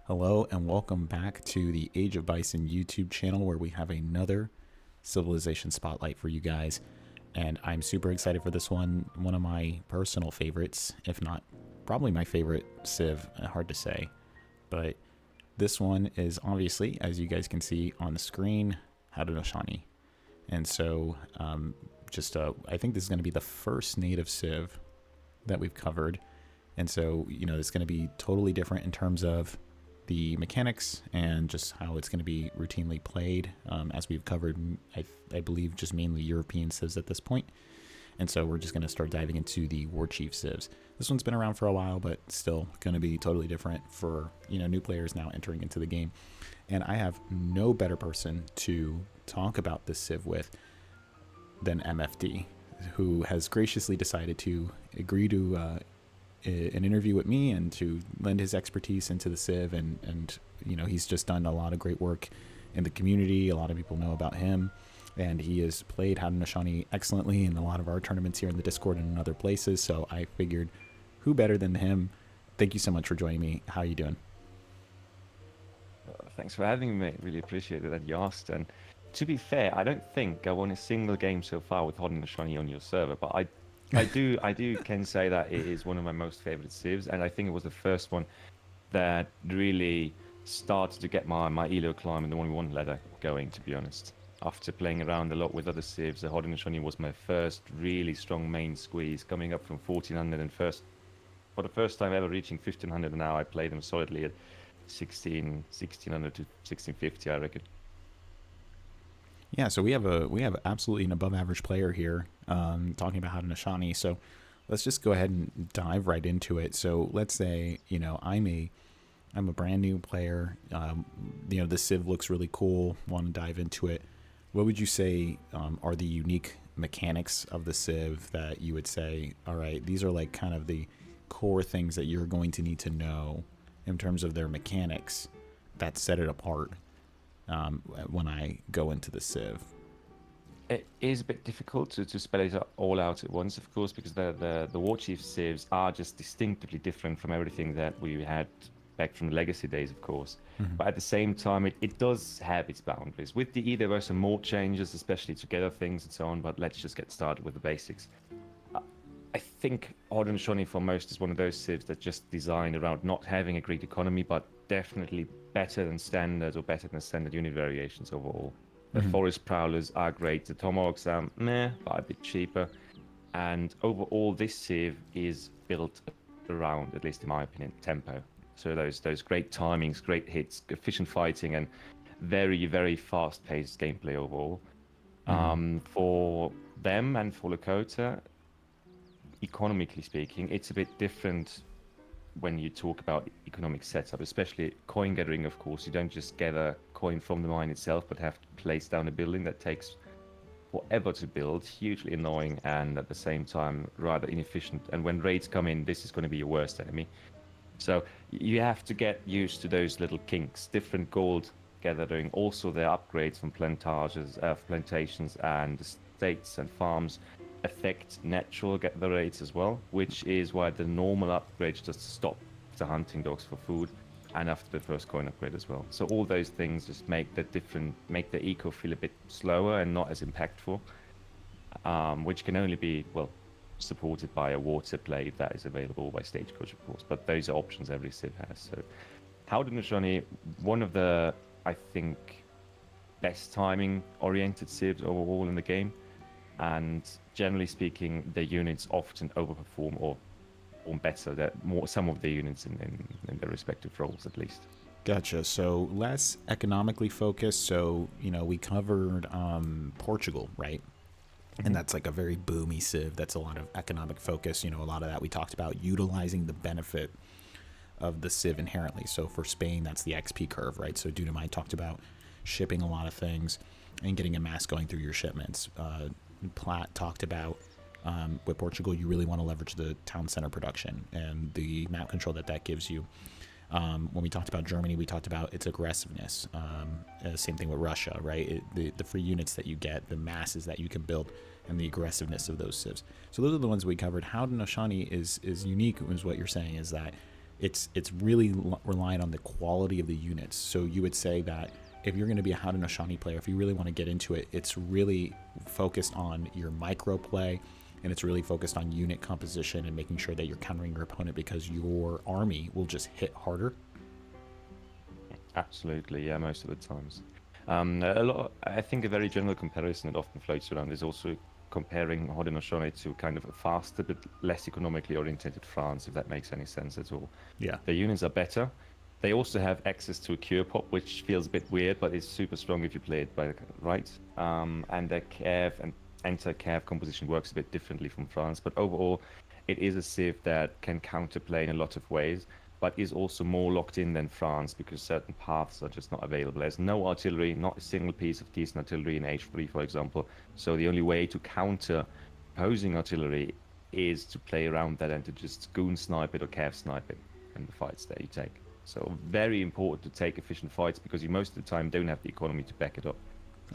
Hello and welcome back to the Age of Bison YouTube channel where we have another civilization spotlight for you guys. And I'm super excited for this one of my personal favorites, if not probably my favorite civ, hard to say. But this one is obviously, as you guys can see on the screen, Haudenosaunee. And so I think this is going to be the first native civ that we've covered. And so, it's going to be totally different in terms of the mechanics and just how it's going to be routinely played, as we've covered, I believe, just mainly European civs at this point. And so we're just going to start diving into the Warchief civs. This one's been around for a while, but still going to be totally different for new players now entering into the game. And I have no better person to talk about this civ with than MFD, who has graciously decided to agree to an interview with me and to lend his expertise into the civ, and he's just done a lot of great work in the community. A lot of people know about him, and he has played Haudenosaunee excellently in a lot of our tournaments here in the Discord and in other places. So I figured, who better than him? Thank you so much for joining me. How are you doing? Thanks for having me, mate. Really appreciate it that you asked. And to be fair, I don't think I won a single game so far with Haudenosaunee on your server, but I can say that it is one of my most favorite civs, and I think it was the first one that really started to get my elo climb and the 1v1 ladder going, to be honest. After playing around a lot with other civs, the Haudenosaunee was my first really strong main squeeze, coming up from 1400 and for the first time ever reaching 1500, and now I play them solidly at 1600 to 1650, I reckon. Yeah, so we have absolutely an above average player here, talking about Haudenosaunee. So let's just go ahead and dive right into it. So let's say I'm a brand new player. The civ looks really cool. Want to dive into it? What would you say are the unique mechanics of the civ that you would say, all right, these are like kind of the core things that you're going to need to know in terms of their mechanics that set it apart when I go into the civ? It is a bit difficult to spell it all out at once, of course, because the Warchief civs are just distinctively different from everything that we had back from the legacy days, of course. Mm-hmm. But at the same time, it does have its boundaries. With the E, there were some more changes, especially together things and so on, but let's just get started with the basics. I think Haudenosaunee for most is one of those civs that just designed around not having a great economy, but definitely better than standard or better than standard unit variations overall. The forest prowlers are great. The tomahawks are meh, but a bit cheaper. And overall, this civ is built around, at least in my opinion, tempo. So those great timings, great hits, efficient fighting, and very, very fast-paced gameplay overall. For them and for Lakota, economically speaking, it's a bit different when you talk about economic setup, especially coin gathering. Of course, you don't just gather coin from the mine itself, but have to place down a building that takes forever to build, hugely annoying, and at the same time rather inefficient. And when raids come in, this is going to be your worst enemy. So you have to get used to those little kinks, different gold gathering, also their upgrades from plantations and estates and farms affect natural gather rates as well, which is why the normal upgrades just stop the hunting dogs for food and after the first coin upgrade as well. So all those things just make the eco feel a bit slower and not as impactful, which can only be, well, supported by a water blade that is available by Stagecoach, of course, but those are options every civ has. So Haudenosaunee, one of the, I think, best timing oriented civs overall in the game, and generally speaking, the units often overperform or perform better. Some of the units in their respective roles, at least. Gotcha. So less economically focused. So we covered Portugal, right? And that's like a very boomy civ. That's a lot of economic focus. A lot of that we talked about utilizing the benefit of the civ inherently. So for Spain, that's the XP curve, right? So Dunamite talked about shipping a lot of things and getting a mass going through your shipments. Platt talked about with Portugal, you really want to leverage the town center production and the map control that gives you. When we talked about Germany, we talked about its aggressiveness. Same thing with Russia, right? The free units that you get, the masses that you can build, and the aggressiveness of those civs. So those are the ones we covered. Haudenosaunee is unique, is what you're saying, is that it's really relying on the quality of the units. So you would say that if you're going to be a Haudenosaunee player, if you really want to get into it, it's really focused on your micro play, and it's really focused on unit composition and making sure that you're countering your opponent, because your army will just hit harder. Absolutely, yeah, most of the times. I think a very general comparison that often floats around is also comparing Haudenosaunee to kind of a faster but less economically oriented France, if that makes any sense at all. Yeah. The units are better. They also have access to a cure pop, which feels a bit weird, but it's super strong if you play it by right. And their cav and anti-cav composition works a bit differently from France, but overall, it is a civ that can counterplay in a lot of ways, but is also more locked in than France because certain paths are just not available. There's no artillery, not a single piece of decent artillery in H3, for example. So the only way to counter opposing artillery is to play around that and to just goon snipe it or cav snipe it in the fights that you take. So very important to take efficient fights because you most of the time don't have the economy to back it up.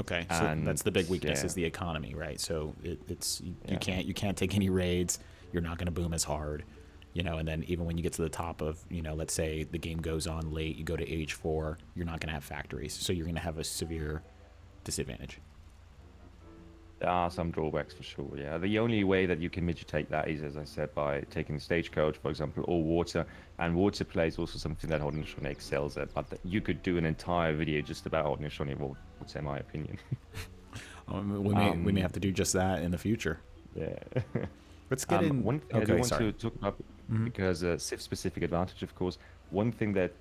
Okay, so that's the big weakness is the economy, right? So it's you can't take any raids. You're not going to boom as hard, and then even when you get to the top of, let's say the game goes on late, you go to age 4, you're not going to have factories, so you're going to have a severe disadvantage. There are some drawbacks for sure, yeah. The only way that you can mitigate that is, as I said, by taking the stagecoach, for example, or water. And water play is also something that Haudenosaunee excels at, but you could do an entire video just about Haudenosaunee water, in my opinion. We may have to do just that in the future. Yeah. Let's get in. One thing I do want to talk about, because Civ-specific advantage, of course, one thing that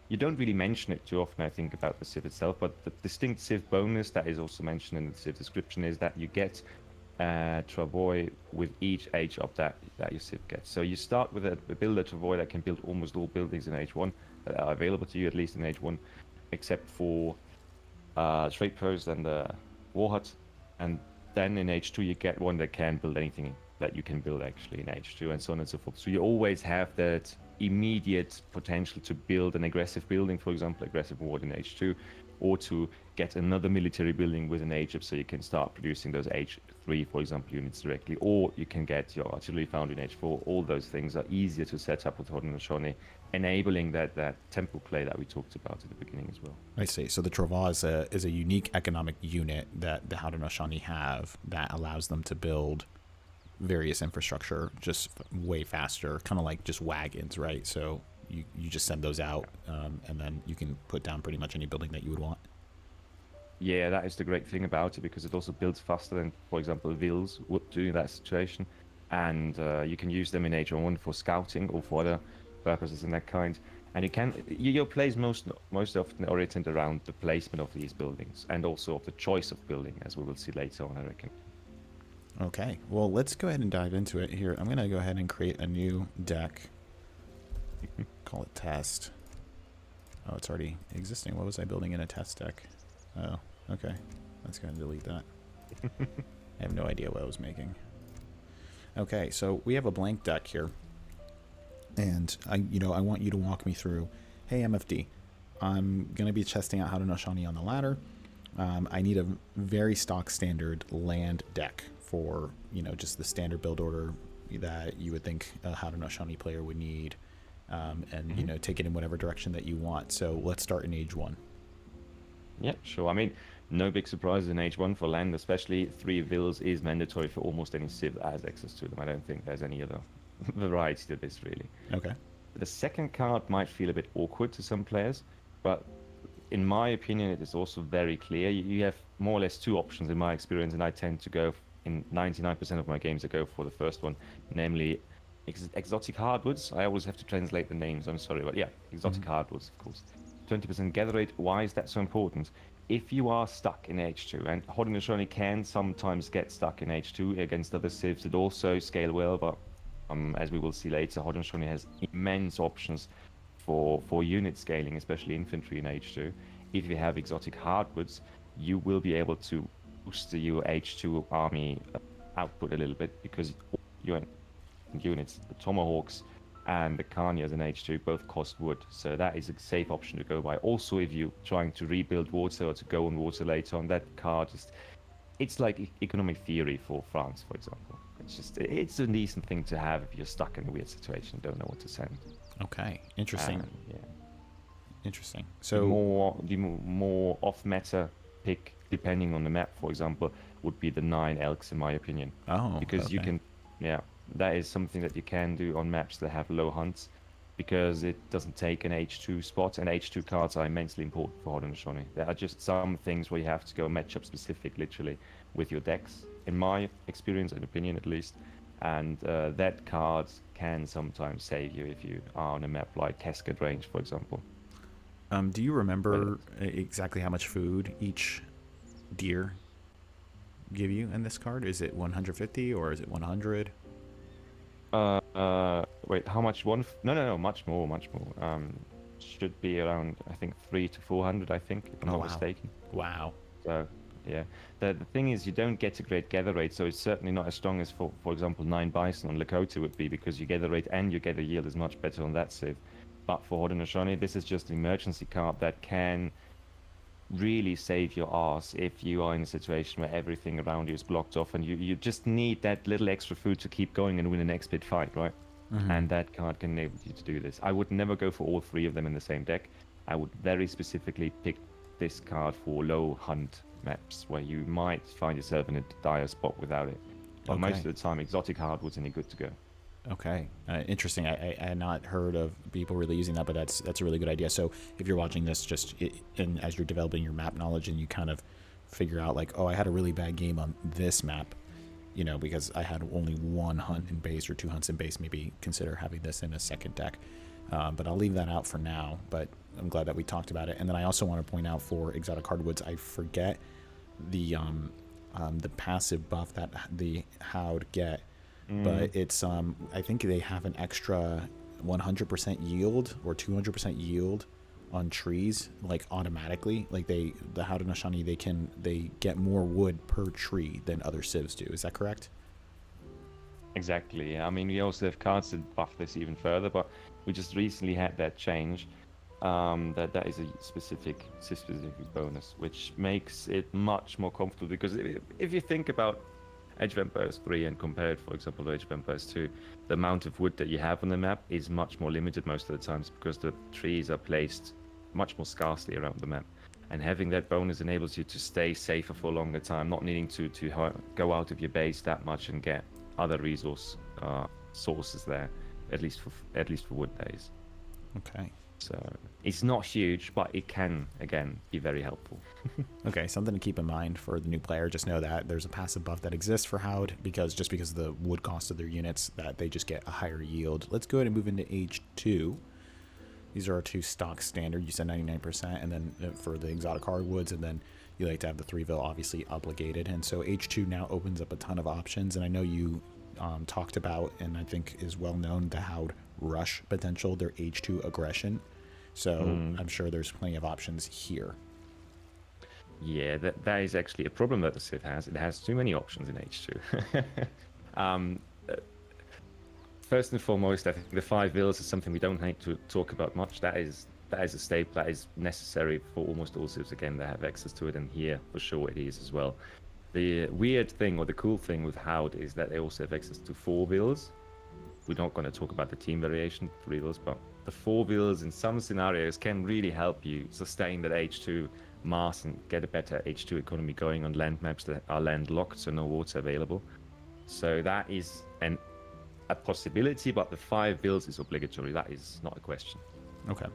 you don't really mention it too often, I think, about the Civ itself, but the distinct Civ bonus that is also mentioned in the Civ description is that you get travois with each age up that your Civ gets. So you start with a builder travois that can build almost all buildings in H1 that are available to you, at least in H1, except for Trade Post and the War Hut. And then in H2 you get one that can build anything that you can build actually in H2, and so on and so forth. So you always have that immediate potential to build an aggressive building, for example, aggressive ward in H2, or to get another military building with an H up so you can start producing those H3, for example, units directly, or you can get your artillery found in H4. All those things are easier to set up with Haudenosaunee, enabling that tempo play that we talked about at the beginning as well. I see. So the Travois is a unique economic unit that the Haudenosaunee have that allows them to build various infrastructure just way faster, kind of like just wagons, right? So you just send those out, and then you can put down pretty much any building that you would want. Yeah, that is the great thing about it, because it also builds faster than, for example, Vils would do in that situation. And you can use them in H1 for scouting or for other purposes and that kind. And your play is most often oriented around the placement of these buildings and also of the choice of building, as we will see later on, I reckon. Okay, well, let's go ahead and dive into it here. I'm going to go ahead and create a new deck. Call it test. Oh, it's already existing. What was I building in a test deck? Oh, okay. Let's go ahead and delete that. I have no idea what I was making. Okay, so we have a blank deck here. And I want you to walk me through, hey, MFD, I'm going to be testing out Haudenosaunee on the ladder. I need a very stock standard land deck for, just the standard build order that you would think a Haudenosaunee player would need, and, take it in whatever direction that you want. So let's start in age 1. Yeah, sure. I mean, no big surprises in H1 for land, especially 3 Vils is mandatory for almost any Civ that has access to them. I don't think there's any other variety to this, really. Okay. The second card might feel a bit awkward to some players, but in my opinion, it is also very clear. You have more or less 2 options in my experience, and I tend to go, in 99% of my games, I go for the first one, namely exotic hardwoods. I always have to translate the names, I'm sorry, but yeah, exotic hardwoods, of course. 20% gather rate. Why is that so important? If you are stuck in H2, and Haudenosaunee can sometimes get stuck in H2 against other civs that also scale well, but as we will see later, Haudenosaunee has immense options for unit scaling, especially infantry in H2. If you have exotic hardwoods, you will be able to boost your H2 army output a little bit, because your units, the Tomahawks and the Kanyas in H2 both cost wood, so that is a safe option to go by. Also, if you're trying to rebuild water or to go on water later on, that card it's like economic theory for France, for example. It's a decent thing to have if you're stuck in a weird situation and don't know what to send. Okay, interesting. Yeah. Interesting. The So, more off meta pick, depending on the map, for example, would be the 9 elks, in my opinion, oh, because you okay. can, yeah, that is something that you can do on maps that have low hunts, because it doesn't take an H2 spot, and H2 cards are immensely important for Haudenosaunee. There are just some things where you have to go matchup specific, literally, with your decks, in my experience and opinion at least. And that card can sometimes save you if you are on a map like Cascade Range, for example. Do you But remember exactly how much food each deer give you in this card? Is it 150 or is it 100? wait, how much one? No, no, no, much more, much more. Should be around, I think, 300 to 400, I think, if I'm Oh, not wow. mistaken. Wow. So, yeah. The thing is, you don't get a great gather rate, so it's certainly not as strong as, for example, 9 bison on Lakota would be, because your gather rate and your gather yield is much better on that save. But for Haudenosaunee, this is just an emergency card that can really save your ass if you are in a situation where everything around you is blocked off and you just need that little extra food to keep going and win the next bit fight, right? Mm-hmm. And that card can enable you to do this. I would never go for all three of them in the same deck. I would very specifically pick this card for low hunt maps where you might find yourself in a dire spot without it. But most Okay. of the time, exotic hardwoods are good to go. Okay, interesting. I had not heard of people really using that, but that's a really good idea. So if you're watching this, and as you're developing your map knowledge, and you kind of figure out like, oh, I had a really bad game on this map, because I had only one hunt in base or two hunts in base, maybe consider having this in a second deck. But I'll leave that out for now. But I'm glad that we talked about it. And then I also want to point out for exotic hardwoods, I forget the passive buff that the Houd get. But it's I think they have an extra 100% yield or 200% yield on trees, like automatically. Like the Haudenosaunee, they get more wood per tree than other civs do. Is that correct? Exactly. Yeah. I mean, we also have cards that buff this even further, but we just recently had that change. That is a specific bonus, which makes it much more comfortable. Because if you think about Age of Empires 3 and compare it, for example, to Age of Empires 2, the amount of wood that you have on the map is much more limited most of the times, because the trees are placed much more scarcely around the map. And having that bonus enables you to stay safer for a longer time, not needing to go out of your base that much and get other resource sources there, at least for wood days. Okay. So it's not huge, but it can, again, be very helpful. Okay, something to keep in mind for the new player. Just know that there's a passive buff that exists for Houd because of the wood cost of their units, that they just get a higher yield. Let's go ahead and move into Age 2. These are our two stock standard. You said 99%, and then for the exotic hardwoods, and then you like to have the 3-vil obviously obligated. And so H2 now opens up a ton of options, and I know you talked about, and I think is well known, the Houd rush potential, their H2 aggression. So I'm sure there's plenty of options here. Yeah, that is actually a problem that the Civ has. It has too many options in H2. First and foremost, I think the 5-vils is something we don't need to talk about much. That is a staple that is necessary for almost all Civs. Again, they have access to it, and here for sure it is as well. The weird thing, or the cool thing with Houd, is that they also have access to 4-vils. We're not going to talk about the team variation 3-vils, but the 4-vils in some scenarios can really help you sustain that H2 mass and get a better H2 economy going on land maps that are landlocked, so no water available. So that is a possibility, but the 5-vils is obligatory. That is not a question. Okay.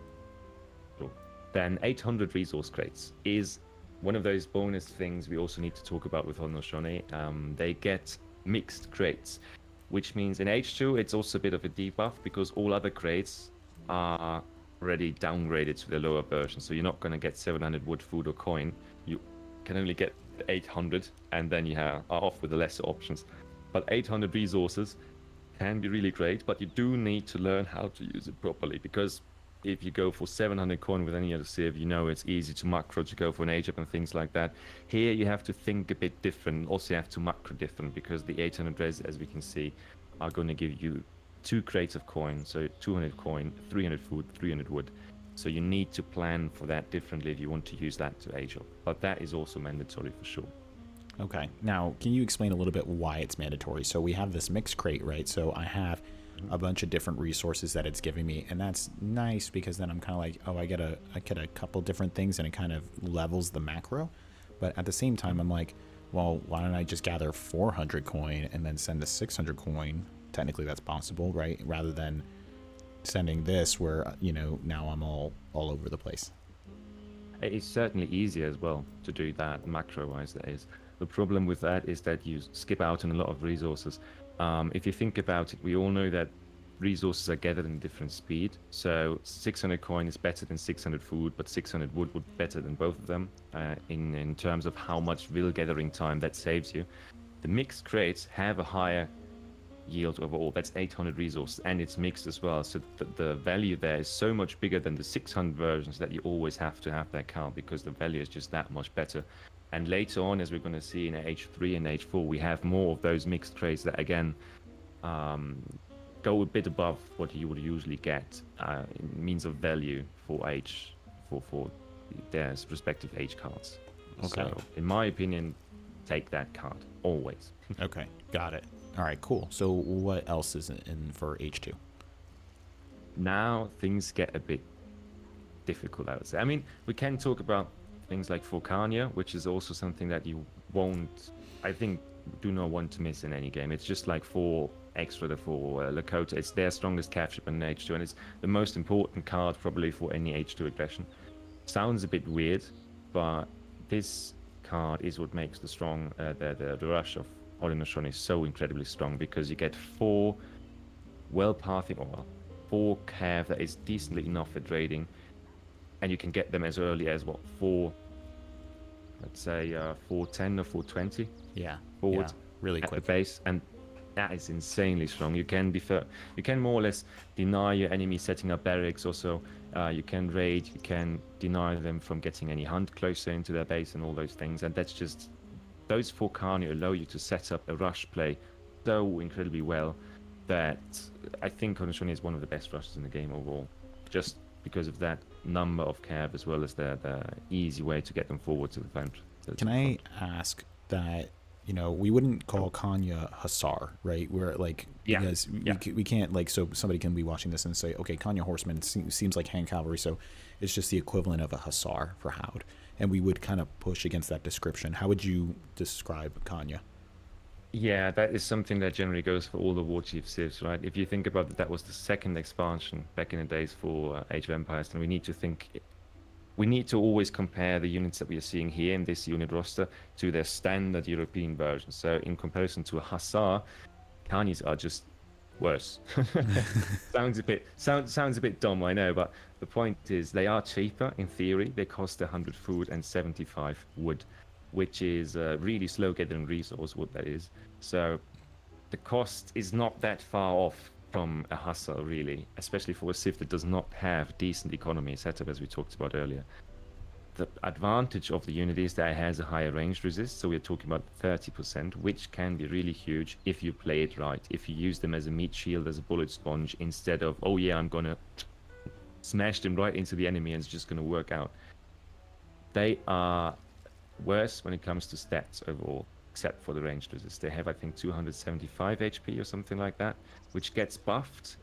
Sure. Then 800 resource crates is one of those bonus things we also need to talk about with Haudenosaunee. They get mixed crates, which means in H2 it's also a bit of a debuff, because all other crates are already downgraded to the lower version. So you're not going to get 700 wood, food, or coin. You can only get 800, and then you are off with the lesser options. But 800 resources can be really great, but you do need to learn how to use it properly, because if you go for 700 coin with any other civ, it's easy to macro to go for an age up and things like that. Here you have to think a bit different. Also you have to macro different, because the 800 res, as we can see, are going to give you 2 crates of coin, so 200 coin, 300 food, 300 wood. So you need to plan for that differently if you want to use that to age up. But that is also mandatory for sure. Okay. Now, can you explain a little bit why it's mandatory? So we have this mixed crate, right? So I have a bunch of different resources that it's giving me, and that's nice because then I'm kind of like, oh, I get a couple different things, and it kind of levels the macro. But at the same time, I'm like, well, why don't I just gather 400 coin and then send a 600 coin? Technically, that's possible, right? Rather than sending this where, now I'm all over the place. It's certainly easier as well to do that macro-wise, that is. The problem with that is that you skip out on a lot of resources. If you think about it, we all know that resources are gathered in different speed. So 600 coin is better than 600 food, but 600 wood would be better than both of them in terms of how much will gathering time that saves you. The mixed crates have a higher yield overall. That's 800 resources, and it's mixed as well. So the value there is so much bigger than the 600 versions that you always have to have that count, because the value is just that much better. And later on, as we're going to see in H3 and H4, we have more of those mixed crates that again go a bit above what you would usually get in means of value for their respective H cards. Okay. So in my opinion, take that card always. Okay, got it. All right, cool. So what else is in for H2? Now things get a bit difficult, I would say. I mean, we can talk about things like Volcania, which is also something that you won't, I think, do not want to miss in any game. It's just like 4 extra for Lakota. It's their strongest cav ship in H2, and it's the most important card probably for any H2 aggression. Sounds a bit weird, but this card is what makes the rush of Haudenosaunee so incredibly strong, because you get 4 well-pathing oil, 4 cav that is decently enough at raiding, and you can get them as early as what, 410 or 420 forward, really at quick. the base, and that is insanely strong. You can more or less deny your enemy setting up barracks. Also, you can raid, you can deny them from getting any hunt closer into their base and all those things. And that's just, those 4 Carnio allow you to set up a rush play so incredibly well that I think Haudenosaunee is one of the best rushes in the game overall, just because of that number of cav, as well as the easy way to get them forward to the front. Can I ask that, we wouldn't call Kanya Hussar, right? We're like, because we can't, like, so somebody can be watching this and say, okay, Kanya Horseman seems like hand cavalry, so it's just the equivalent of a Hussar for Haud. And we would kind of push against that description. How would you describe Kanya? Yeah, that is something that generally goes for all the Warchief civs, right? If you think about that was the second expansion back in the days for Age of Empires, and we need to always compare the units that we are seeing here in this unit roster to their standard European version. So in comparison to a Hussar, Kanyas are just worse. sounds a bit dumb, I know, but the point is they are cheaper in theory. They cost 100 food and 75 wood, which is a really slow getting resource, what that is. So the cost is not that far off from a Hussar, really, especially for a civ that does not have decent economy setup, as we talked about earlier. The advantage of the unit is that it has a higher range resist, so we're talking about 30%, which can be really huge if you play it right, if you use them as a meat shield, as a bullet sponge, instead of, oh yeah, I'm gonna smash them right into the enemy and it's just gonna work out. They are worse when it comes to stats overall, except for the ranged resist. They have, I think, 275 HP or something like that, which gets buffed,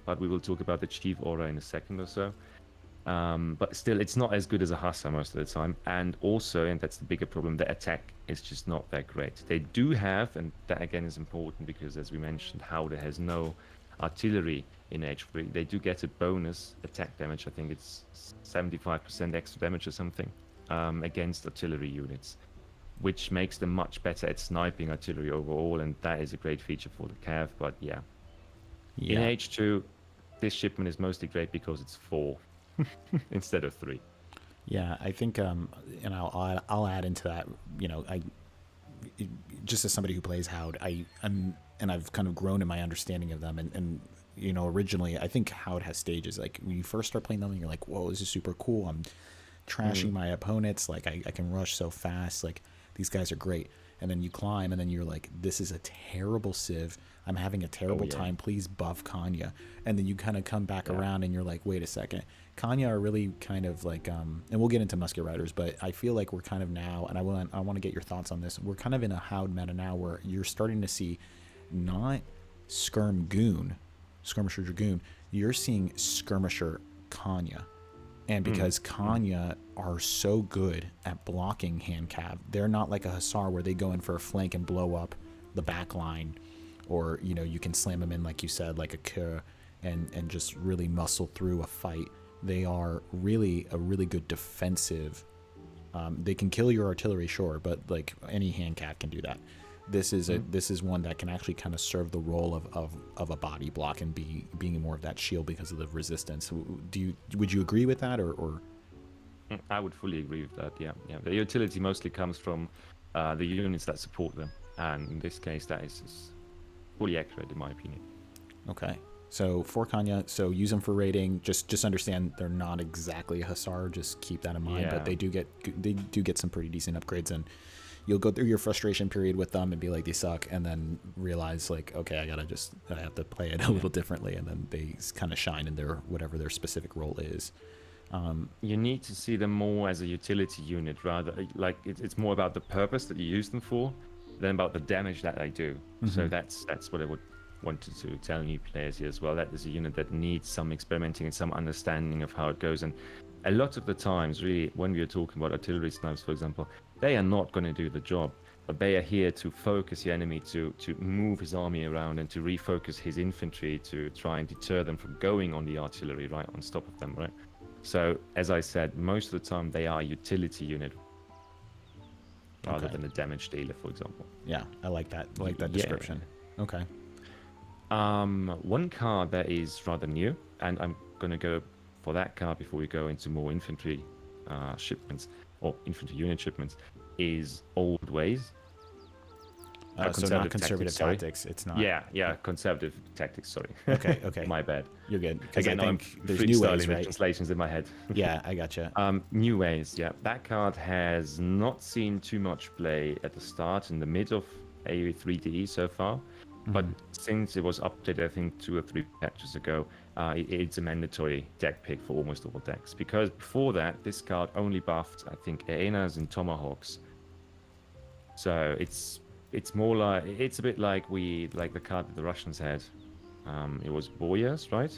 but we will talk about the Chief Aura in a second or so. But still, it's not as good as a Hussar most of the time. And also, and that's the bigger problem, the attack is just not that great. They do have, and that again is important because, as we mentioned, Howder has no artillery in H3. They do get a bonus attack damage. I think it's 75% extra damage or something against artillery units, which makes them much better at sniping artillery overall, and that is a great feature for the cav. But yeah. In H2, this shipment is mostly great because it's 4 instead of 3. Yeah, I think, and I'll add into that. Just as somebody who plays Haud, and I've kind of grown in my understanding of them. And originally, I think Haud has stages. Like when you first start playing them, you're like, whoa, this is super cool. I'm trashing my opponents. Like I can rush so fast. Like these guys are great. And then you climb, and then you're like, this is a terrible civ. I'm having a terrible time. Please buff Kanya. And then you kind of come back around, and you're like, wait a second. Kanya are really kind of like, and we'll get into Musket Riders, but I feel like we're kind of now, and I want to get your thoughts on this. We're kind of in a Haud meta now where you're starting to see not Skirm Goon Skirmisher Dragoon, you're seeing Skirmisher Kanya. And because Kanya are so good at blocking hand cav, they're not like a Hussar where they go in for a flank and blow up the back line, or you can slam them in like you said, like a Kür, and just really muscle through a fight. They are really a really good defensive. They can kill your artillery, sure, but like any hand cav can do that. This is one that can actually kind of serve the role of a body block and being more of that shield because of the resistance. Would you agree with that, or? I would fully agree with that. Yeah. The utility mostly comes from the units that support them, and in this case, that is fully accurate in my opinion. Okay. So for Kanya, so use them for raiding. Just understand they're not exactly a Hussar. Just keep that in mind. Yeah. But they do get some pretty decent upgrades, and you'll go through your frustration period with them and be like, they suck, and then realize like, okay, I have to play it a little differently, and then they kind of shine in their whatever their specific role is. You need to see them more as a utility unit, rather like it's more about the purpose that you use them for than about the damage that they do. So that's what I would wanted to tell new players here as well. That is a unit that needs some experimenting and some understanding of how it goes. And a lot of the times, really, when we are talking about artillery snipes, for example, they are not going to do the job, but they are here to focus the enemy, to move his army around and to refocus his infantry to try and deter them from going on the artillery, right, on top of them, right? So, as I said, most of the time they are a utility unit rather than a damage dealer, for example. Yeah, I like that. I like that description. Yeah. Okay. One card that is rather new, and I'm going to go for that card before we go into more infantry shipments or infantry unit shipments, is Old Ways. So not conservative tactics. It's not. Yeah, conservative tactics. Sorry. Okay. My bad. You're good. Again, I think there's new ways, right? Translations in my head. Yeah, I gotcha. New Ways. Yeah, that card has not seen too much play at the start and the mid of A3DE so far. But since it was updated, I think 2 or 3 patches ago, it's a mandatory deck pick for almost all decks. Because before that, this card only buffed, I think, Aenas and Tomahawks. So it's more like, it's a bit like the card that the Russians had. It was Warriors, right?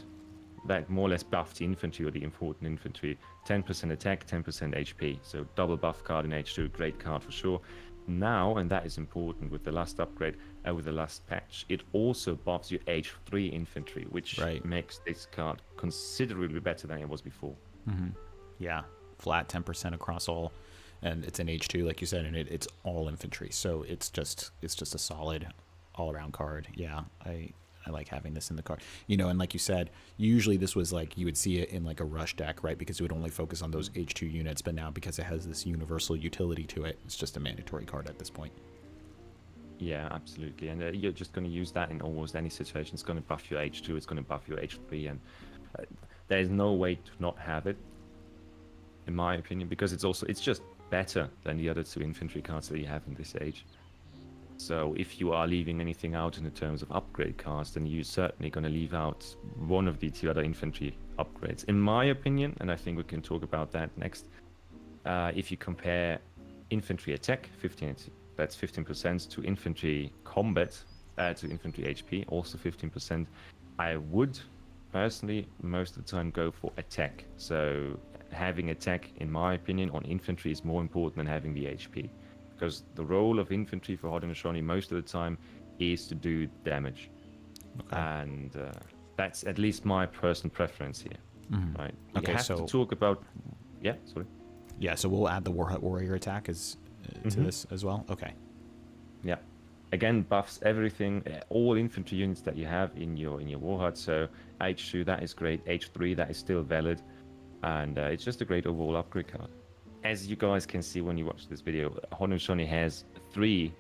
That more or less buffed the infantry, or the important infantry. 10% attack, 10% HP. So double buff card in H2, great card for sure. Now, and that is important with the last upgrade, with the last patch, it also buffs your H3 infantry, which makes this card considerably better than it was before. Yeah, flat 10% across all, and it's an H2, like you said, and it's all infantry, so it's just a solid all-around card. Yeah, I like having this in the card. And like you said, usually this was like, you would see it in like a rush deck, right? Because it would only focus on those H2 units, but now because it has this universal utility to it, it's just a mandatory card at this point. Yeah, absolutely. And you're just going to use that in almost any situation. It's going to buff your H2, it's going to buff your H3, and there's no way to not have it, in my opinion, because it's just better than the other 2 infantry cards that you have in this age. So if you are leaving anything out in the terms of upgrade cards, then you're certainly going to leave out one of the 2 other infantry upgrades. In my opinion, and I think we can talk about that next, if you compare infantry attack, that's 15%, to infantry combat, to infantry HP, also 15%, I would personally most of the time go for attack. So having attack, in my opinion, on infantry is more important than having the HP. Because the role of infantry for Haudenosaunee most of the time is to do damage. And that's at least my personal preference here. Right? Okay, you have to talk about... Yeah, sorry. Yeah, so we'll add the warrior attack as to this as well? Okay. Yeah. Again, buffs everything, all infantry units that you have in your warhut. So H2, that is great. H3, that is still valid. And it's just a great overall upgrade card. As you guys can see when you watch this video, Haudenosaunee has 3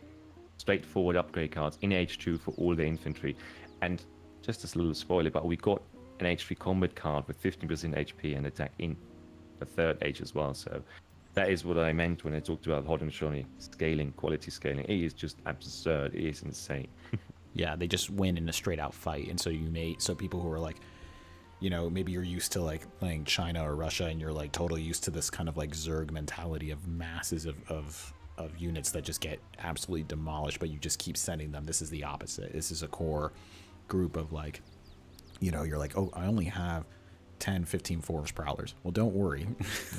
straightforward upgrade cards in H2 for all the infantry. And just as a little spoiler, but we got an H3 combat card with 15% HP and attack in the 3rd H as well. So that is what I meant when I talked about Haudenosaunee scaling, quality scaling. It is just absurd. It is insane. Yeah, they just win in a straight out fight. And so people who are like, maybe you're used to like playing China or Russia, and you're like totally used to this kind of like Zerg mentality of masses of units that just get absolutely demolished, but you just keep sending them. This is the opposite. This is a core group of like you're like, oh, I only have 10, 15 forest prowlers. Well, don't worry,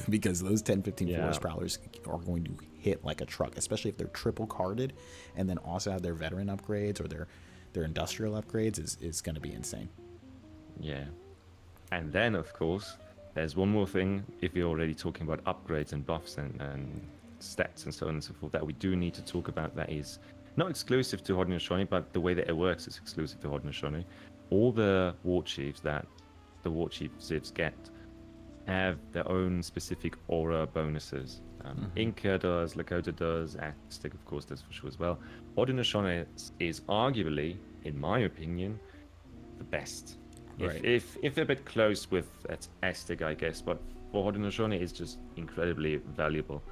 because those 10, 15 forest prowlers are going to hit like a truck, especially if they're triple carded and then also have their veteran upgrades or their industrial upgrades is going to be insane. Yeah. And then, of course, there's one more thing. If you're already talking about upgrades and buffs and stats and so on and so forth, that we do need to talk about, that is not exclusive to Haudenosaunee, but the way that it works is exclusive to Haudenosaunee. All the Warchiefs that the Warchief civs get have their own specific aura bonuses. Inca does, Lakota does, Aztec, of course, does for sure as well. Haudenosaunee is arguably, in my opinion, the best. Right. If they're a bit close with Aztec, I guess, but for Haudenosaunee is just incredibly valuable,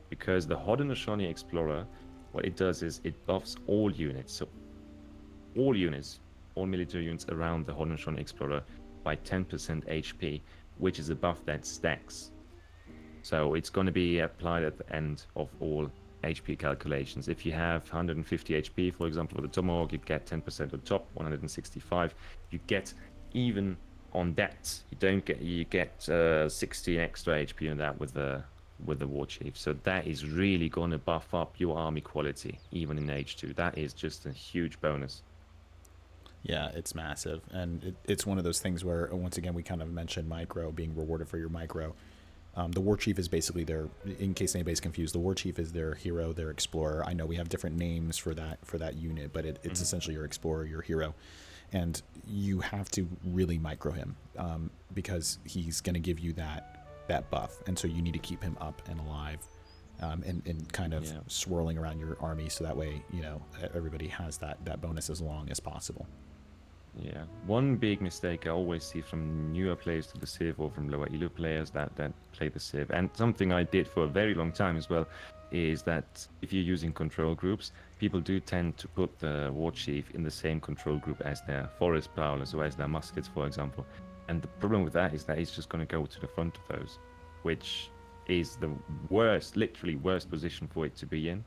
because the Haudenosaunee Explorer, what it does is it buffs all units. So all units, all military units around the Haudenosaunee Explorer by 10% HP, which is a buff that stacks. So it's going to be applied at the end of all HP calculations. If you have 150 HP, for example, for the Tomahawk, you get 10% on top, 165. You get even on that, you get 16 extra HP on that with the Warchief. So that is really going to buff up your army quality, even in H2. That is just a huge bonus. Yeah, it's massive. And it's one of those things where, once again, we kind of mentioned micro, being rewarded for your micro. The Warchief is basically in case anybody's confused, the Warchief is their hero, their explorer. I know we have different names for that unit, but it's essentially your explorer, your hero. And you have to really micro him because he's going to give you that buff. And so you need to keep him up and alive and kind of swirling around your army, so that way, everybody has that bonus as long as possible. Yeah, one big mistake I always see from newer players to the Civ, or from lower elo players that play the Civ, and something I did for a very long time as well, is that if you're using control groups, people do tend to put the Warchief in the same control group as their forest prowlers or as their muskets, for example. And the problem with that is that it's just going to go to the front of those, which is the worst, literally worst position for it to be in.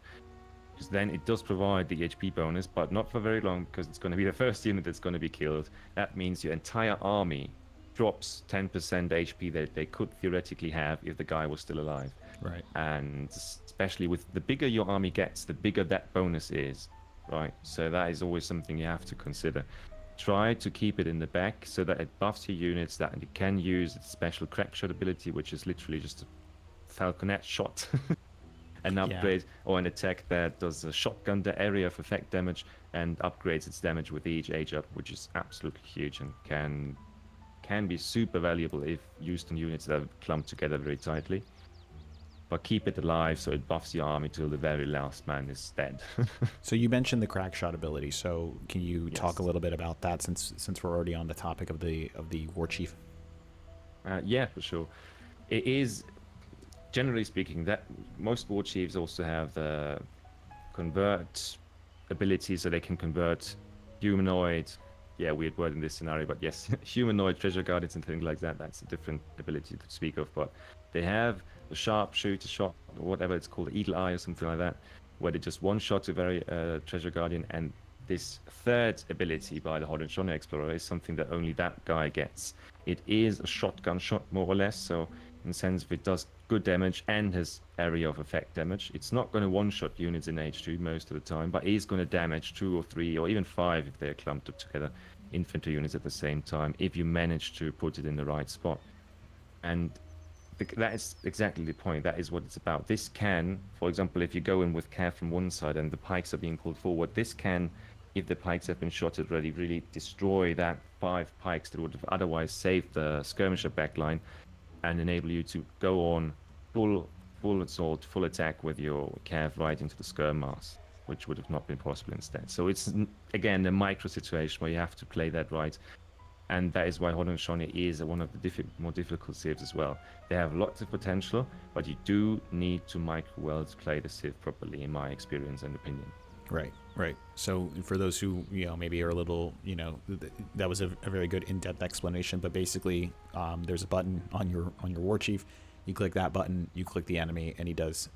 Because then it does provide the HP bonus, but not for very long, because it's going to be the first unit that's going to be killed. That means your entire army drops 10% HP that they could theoretically have if the guy was still alive. Right. And especially with the bigger your army gets, the bigger that bonus is, right? So that is always something you have to consider. Try to keep it in the back so that it buffs your units, that you can use its special crack shot ability, which is literally just a falconet shot. An upgrade or an attack that does a shotgun the area of effect damage and upgrades its damage with each age up, which is absolutely huge and can be super valuable if used on units that are clumped together very tightly. But keep it alive so it buffs your army till the very last man is dead. So you mentioned the crack shot ability. So can you talk a little bit about that, since we're already on the topic of the Warchief? Yeah, for sure. It is, generally speaking, that most Warchiefs also have the convert ability, so they can convert humanoid, weird word in this scenario, but yes, humanoid treasure guardians and things like that. That's a different ability to speak of, but they have the sharpshooter shot, or whatever it's called, the eagle eye or something like that, where they just one shot a very treasure guardian. And this third ability by the Haudenosaunee Explorer is something that only that guy gets. It is a shotgun shot, more or less, so in the sense of it does good damage and has area of effect damage. It's not going to one-shot units in H2 most of the time, but is going to damage 2 or 3 or even 5 if they're clumped up together, infantry units at the same time, if you manage to put it in the right spot. And that is exactly the point. That is what it's about. This can, for example, if you go in with cav from one side and the pikes are being pulled forward, this can, if the pikes have been shot already, really destroy that 5 pikes that would have otherwise saved the skirmisher backline and enable you to go on full assault, full attack with your cav right into the skirm mass, which would have not been possible instead. So it's, again, a micro situation where you have to play that right. And that is why Haudenosaunee is one of the more difficult civs as well. They have lots of potential, but you do need to micro-well to play the civ properly, in my experience and opinion. Right. So for those who, maybe are a little, that was a very good in-depth explanation, but basically there's a button on your Warchief. You click that button, you click the enemy, and he does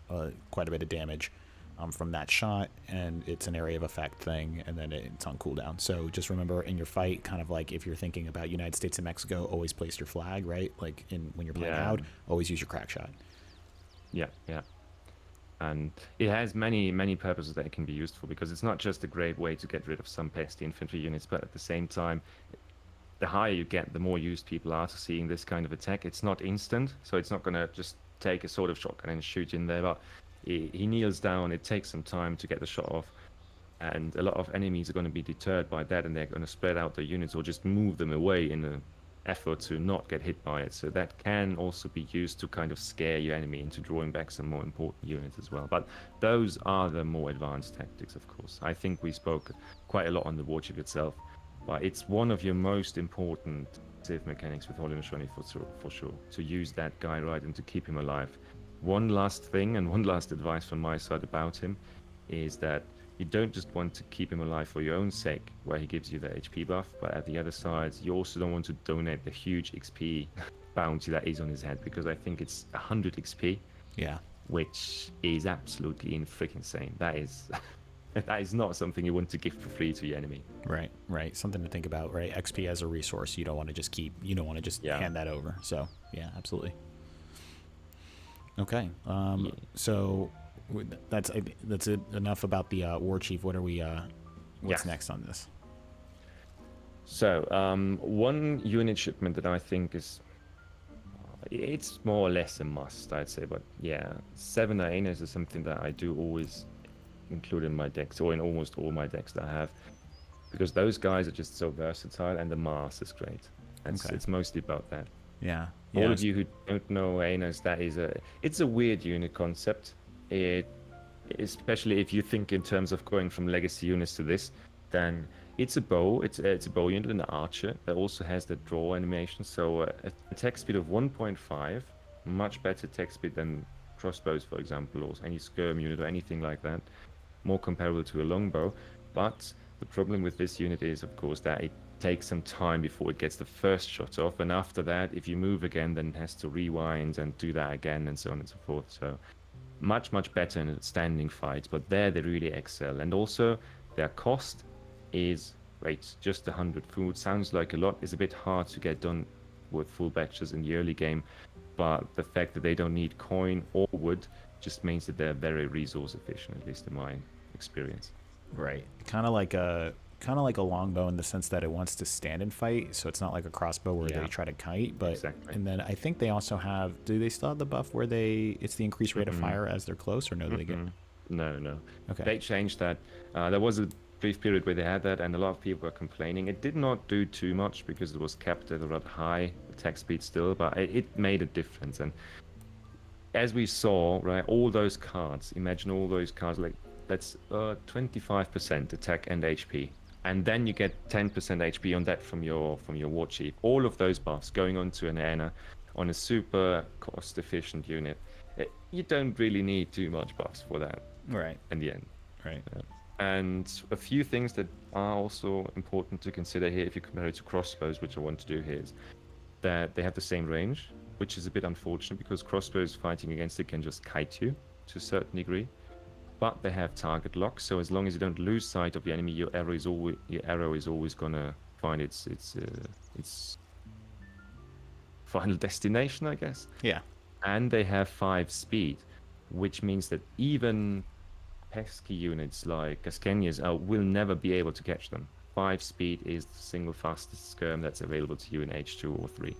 quite a bit of damage. from that shot, and it's an area of effect thing, and then it's on cooldown. So just remember in your fight, kind of like if you're thinking about United States and Mexico, always place your flag, right? Like when you're playing out, always use your crack shot. Yeah, yeah. And it has many purposes that it can be used for, because it's not just a great way to get rid of some pesty infantry units, but at the same time, the higher you get, the more used people are to seeing this kind of attack. It's not instant, so it's not going to just take a sort of shotgun and shoot in there, but he kneels down, it takes some time to get the shot off, and a lot of enemies are going to be deterred by that, and they're going to spread out their units or just move them away in an effort to not get hit by it. So that can also be used to kind of scare your enemy into drawing back some more important units as well. But those are the more advanced tactics, of course. I think we spoke quite a lot on the Warchief itself, but it's one of your most important save mechanics with Haudenosaunee for sure, to use that guy right and to keep him alive. One last thing and one last advice from my side about him is that you don't just want to keep him alive for your own sake, where he gives you the HP buff, but at the other side, you also don't want to donate the huge XP bounty that is on his head, because I think it's 100 XP. Yeah. Which is absolutely freaking insane. That is that is not something you want to give for free to your enemy. Right. Something to think about, right? XP as a resource, you don't want to just hand that over. So, yeah, absolutely. Okay. So that's it. Enough about the Warchief. What are we? What's next on this? So one unit shipment that I think it's more or less a must, I'd say. But yeah, 7 hyenas is something that I do always include in my decks, or in almost all my decks that I have, because those guys are just so versatile, and the mass is great. It's mostly about that. Yeah. All of you who don't know hyenas, it's a weird unit concept. Especially if you think in terms of going from legacy units to this, then it's a bow. It's a bow unit and an archer that also has the draw animation. So a attack speed of 1.5, much better attack speed than crossbows, for example, or any skirm unit or anything like that. More comparable to a longbow. But the problem with this unit is, of course, that it takes some time before it gets the first shot off, and after that, if you move again, then it has to rewind and do that again, and so on and so forth. So much better in a standing fight, but there they really excel. And also their cost is great. Just 100 food sounds like a lot. It's a bit hard to get done with full batches in the early game, but the fact that they don't need coin or wood just means that they're very resource efficient, at least in my experience. Right. Kind of like a longbow in the sense that it wants to stand and fight, so it's not like a crossbow where they try to kite. But exactly. And then I think they also have. Do they still have the buff where it's the increased rate of fire as they're close, or no? Do they get? No. Okay. They changed that. There was a brief period where they had that, and a lot of people were complaining. It did not do too much because it was capped at a rather high attack speed still, but it made a difference. And as we saw, right, all those cards. Imagine all those cards, like that's 25% attack and HP. And then you get 10% HP on that from your Warchief. All of those buffs going onto an hyena on a super cost-efficient unit. You don't really need too much buffs for that. Right. In the end. Right. And a few things that are also important to consider here, if you compare it to crossbows, which I want to do here, is that they have the same range, which is a bit unfortunate because crossbows fighting against it can just kite you to a certain degree. But they have target lock, so as long as you don't lose sight of the enemy, your arrow is always gonna find its final destination, I guess. Yeah. And they have 5 speed, which means that even pesky units like Gascanias will never be able to catch them. 5 speed is the single fastest skirm that's available to you in H2 or 3.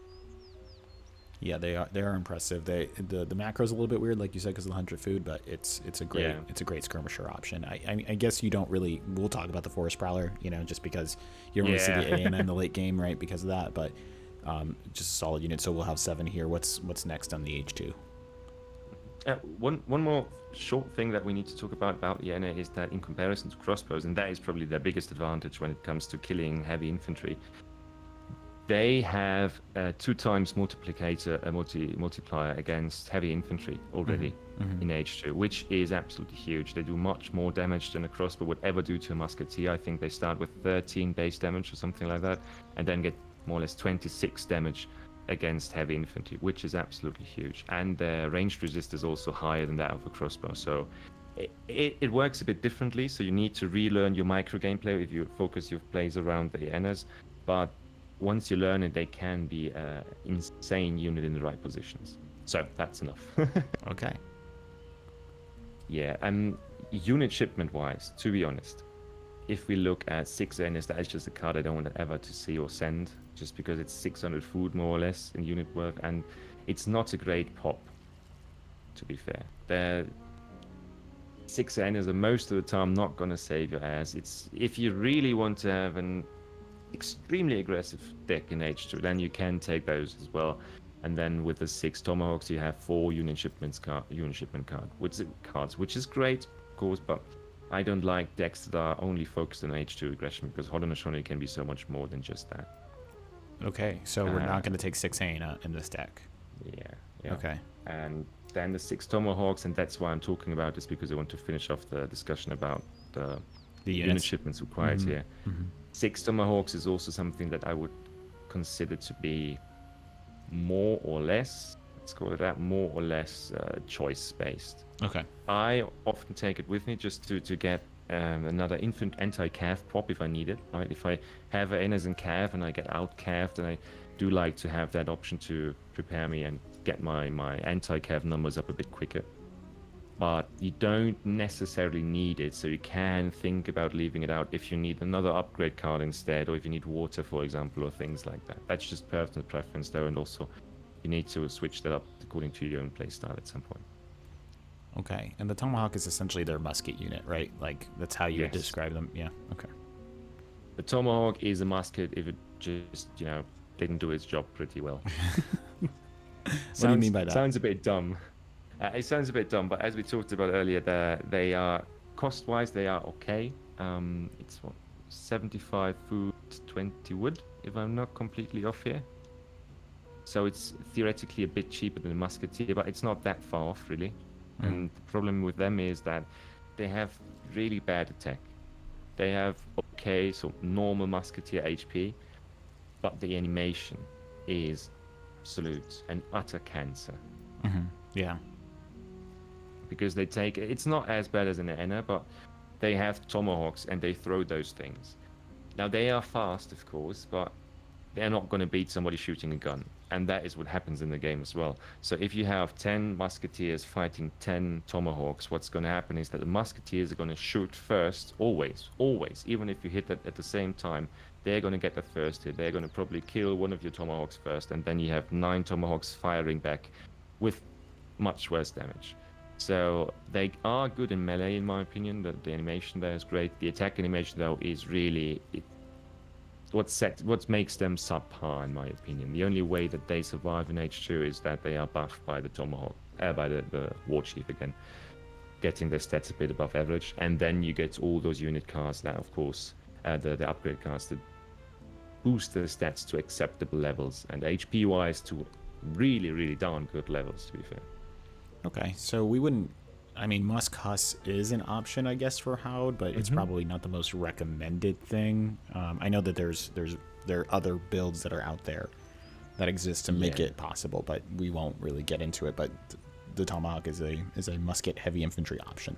Yeah, they are impressive. The macro's a little bit weird, like you said, because of the 100 food, but it's a great skirmisher option. I guess you don't really. We'll talk about the Forest Prowler, just because you don't really see the AN in the late game, right? Because of that, but just a solid unit. So we'll have 7 here. What's next on the H2? One more short thing that we need to talk about the NA is that in comparison to crossbows, and that is probably their biggest advantage when it comes to killing heavy infantry. They have a 2 times multiplier against heavy infantry already in H2, which is absolutely huge. They do much more damage than a crossbow would ever do to a musketeer. I think they start with 13 base damage or something like that, and then get more or less 26 damage against heavy infantry, which is absolutely huge. And their ranged resist is also higher than that of a crossbow. So It works a bit differently, so you need to relearn your micro gameplay if you focus your plays around the Enas. But once you learn it, they can be an insane unit in the right positions. So that's enough. Okay. Yeah, and unit shipment wise, to be honest, if we look at 6 Enas, that is just a card I don't want ever to see or send, just because it's 600 food more or less in unit worth, and it's not a great pop, to be fair. The 6 Enas are most of the time not going to save your ass. It's if you really want to have an extremely aggressive deck in H2, then you can take those as well. And then with the 6 Tomahawks, you have 4 unit shipment cards, which is great, of course, but I don't like decks that are only focused on H2 aggression, because Haudenosaunee can be so much more than just that. Okay, so we're not going to take 6 Aina in this deck. Yeah. Okay. And then the 6 Tomahawks, and that's why I'm talking about this, because I want to finish off the discussion about the unit shipments required here. 6 Tomahawks is also something that I would consider to be more or less, let's call it that, more or less choice-based. Okay. I often take it with me just to get another anti-cav prop if I need it. Right? If I have an Enas and cav and I get out-caved, then I do like to have that option to prepare me and get my anti-cav numbers up a bit quicker. But you don't necessarily need it, so you can think about leaving it out if you need another upgrade card instead, or if you need water, for example, or things like that. That's just personal preference, though, and also you need to switch that up according to your own playstyle at some point. Okay, and the Tomahawk is essentially their musket unit, right? Like, that's how you would describe them? Yeah, okay. The Tomahawk is a musket if it just, didn't do its job pretty well. What do you mean by that? Sounds a bit dumb. It sounds a bit dumb, but as we talked about earlier, they are, cost-wise, they are okay. It's 75 food, 20 wood, if I'm not completely off here. So it's theoretically a bit cheaper than a musketeer, but it's not that far off, really. And the problem with them is that they have really bad attack. They have okay, so normal musketeer HP, but the animation is absolute and utter cancer. Yeah. Because they take, it's not as bad as an Enna, but they have Tomahawks and they throw those things. Now they are fast, of course, but they're not going to beat somebody shooting a gun. And that is what happens in the game as well. So if you have 10 musketeers fighting 10 Tomahawks, what's going to happen is that the musketeers are going to shoot first, always, even if you hit that at the same time, they're going to get the first hit. They're going to probably kill one of your Tomahawks first, and then you have 9 Tomahawks firing back with much worse damage. So they are good in melee, in my opinion. The animation there is great. The attack animation, though, is really what makes them subpar, in my opinion. The only way that they survive in H2 is that they are buffed by the Tomahawk, by the Warchief again, getting their stats a bit above average, and then you get all those unit cards that, of course, the upgrade cards that boost the stats to acceptable levels, and HP-wise to really, really darn good levels, to be fair. Okay, so we wouldn't. I mean, Musk Huss is an option, I guess, for Haud, but it's probably not the most recommended thing. I know that there are other builds that are out there that exist to make it possible, but we won't really get into it. But the Tomahawk is a musket heavy infantry option.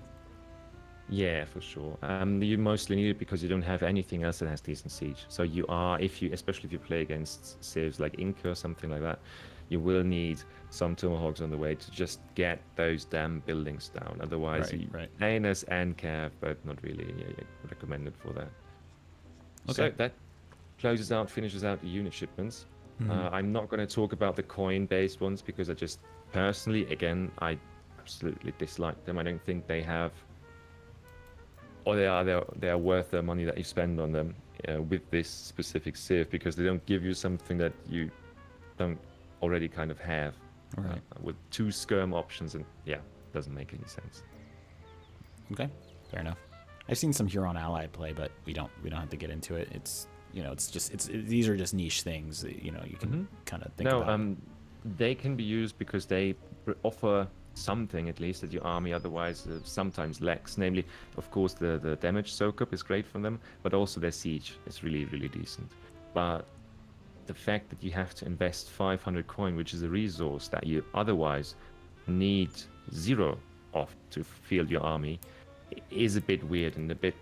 Yeah, for sure. You mostly need it because you don't have anything else that has decent siege. So you are, especially if you play against civs like Inca or something like that, you will need some Tomahawks on the way to just get those damn buildings down. Otherwise, Aenas and Cav both not really recommended for that. Okay. So that finishes out the unit shipments. I'm not going to talk about the coin-based ones because I just personally, again, I absolutely dislike them. I don't think they have, or they are worth the money that you spend on them with this specific civ, because they don't give you something that you don't already kind of have with 2 skirm options, and doesn't make any sense. Okay, fair enough. I've seen some Huron Allied play, but we don't have to get into it. It's these are just niche things that, you can kind of think about. They can be used because they offer something at least that your army otherwise sometimes lacks. Namely, of course, the damage soak up is great from them, but also their siege is really, really decent. But the fact that you have to invest 500 coin, which is a resource that you otherwise need 0 off to field your army is a bit weird and a bit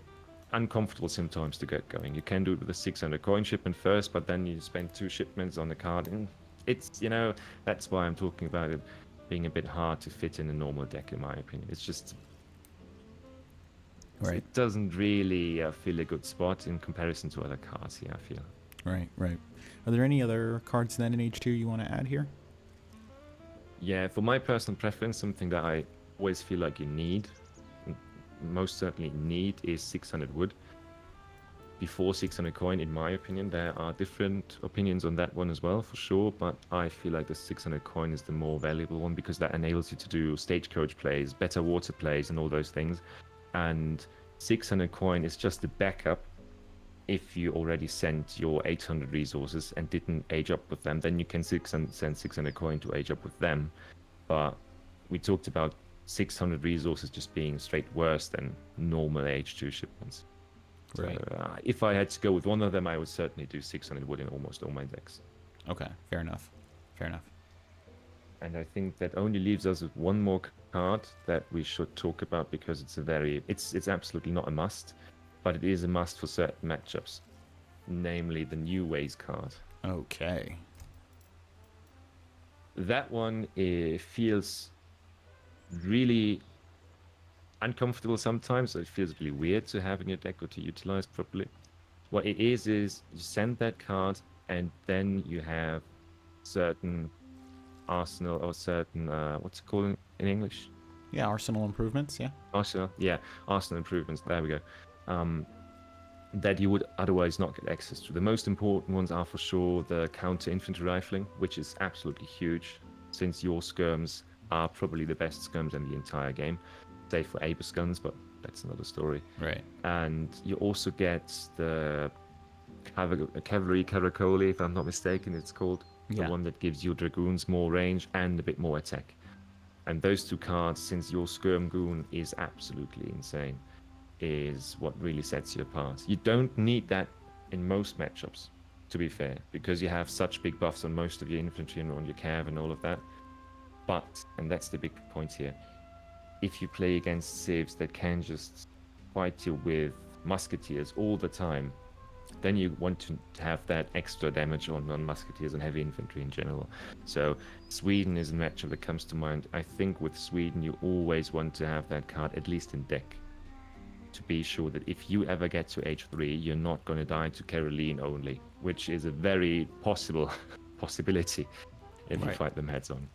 uncomfortable sometimes to get going. You can do it with a 600 coin shipment first, but then you spend 2 shipments on the card, and it's, that's why I'm talking about it being a bit hard to fit in a normal deck, in my opinion. It's just, Right. it doesn't really feel a good spot in comparison to other cards here, I feel. Right. Are there any other cards then in H2 you want to add here? Yeah, for my personal preference, something that I always feel like you need, most certainly need, is 600 wood. Before 600 coin, in my opinion. There are different opinions on that one as well, for sure, but I feel like the 600 coin is the more valuable one because that enables you to do stagecoach plays, better water plays, and all those things. And 600 coin is just a backup. If you already sent your 800 resources and didn't age up with them, then you can send 600 coin to age up with them. But we talked about 600 resources just being straight worse than normal H2 shipments. Right. So, if I had to go with one of them, I would certainly do 600 wood in almost all my decks. Okay, fair enough. And I think that only leaves us with one more card that we should talk about because it's absolutely not a must, but it is a must for certain matchups, namely the New Ways card. Okay. That one feels really uncomfortable sometimes. So it feels really weird to have in your deck or to utilize properly. What it is you send that card and then you have certain arsenal or certain what's it called in English? Yeah, arsenal improvements. Yeah. Arsenal improvements. There we go. That you would otherwise not get access to. The most important ones are for sure the counter infantry rifling, which is absolutely huge, since your skirms are probably the best skirms in the entire game, save for Abus guns, but that's another story. Right. And you also get the cavalry caracole, if I'm not mistaken, it's called. Yeah. The one that gives your dragoons more range and a bit more attack. And those two cards, since your skirm goon is absolutely insane, is what really sets you apart. You don't need that in most matchups, to be fair, because you have such big buffs on most of your infantry and on your cav and all of that. But, and that's the big point here, if you play against civs that can just fight you with musketeers all the time, then you want to have that extra damage on musketeers and heavy infantry in general. So Sweden is a matchup that comes to mind. I think with Sweden you always want to have that card at least in deck, to be sure that if you ever get to H3, you're not going to die to Caroline only, which is a very possibility if you fight them heads on.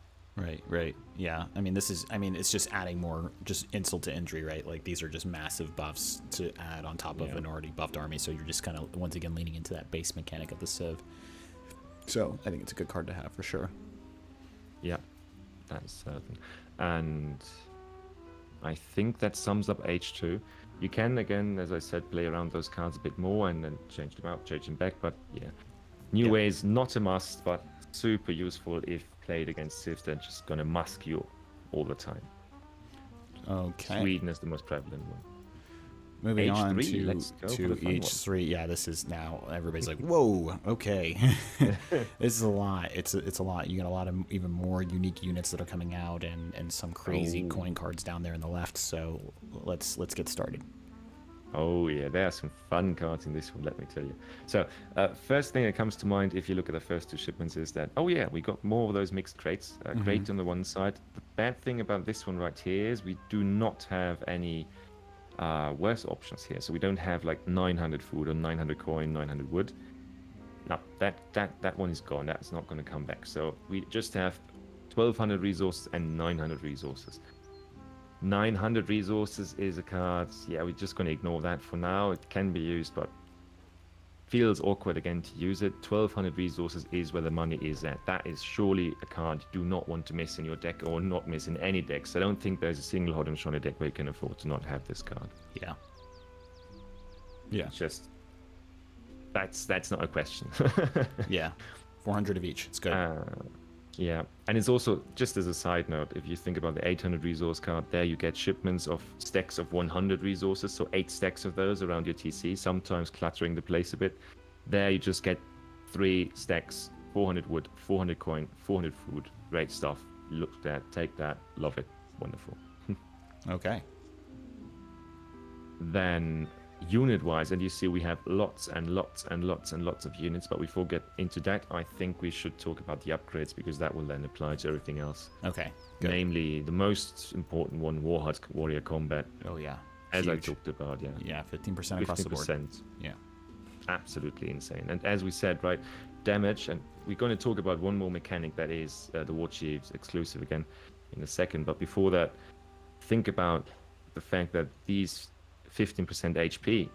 Right. Yeah. I mean, it's just adding more just insult to injury, right? Like these are just massive buffs to add on top of an already buffed army. So you're just kind of, once again, leaning into that base mechanic of the Civ. So I think it's a good card to have for sure. Yeah, that's certain. And I think that sums up H2. You can, again, as I said, play around those cards a bit more and then change them out, change them back. But yeah, New Ways, not a must, but super useful if played against civs that are just going to musk you all the time. Okay. Sweden is the most prevalent one. Moving H3, on let's go to H3. Yeah, this is now, everybody's like, whoa, okay. This is a lot. It's a lot. You got a lot of even more unique units that are coming out and some crazy coin cards down there in the left. So let's get started. Oh yeah, there are some fun cards in this one, let me tell you. So first thing that comes to mind if you look at the first two shipments is that, oh yeah, we got more of those mixed crates. Crate on the one side. The bad thing about this one right here is we do not have any worse options here. So we don't have like 900 food or 900 coin, 900 wood. No, that one is gone. That's not going to come back. So we just have 1200 resources and 900 resources. 900 resources is a card, yeah, we're just going to ignore that for now. It can be used, but feels awkward again to use it. 1200 resources is where the money is at. That is surely a card you do not want to miss in your deck or not miss in any deck. So I don't think there's a single Haudenosaunee deck where you can afford to not have this card. Yeah. It's just, that's not a question. Yeah. 400 of each. It's good. Yeah, and it's also, just as a side note, if you think about the 800 resource card, there you get shipments of stacks of 100 resources, so 8 stacks of those around your TC, sometimes cluttering the place a bit. There you just get 3 stacks, 400 wood, 400 coin, 400 food. Great stuff. Look at that, take that, love it. Wonderful. Okay. Then unit-wise, and you see we have lots and lots and lots and lots of units, but before we get into that, I think we should talk about the upgrades, because that will then apply to everything else. Okay. Good. Namely, the most important one, Warrior Combat. Oh yeah. As I Huge. talked about, yeah. Yeah, 15% across the board. 50%. Yeah. Absolutely insane. And as we said, right, damage, and we're going to talk about one more mechanic that is the Warchief's exclusive again in a second. But before that, think about the fact that these 15% HP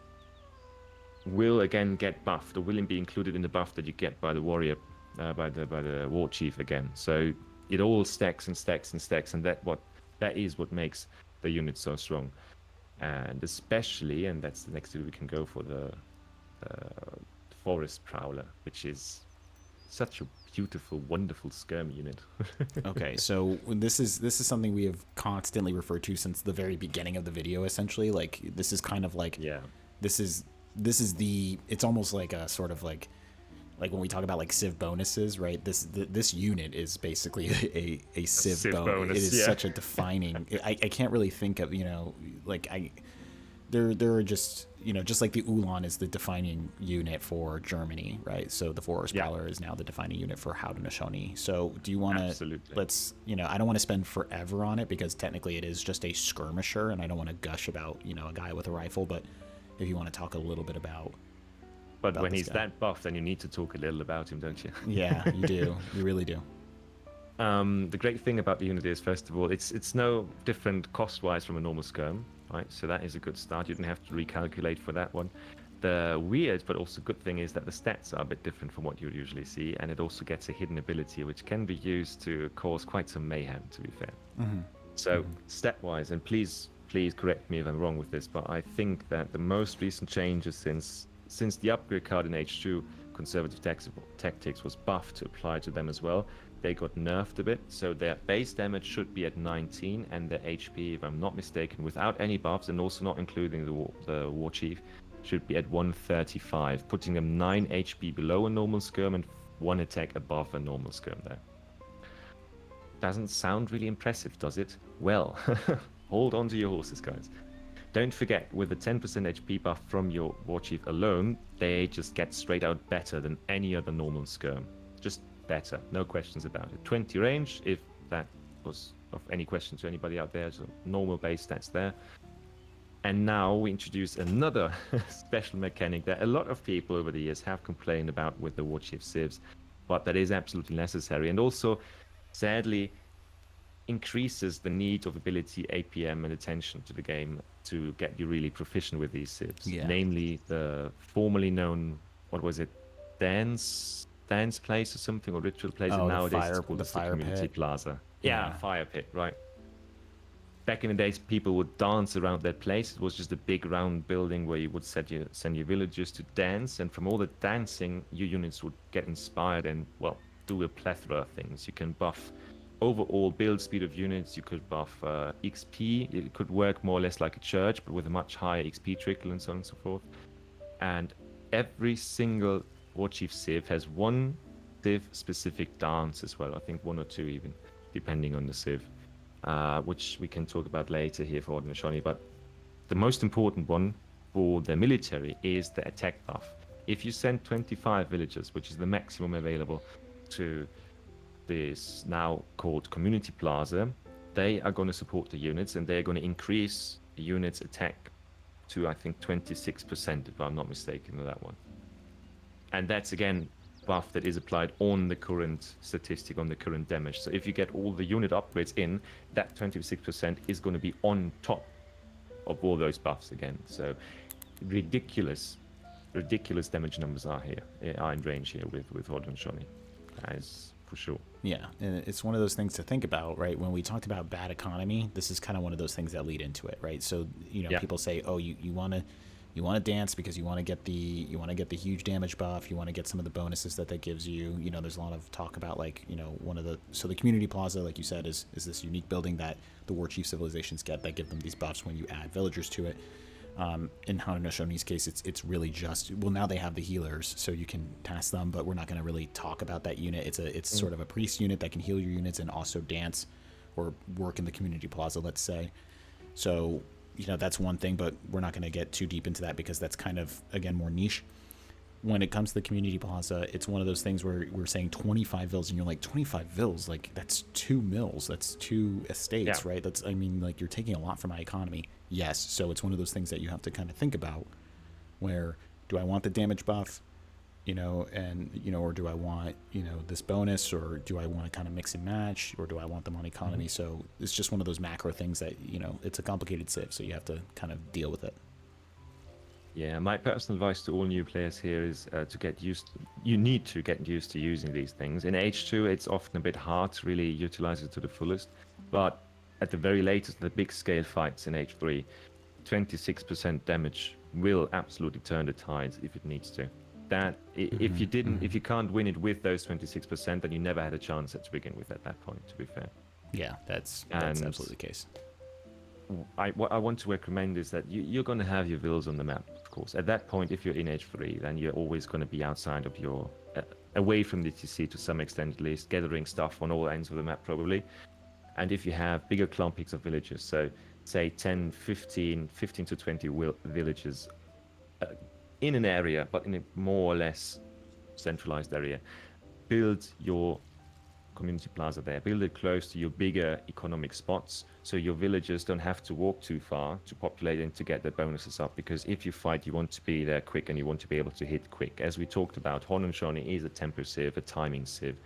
will again get buffed, or will be included in the buff that you get by the warrior, by the Warchief again. So it all stacks and stacks and stacks, and that is what makes the unit so strong. And especially, and that's the next thing we can go for, the Forest Prowler, which is such a beautiful, wonderful skirm unit. Okay, so this is something we have constantly referred to since the very beginning of the video. Essentially, like this is kind of like this is the, it's almost like a sort of like when we talk about like civ bonuses, right? This unit is basically a civ bonus. It is such a defining. I can't really think of, like there are just, just like the Ulan is the defining unit for Germany, right? So the Forest Prowler is now the defining unit for Haudenosaunee. So do you want to, let's, I don't want to spend forever on it, because technically it is just a skirmisher, and I don't want to gush about, a guy with a rifle, but if you want to talk a little bit about. But when he's that buff, then you need to talk a little about him, don't you? Yeah, you do. You really do. The great thing about the unit is, first of all, it's no different cost-wise from a normal skirm, right? So that is a good start. You don't have to recalculate for that one. The weird but also good thing is that the stats are a bit different from what you usually see, and it also gets a hidden ability which can be used to cause quite some mayhem, to be fair. So stat-wise, and please correct me if I'm wrong with this, but I think that the most recent changes since the upgrade card in H2, Conservative Tactics, was buffed to apply to them as well. They got nerfed a bit, so their base damage should be at 19, and their HP, if I'm not mistaken, without any buffs, and also not including the Warchief, should be at 135, putting them 9 HP below a normal skirm and 1 attack above a normal skirm there. Doesn't sound really impressive, does it? Well, hold on to your horses, guys. Don't forget, with the 10% HP buff from your Warchief alone, they just get straight out better than any other normal skirm. Just better, no questions about it. 20 range, if that was of any question to anybody out there, so normal base stats there. And now we introduce another special mechanic that a lot of people over the years have complained about with the Warchief civs, but that is absolutely necessary, and also, sadly, increases the need of ability, APM, and attention to the game to get you really proficient with these civs. Namely, the formerly known, what was it, dance place or something, or ritual place, and nowadays it's called the Community Pit. Plaza. Fire pit, right. Back in the days, people would dance around that place. It was just a big round building where you would send your villagers to dance, and from all the dancing, your units would get inspired and, well, do a plethora of things. You can buff overall build speed of units, you could buff XP, it could work more or less like a church, but with a much higher XP trickle and so on and so forth. And every single Warchief civ has one civ-specific dance as well, I think 1 or 2 even, depending on the civ, which we can talk about later here for Haudenosaunee. But the most important one for the military is the attack buff. If you send 25 villagers, which is the maximum available, to this now called Community Plaza, they are going to support the units, and they're going to increase the units' attack to, I think, 26%, if I'm not mistaken, on that one. And that's, again, buff that is applied on the current statistic, on the current damage. So if you get all the unit upgrades in, that 26% is going to be on top of all those buffs again. So ridiculous damage numbers are in range here with Haudenosaunee. That is for sure. Yeah, and it's one of those things to think about, right? When we talked about bad economy, this is kind of one of those things that lead into it, right? So, people say, "Oh, you want to dance because you want to get the huge damage buff, you want to get some of the bonuses that gives you." There's a lot of talk about, like, so the Community Plaza, like you said, is this unique building that the Warchief civilizations get that give them these buffs when you add villagers to it. In Haudenosaunee's case, it's really just, well, now they have the healers, so you can task them, but we're not going to really talk about that unit. It's sort of a priest unit that can heal your units and also dance or work in the Community Plaza, let's say. So, that's one thing, but we're not going to get too deep into that because that's kind of, again, more niche. When it comes to the community plaza, it's one of those things where we're saying 25 vills, and you're like, 25 vills, like that's 2 mills, that's 2 estates, right? That's, like, you're taking a lot from my economy. Yes, so it's one of those things that you have to kind of think about, where do I want the damage buff, or do I want, this bonus, or do I want to kind of mix and match, or do I want them on economy? So it's just one of those macro things that, it's a complicated civ, so you have to kind of deal with it. Yeah, my personal advice to all new players here is you need to get used to using these things. In H2, it's often a bit hard to really utilize it to the fullest, but at the very latest, the big scale fights in H3, 26% damage will absolutely turn the tides if it needs to. That if you can't win it with those 26%, then you never had a chance to begin with at that point, to be fair. Yeah, that's absolutely the case. What I want to recommend is that you're going to have your vills on the map, of course. At that point, if you're in H3, then you're always going to be outside of your, away from the TC to some extent at least, gathering stuff on all ends of the map probably. And if you have bigger clumpings of villages, so say 10, 15 to 20 villages in an area, but in a more or less centralized area, build your community plaza there, build it close to your bigger economic spots, so your villagers don't have to walk too far to populate and to get their bonuses up, because if you fight, you want to be there quick and you want to be able to hit quick. As we talked about, Haudenosaunee is a tempo civ, a timing civ,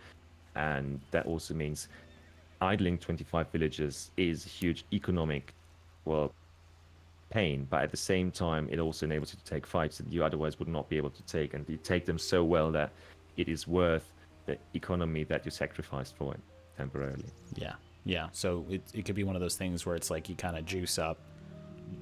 and that also means idling 25 villages is a huge economic, pain, but at the same time, it also enables you to take fights that you otherwise would not be able to take, and you take them so well that it is worth the economy that you sacrificed for it temporarily. Yeah. So it could be one of those things where it's like you kind of juice up,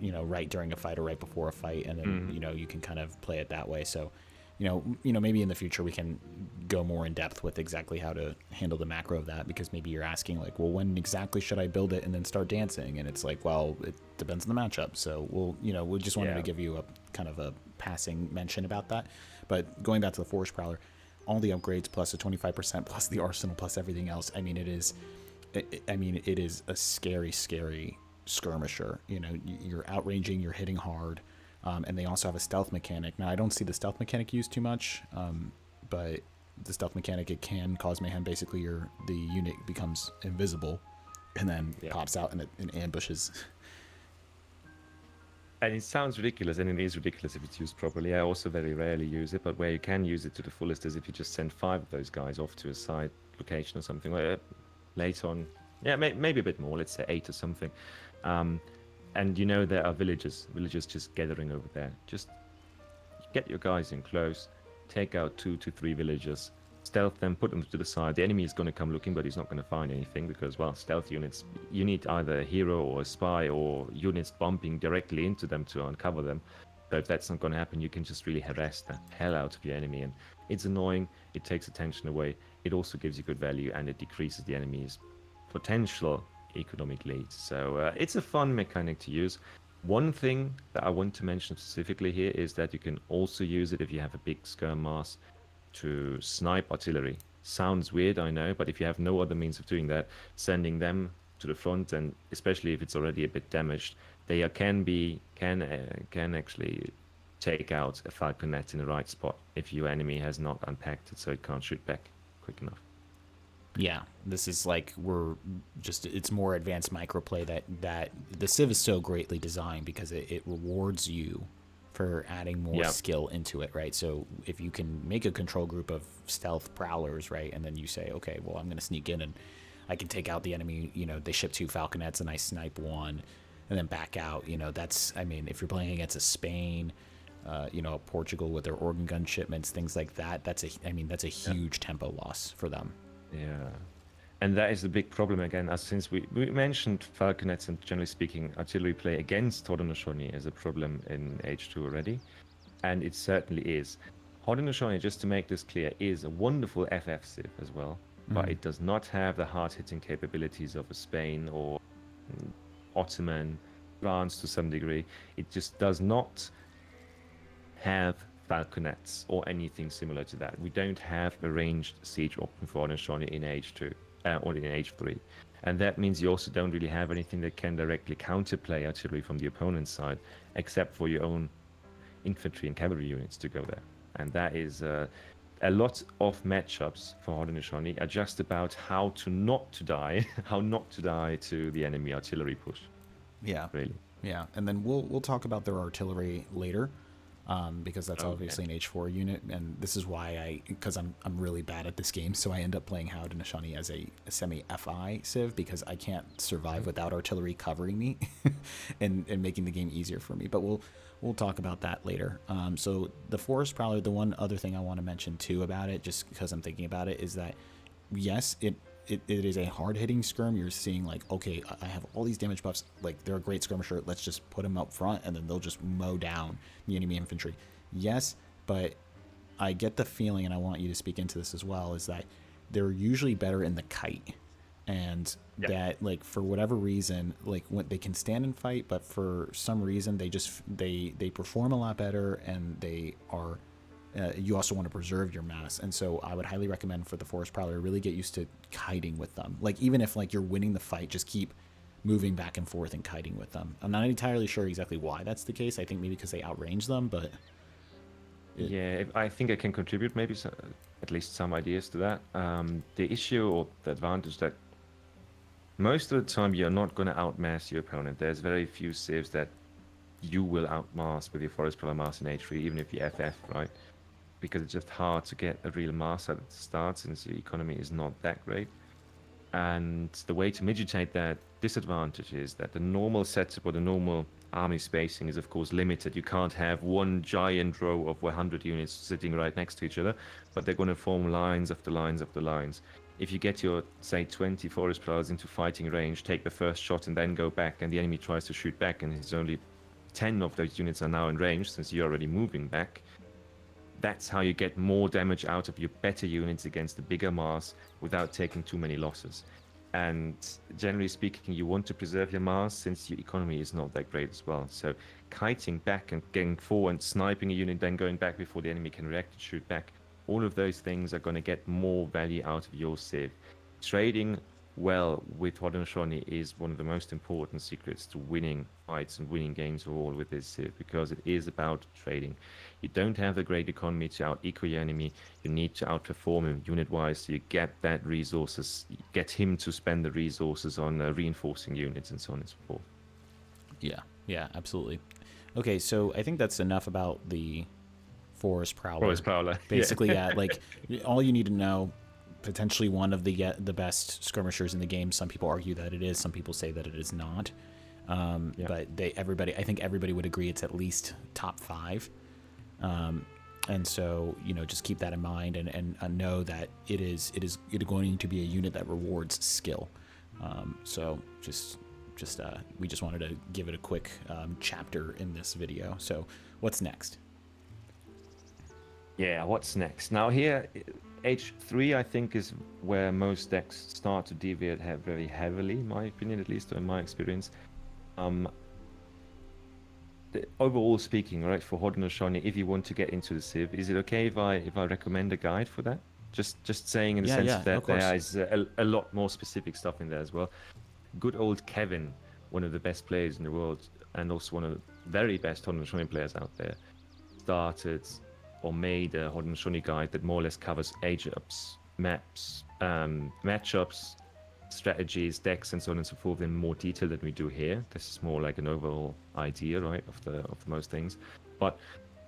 right during a fight or right before a fight, and then you can kind of play it that way. So, maybe in the future we can go more in depth with exactly how to handle the macro of that, because maybe you're asking like, well, when exactly should I build it and then start dancing? And it's like, well, it depends on the matchup. So we just wanted to give you a kind of a passing mention about that. But going back to the Forest Prowler, all the upgrades plus the 25% plus the arsenal plus everything else, it is a scary skirmisher. You're outranging, you're hitting hard, and they also have a stealth mechanic. Now I don't see the stealth mechanic used too much, but the stealth mechanic, it can cause mayhem. Basically the unit becomes invisible and then pops out and ambushes. And it sounds ridiculous, and it is ridiculous if it's used properly. I also very rarely use it, but where you can use it to the fullest is if you just send 5 of those guys off to a side location or something like that. Later on, maybe a bit more, let's say 8 or something. And there are villagers just gathering over there. Just get your guys in close, take out 2 to 3 villagers, stealth them, put them to the side. The enemy is going to come looking, but he's not going to find anything because, stealth units, you need either a hero or a spy or units bumping directly into them to uncover them. But if that's not going to happen, you can just really harass the hell out of your enemy. And it's annoying, it takes attention away, it also gives you good value, and it decreases the enemy's potential economic lead. So it's a fun mechanic to use. One thing that I want to mention specifically here is that you can also use it if you have a big skirm mass to snipe artillery. Sounds weird, I know, but if you have no other means of doing that, sending them to the front, and especially if it's already a bit damaged, they can actually take out a falconet in the right spot if your enemy has not unpacked it, so it can't shoot back quick enough. Yeah, this is like it's more advanced microplay that the Civ is so greatly designed because it rewards you for adding more skill into it, right? So if you can make a control group of stealth prowlers, right, and then you say, okay, well, I'm going to sneak in and I can take out the enemy, they ship 2 falconets and I snipe 1 and then back out, that's, if you're playing against a Spain, Portugal with their organ gun shipments, things like that, that's a huge tempo loss for them. Yeah. And that is the big problem again, as since we mentioned falconets and generally speaking artillery play against Haudenosaunee as a problem in H2 already, and it certainly is. Haudenosaunee, just to make this clear, is a wonderful FF civ as well, but it does not have the hard-hitting capabilities of a Spain or Ottoman, France to some degree. It just does not have falconets or anything similar to that. We don't have a ranged siege option for Haudenosaunee in H2. or in H3. And that means you also don't really have anything that can directly counterplay artillery from the opponent's side, except for your own infantry and cavalry units to go there. And that is a lot of matchups for Haudenosaunee are just about how not to die to the enemy artillery push. Yeah. Really. Yeah, and then we'll talk about their artillery later, because that's obviously an H4 unit, and this is why because I'm really bad at this game, so I end up playing Haudenosaunee as a semi-FI civ because I can't survive without artillery covering me, and making the game easier for me. But we'll talk about that later. So the Forest Prowler, the one other thing I want to mention too about it, just because I'm thinking about it, is that yes, it is a hard-hitting skirm. You're seeing like, okay, I have all these damage buffs, like they're a great skirmisher, let's just put them up front and then they'll just mow down the enemy infantry. Yes, but I get the feeling, and I want you to speak into this as well, is that they're usually better in the kite, and that like for whatever reason, like when they can stand and fight, but for some reason they perform a lot better, and they are you also want to preserve your mass. And so I would highly recommend for the Forest Prowler really get used to kiting with them. Like even if like you're winning the fight, just keep moving back and forth and kiting with them. I'm not entirely sure exactly why that's the case. I think maybe because they outrange them, but yeah, I think I can contribute maybe at least some ideas to that. The issue or the advantage that most of the time you're not going to outmass your opponent. There's very few saves that you will outmass with your Forest Prowler mass in H3, even if you FF, right? Because it's just hard to get a real mass at the start since the economy is not that great. And the way to mitigate that disadvantage is that the normal setup or the normal army spacing is of course limited. You can't have one giant row of 100 units sitting right next to each other, but they're going to form lines after lines after lines. If you get your, say, 20 Forest Prowlers into fighting range, take the first shot and then go back, and the enemy tries to shoot back, and it's only 10 of those units are now in range since you're already moving back, that's how you get more damage out of your better units against the bigger mass without taking too many losses. And generally speaking, you want to preserve your mass since your economy is not that great as well. So kiting back and getting forward, sniping a unit, then going back before the enemy can react and shoot back, all of those things are going to get more value out of your civ. Trading well with Haudenosaunee is one of the most important secrets to winning fights and winning games overall with this civ, because it is about trading. You don't have the great economy to out-eco your enemy. You need to outperform him unit-wise, so you get that resources, get him to spend the resources on reinforcing units and so on and so forth. Yeah, absolutely. Okay, so I think that's enough about the Forest Prowler. Basically, yeah, like all you need to know, potentially one of the best skirmishers in the game. Some people argue that it is. Some people say that it is not. But I think everybody would agree it's at least top 5. And so, just keep that in mind and know that it is going to be a unit that rewards skill. So we just wanted to give it a quick chapter in this video. So what's next? Yeah, what's next? Now here, H3 I think is where most decks start to deviate very heavily, in my opinion, at least, or in my experience. Overall speaking, right, for Haudenosaunee, if you want to get into the civ, is it okay if I recommend a guide for that? Just saying in the sense that there is a lot more specific stuff in there as well. Good old Kevin, one of the best players in the world, and also one of the very best Haudenosaunee players out there, started or made a Haudenosaunee guide that more or less covers age-ups, maps, matchups, strategies, decks, and so on and so forth in more detail than we do here. This is more like an overall idea, right, of most things. But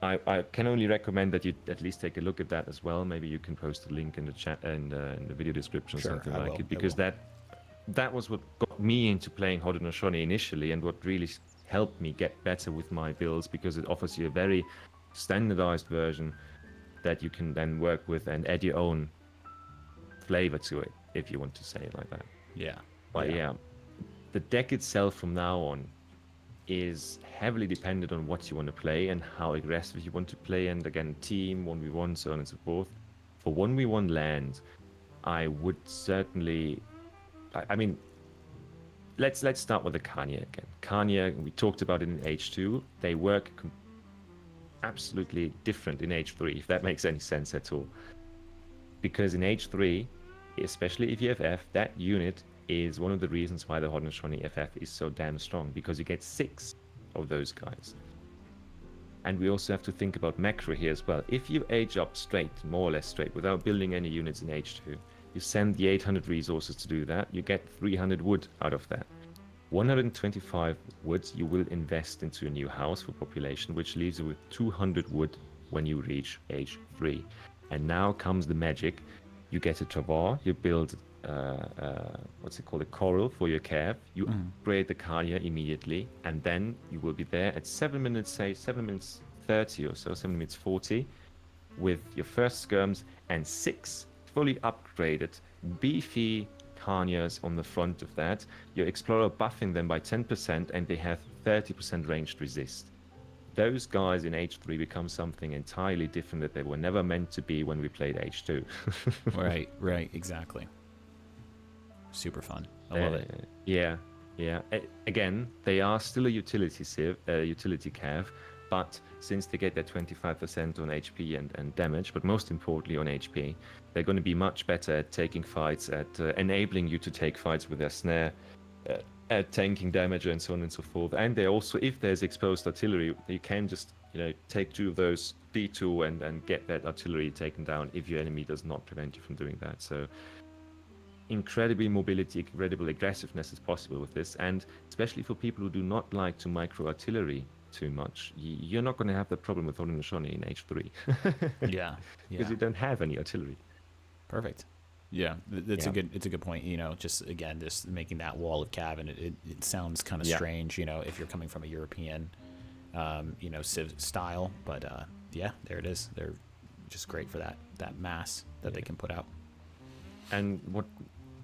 I can only recommend that you at least take a look at that as well. Maybe you can post a link in the chat and in the video description or something like it, because that was what got me into playing Haudenosaunee initially, and what really helped me get better with my builds, because it offers you a very standardized version that you can then work with and add your own flavor to it, if you want to say it like that. But the deck itself from now on is heavily dependent on what you want to play and how aggressive you want to play, and again, team, 1v1, so on and so forth. For 1v1 land, I would certainly, I mean, let's start with the Kanya again. Kanya, we talked about it in H2, they work absolutely different in H3, if that makes any sense at all. Because in H3, especially if you have F, that unit is one of the reasons why the Haudenosaunee FF is so damn strong, because you get 6 of those guys. And we also have to think about macro here as well. If you age up straight, more or less straight, without building any units in H2, you send the 800 resources to do that, you get 300 wood out of that. 125 wood you will invest into a new house for population, which leaves you with 200 wood when you reach age 3. And now comes the magic. You get a travois, you build what's it called, a coral for your calf, you upgrade the carnier immediately, and then you will be there at 7 minutes, say 7 minutes 30 or so, 7 minutes 40, with your first skirms and 6 fully upgraded beefy carniers on the front of that. Your explorer buffing them by 10%, and they have 30% ranged resist. Those guys in H3 become something entirely different that they were never meant to be when we played H2. Right, exactly. Super fun. I love it. Yeah. Again, they are still a utility utility cav, but since they get their 25% on HP and damage, but most importantly on HP, they're going to be much better at taking fights, at enabling you to take fights with their snare, at tanking damage and so on and so forth. And they also, if there's exposed artillery, you can just take 2 of those D2 and get that artillery taken down if your enemy does not prevent you from doing that. So incredibly mobility, incredible aggressiveness is possible with this, and especially for people who do not like to micro artillery too much, you're not going to have the problem with Haudenosaunee in H3. Yeah, because you don't have any artillery. Perfect. Yeah, it's a good point. Just again, just making that wall of cav, and it sounds kind of strange, if you're coming from a European, civ style, but there it is. They're just great for that mass that they can put out. And what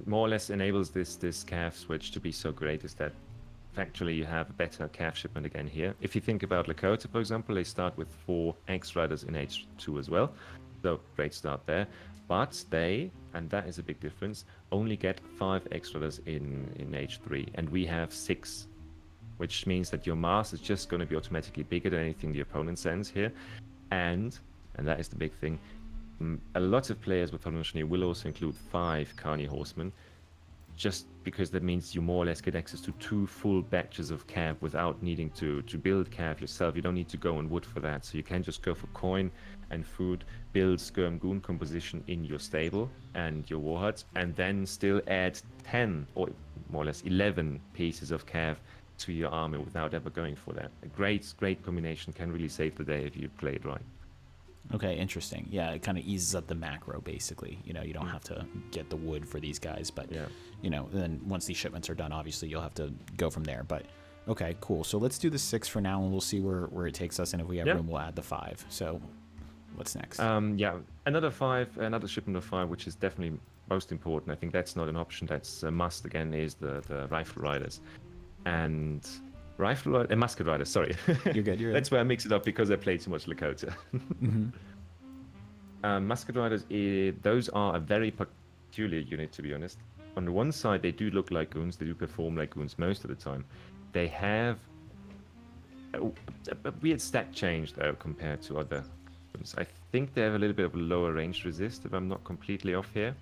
more or less enables this cav switch to be so great is that factually you have a better cav shipment again here. If you think about Lakota, for example, they start with 4 X-Riders in H2 as well. So great start there. But they, and that is a big difference, only get 5 X-Riders in H3. And we have 6, which means that your mass is just going to be automatically bigger than anything the opponent sends here. And that is the big thing, a lot of players with Haudenosaunee will also include 5 Carney Horsemen, just because that means you more or less get access to 2 full batches of cav without needing to build cav yourself. You don't need to go on wood for that, so you can just go for coin and food, build skirm goon composition in your stable and your warhuts, and then still add 10 or more or less 11 pieces of cav to your army without ever going for that. A great combination, can really save the day if you play it right. Okay, interesting. Yeah, it kind of eases up the macro, basically. You don't have to get the wood for these guys, but, then once these shipments are done, obviously you'll have to go from there. But, okay, cool. So let's do the 6 for now, and we'll see where it takes us, and if we have room, we'll add the 5. So what's next? Another shipment of 5, which is definitely most important. I think that's not an option. That's a must, again, is the Rifle Riders. And... Musket Riders, sorry. You're good. That's where I mix it up because I played too much Lakota. Musket Riders, those are a very peculiar unit, to be honest. On the one side, they do look like goons. They do perform like goons most of the time. They have a weird stat change, though, compared to other goons. I think they have a little bit of a lower range resist, if I'm not completely off here.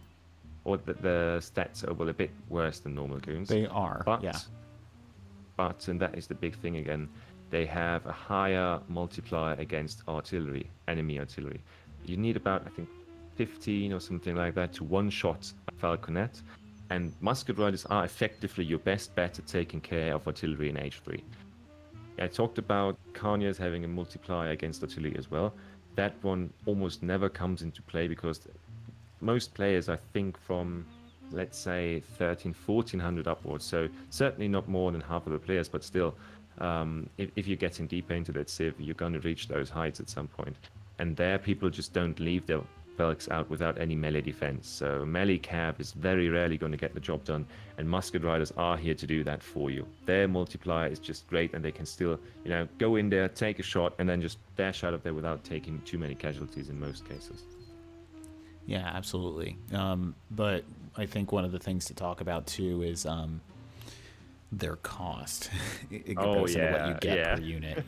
Or the stats are a bit worse than normal goons. They are, yeah. But, and that is the big thing again, they have a higher multiplier against artillery, enemy artillery. You need about, I think, 15 or something like that to one-shot a Falconet, and Musket Riders are effectively your best bet at taking care of artillery in H3. I talked about Carniers having a multiplier against artillery as well. That one almost never comes into play because most players, I think, from... let's say 1400 upwards, so certainly not more than half of the players, but still, if you're getting deeper into that civ, you're going to reach those heights at some point. And there, people just don't leave their Velks out without any melee defense. So melee cav is very rarely going to get the job done, and Musket Riders are here to do that for you. Their multiplier is just great, and they can still, go in there, take a shot, and then just dash out of there without taking too many casualties in most cases. Yeah, absolutely. But I think one of the things to talk about too is their cost in comparison to what you get per unit.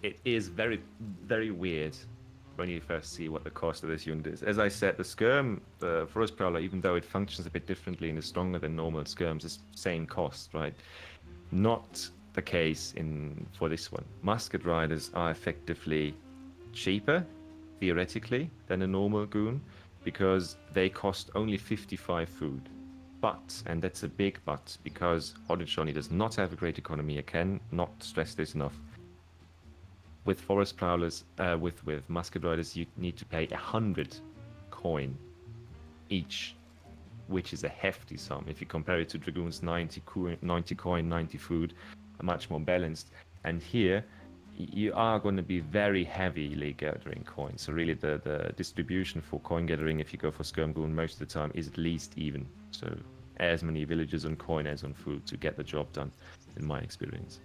It is very, very weird when you first see what the cost of this unit is. As I said, the Skirm, the Forest Prowler, even though it functions a bit differently and is stronger than normal Skirms, is same cost, right? Not the case for this one. Musket Riders are effectively cheaper, theoretically, than a normal goon, because they cost only 55 food. But, and that's a big but, because Haudenosaunee does not have a great economy, I cannot stress this enough. With Forest Prowlers, with Musket Riders, you need to pay 100 coin each, which is a hefty sum. If you compare it to Dragoons, 90 coin, 90 food, much more balanced. And here, you are going to be very heavily gathering coins. So really the distribution for coin gathering, if you go for Skirm Goon, most of the time is at least even. So as many villages on coin as on food to get the job done, in my experience.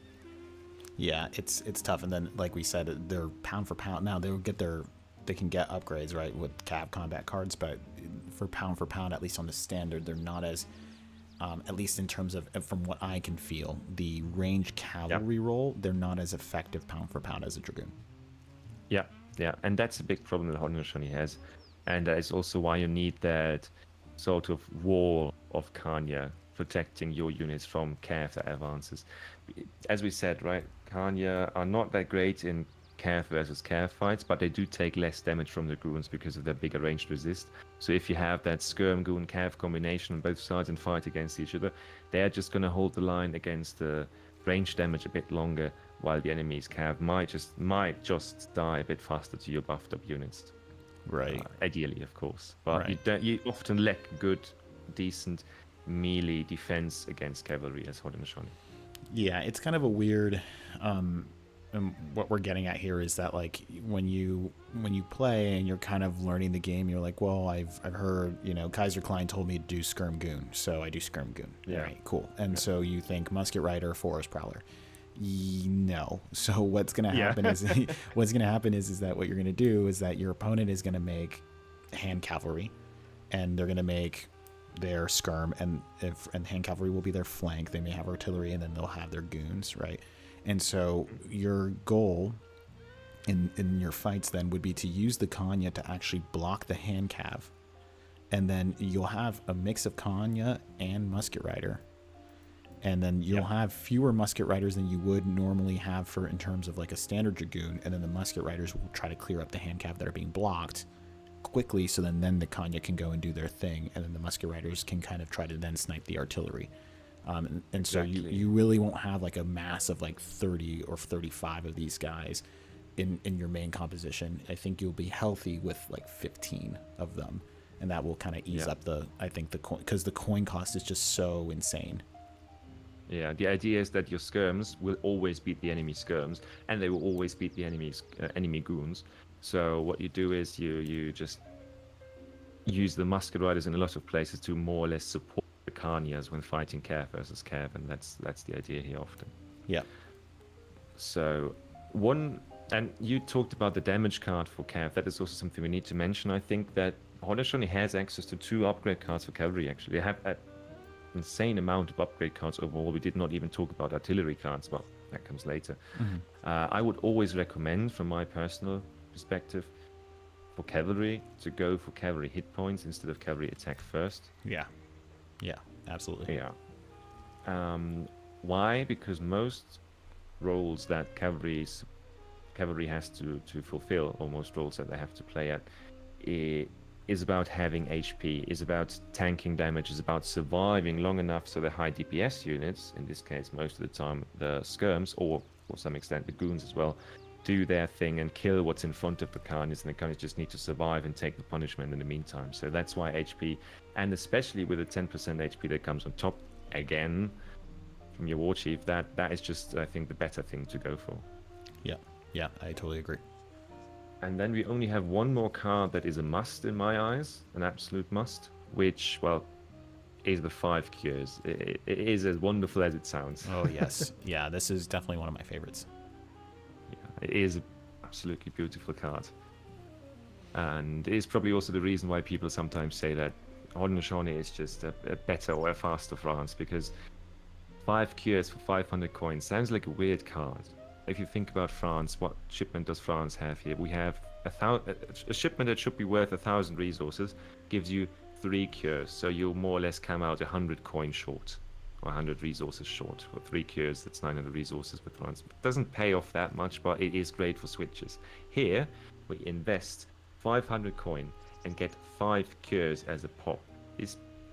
Yeah, it's tough. And then, like we said, they're pound for pound. Now they can get upgrades, right, with Cav combat cards, but for pound, at least on the standard, they're not as, at least in terms of, from what I can feel, the ranged cavalry role, they're not as effective pound for pound as a Dragoon. Yeah, and that's a big problem that Haudenosaunee has. And that is also why you need that sort of wall of Kanya protecting your units from Cav that advances. As we said, right, Kanya are not that great in Cav versus Cav fights, but they do take less damage from the goons because of their bigger ranged resist. So if you have that Skirm Goon Cav combination on both sides and fight against each other, they're just going to hold the line against the range damage a bit longer, while the enemy's Cav might just die a bit faster to your buffed up units. Right. Ideally, of course, but right. you often lack good, decent melee defense against cavalry as Haudenosaunee. Yeah, it's kind of a weird. And what we're getting at here is that, like, when you play and you're kind of learning the game, you're like, well, I've heard, Kaiser Klein told me to do Skirm Goon, so I do Skirm Goon. Yeah. All right, cool. And so you think Musket Rider, Forest Prowler. No. So what's gonna happen is that what you're gonna do is that your opponent is gonna make hand cavalry, and they're gonna make their skirm, and hand cavalry will be their flank. They may have artillery, and then they'll have their goons, right? And so your goal in your fights then would be to use the Kanya to actually block the hand cav, and then you'll have a mix of Kanya and Musket Rider. And then you'll have fewer Musket Riders than you would normally have in terms of like a standard Dragoon, and then the Musket Riders will try to clear up the hand cav that are being blocked quickly, so then the Kanya can go and do their thing, and then the Musket Riders can kind of try to then snipe the artillery. And so you really won't have like a mass of like 30 or 35 of these guys in your main composition. I think you'll be healthy with like 15 of them, and that will kind of ease up the coin, because the coin cost is just so insane. Yeah, the idea is that your skirms will always beat the enemy skirms, and they will always beat the enemy goons. So what you do is you just use the Musket Riders in a lot of places to more or less support the Kanyas when fighting Cav versus Cav, and that's the idea here often. Yeah. So and you talked about the damage card for Cav. That is also something we need to mention. I think that Haudenosaunee has access to 2 upgrade cards for cavalry. Actually, they have an insane amount of upgrade cards overall. We did not even talk about artillery cards. Well, that comes later. Mm-hmm. I would always recommend, from my personal perspective, for cavalry to go for cavalry hit points instead of cavalry attack first. Yeah, absolutely. Yeah. Why? Because most roles that cavalry has to fulfill, or most roles that they have to play at, is about having HP, is about tanking damage, is about surviving long enough so the high DPS units, in this case most of the time the skirms, or to some extent the goons as well, do their thing and kill what's in front of the Kanyas, and the Kanyas just need to survive and take the punishment in the meantime. So that's why HP, and especially with the 10% HP that comes on top again from your Warchief, that is just, I think, the better thing to go for. Yeah, I totally agree. And then we only have one more card that is a must in my eyes, an absolute must, which, well, is the 5 cures. It is as wonderful as it sounds. Oh, yes. Yeah, this is definitely one of my favorites. Yeah, it is an absolutely beautiful card. And it is probably also the reason why people sometimes say that Haudenosaunee is just a better or a faster France, because 5 cures for 500 coins sounds like a weird card. If you think about France, what shipment does France have here? We have a shipment that should be worth 1,000 resources gives you 3 cures, so you'll more or less come out 100 coin short, or 100 resources short. For 3 cures, that's 900 resources with runs. It doesn't pay off that much, but it is great for switches. Here, we invest 500 coin and get 5 cures as a pop.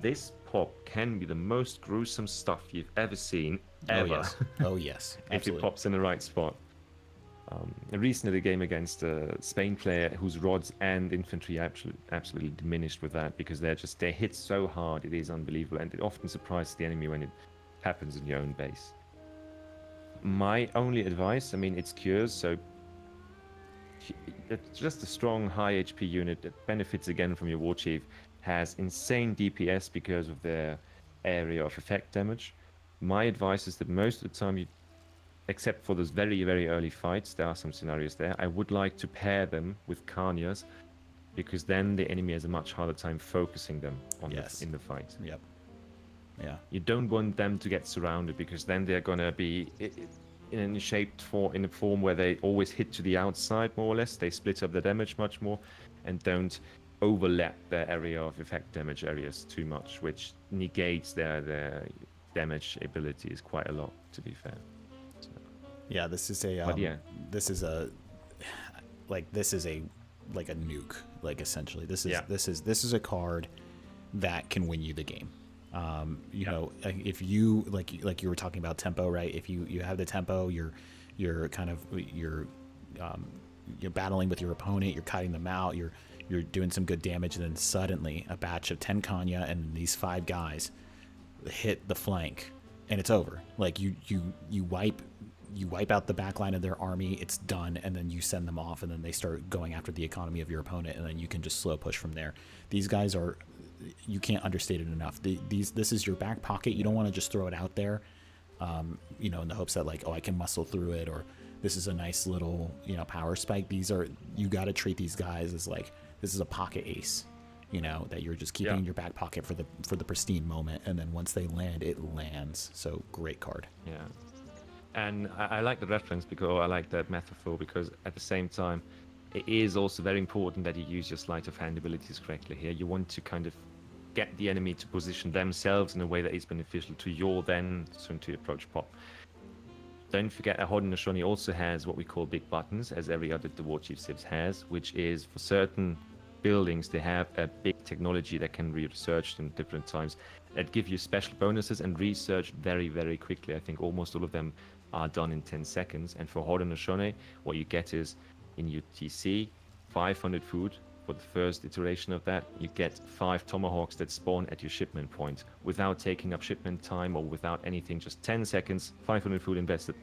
This pop can be the most gruesome stuff you've ever seen, ever. Oh yes. Oh yes. If it pops in the right spot. Recently, a game against a Spain player whose rods and infantry absolutely diminished with that, because they hit so hard, it is unbelievable, and it often surprises the enemy when it happens in your own base. My only advice, I mean, it's cures, so it's just a strong high HP unit that benefits again from your Warchief, has insane DPS because of their area of effect damage. My advice is that most of the time, except for those very, very early fights, there are some scenarios there, I would like to pair them with Kanyas, because then the enemy has a much harder time focusing them on in the fight. Yep. Yeah. You don't want them to get surrounded, because then they're gonna be in a form where they always hit to the outside, more or less. They split up the damage much more and don't overlap their area of effect damage areas too much, which negates their damage abilities quite a lot, to be fair. Yeah, this is a this is a nuke, like, essentially. This is a card that can win you the game. You know, if you like you were talking about tempo, right? If you have the tempo, you're battling with your opponent, you're cutting them out, you're doing some good damage, and then suddenly a batch of 10 Kanya and these 5 guys hit the flank, and it's over. Like, you wipe out the back line of their army, it's done, and then you send them off, and then they start going after the economy of your opponent, and then you can just slow push from there. These guys are, you can't understate it enough. This is your back pocket. You don't want to just throw it out there, you know, in the hopes that, like, oh, I can muscle through it, or this is a nice little, you know, power spike. You got to treat these guys as, like, this is a pocket ace, you know, that you're just keeping in your back pocket for the pristine moment, and then once they land, it lands. So great card. Yeah. And I like the reference, because I like that metaphor, because at the same time, it is also very important that you use your sleight of hand abilities correctly here. You want to kind of get the enemy to position themselves in a way that is beneficial to your then soon to approach pop. Don't forget, Haudenosaunee also has what we call big buttons, as every other the Warchief Civs has, which is for certain buildings, they have a big technology that can be researched in different times that give you special bonuses and research very, very quickly. I think almost all of them are done in 10 seconds. And for Haudenosaunee, what you get is, in UTC, 500 food. For the first iteration of that, you get 5 tomahawks that spawn at your shipment point without taking up shipment time or without anything. Just 10 seconds, 500 food invested,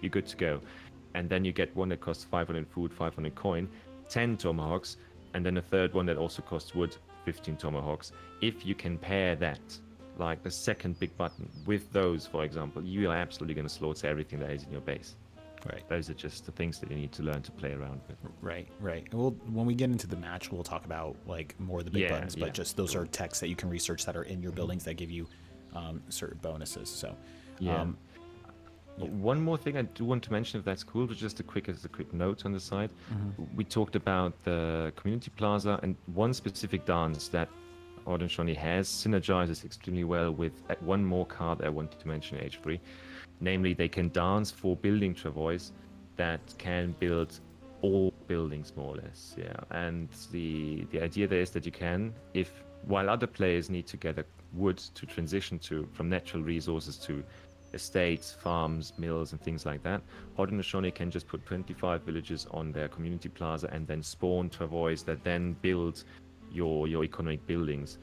you're good to go. And then you get one that costs 500 food, 500 coin, 10 tomahawks, and then a third one that also costs wood, 15 tomahawks. If you can pair that, like the second big button, with those, for example, you are absolutely going to slaughter everything that is in your base. Right. Those are just the things that you need to learn to play around with. Right. Well, when we get into the match, we'll talk about, like, more of the big buttons, but just those are texts that you can research that are in your buildings that give you certain bonuses. So one more thing I do want to mention, if that's cool, but just a quick note on the side. We talked about the community plaza, and one specific dance that Haudenosaunee has synergizes extremely well with one more card I wanted to mention, H3. Namely, they can dance for building travois that can build all buildings, more or less. Yeah, and the idea there is that you can, while other players need to gather wood to transition from natural resources to estates, farms, mills, and things like that, Haudenosaunee can just put 25 villages on their community plaza and then spawn travois that then build your economic buildings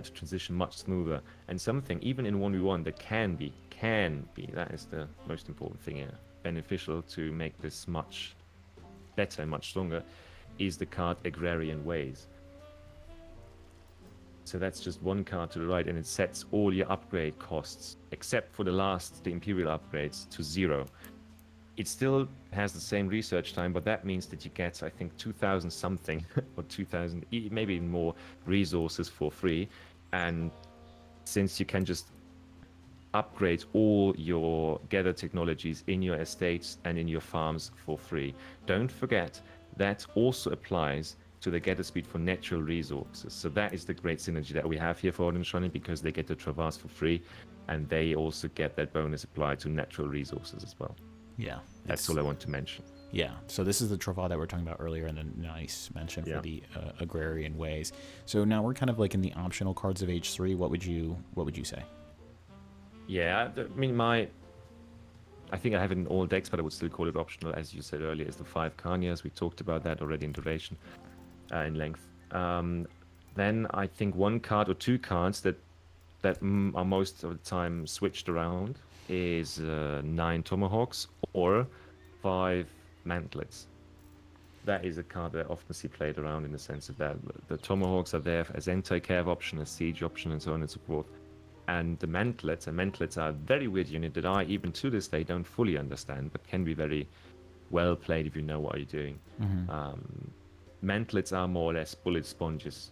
to transition much smoother. And something, even in 1v1, that can be, that is the most important thing here, beneficial to make this much better and much stronger, is the card Agrarian Ways. So that's just one card to the right, and it sets all your upgrade costs, except for the Imperial upgrades, to 0. It still has the same research time, but that means that you get, I think, 2,000 something, or 2,000, maybe even more resources for free. And since you can just upgrade all your gather technologies in your estates and in your farms for free. Don't forget that also applies to the gather speed for natural resources. So that is the great synergy that we have here for Haudenosaunee, because they get to traverse for free, and they also get that bonus applied to natural resources as well. Yeah. That's all I want to mention. Yeah, so this is the Travaux that we are talking about earlier, and then nice mention for the agrarian ways. So now we're kind of like in the optional cards of Age 3. What would you say? Yeah, I mean, I think I have it in all decks, but I would still call it optional, as you said earlier, is the 5 Kanyas. We talked about that already in duration, in length. Then I think 1 card or 2 cards that are most of the time switched around is 9 Tomahawks or 5 Mantlets. That is a card that I often see played around in the sense of that the Tomahawks are there as anti-cav option, as siege option, and so on and so forth. And the mantlets are a very weird unit that I, even to this day, don't fully understand, but can be very well played if you know what you're doing. Mantlets are more or less bullet sponges,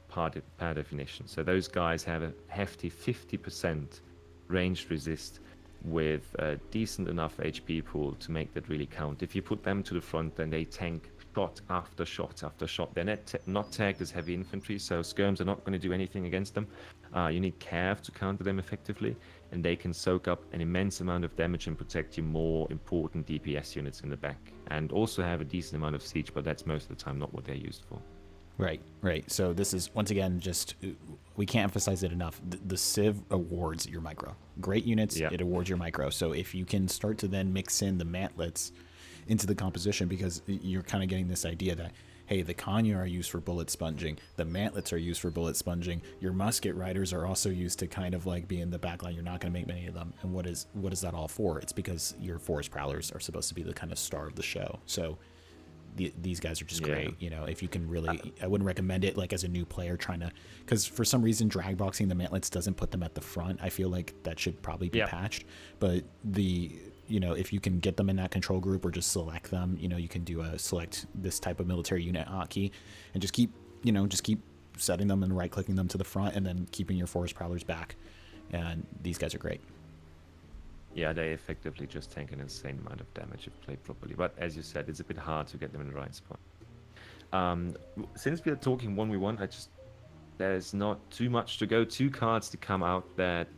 per definition. So those guys have a hefty 50% ranged resist with a decent enough HP pool to make that really count. If you put them to the front, then they tank shot after shot after shot. They're not tagged as heavy infantry, so skirms are not going to do anything against them. You need cav to counter them effectively, and they can soak up an immense amount of damage and protect your more important DPS units in the back, and also have a decent amount of siege, but that's most of the time not what they're used for. Right. So this is, once again, just, we can't emphasize it enough. The Civ awards your micro. Great units, it awards your micro. So if you can start to then mix in the mantlets into the composition, because you're kind of getting this idea that, hey, the Kanya are used for bullet sponging, the mantlets are used for bullet sponging, your musket riders are also used to kind of like be in the back line. You're not going to make many of them. And what is that all for? It's because your forest prowlers are supposed to be the kind of star of the show. So these guys are just great. You know, if you can really, I wouldn't recommend it like as a new player trying to, because for some reason drag boxing the mantlets doesn't put them at the front. I feel like that should probably be patched. But if you can get them in that control group or just select them, you can do a select this type of military unit hotkey and just keep setting them and right clicking them to the front and then keeping your forest prowlers back. And these guys are great. Yeah, they effectively just tank an insane amount of damage if played properly. But as you said, it's a bit hard to get them in the right spot. Since we are talking 1v1, there's not too much to go. 2 cards to come out that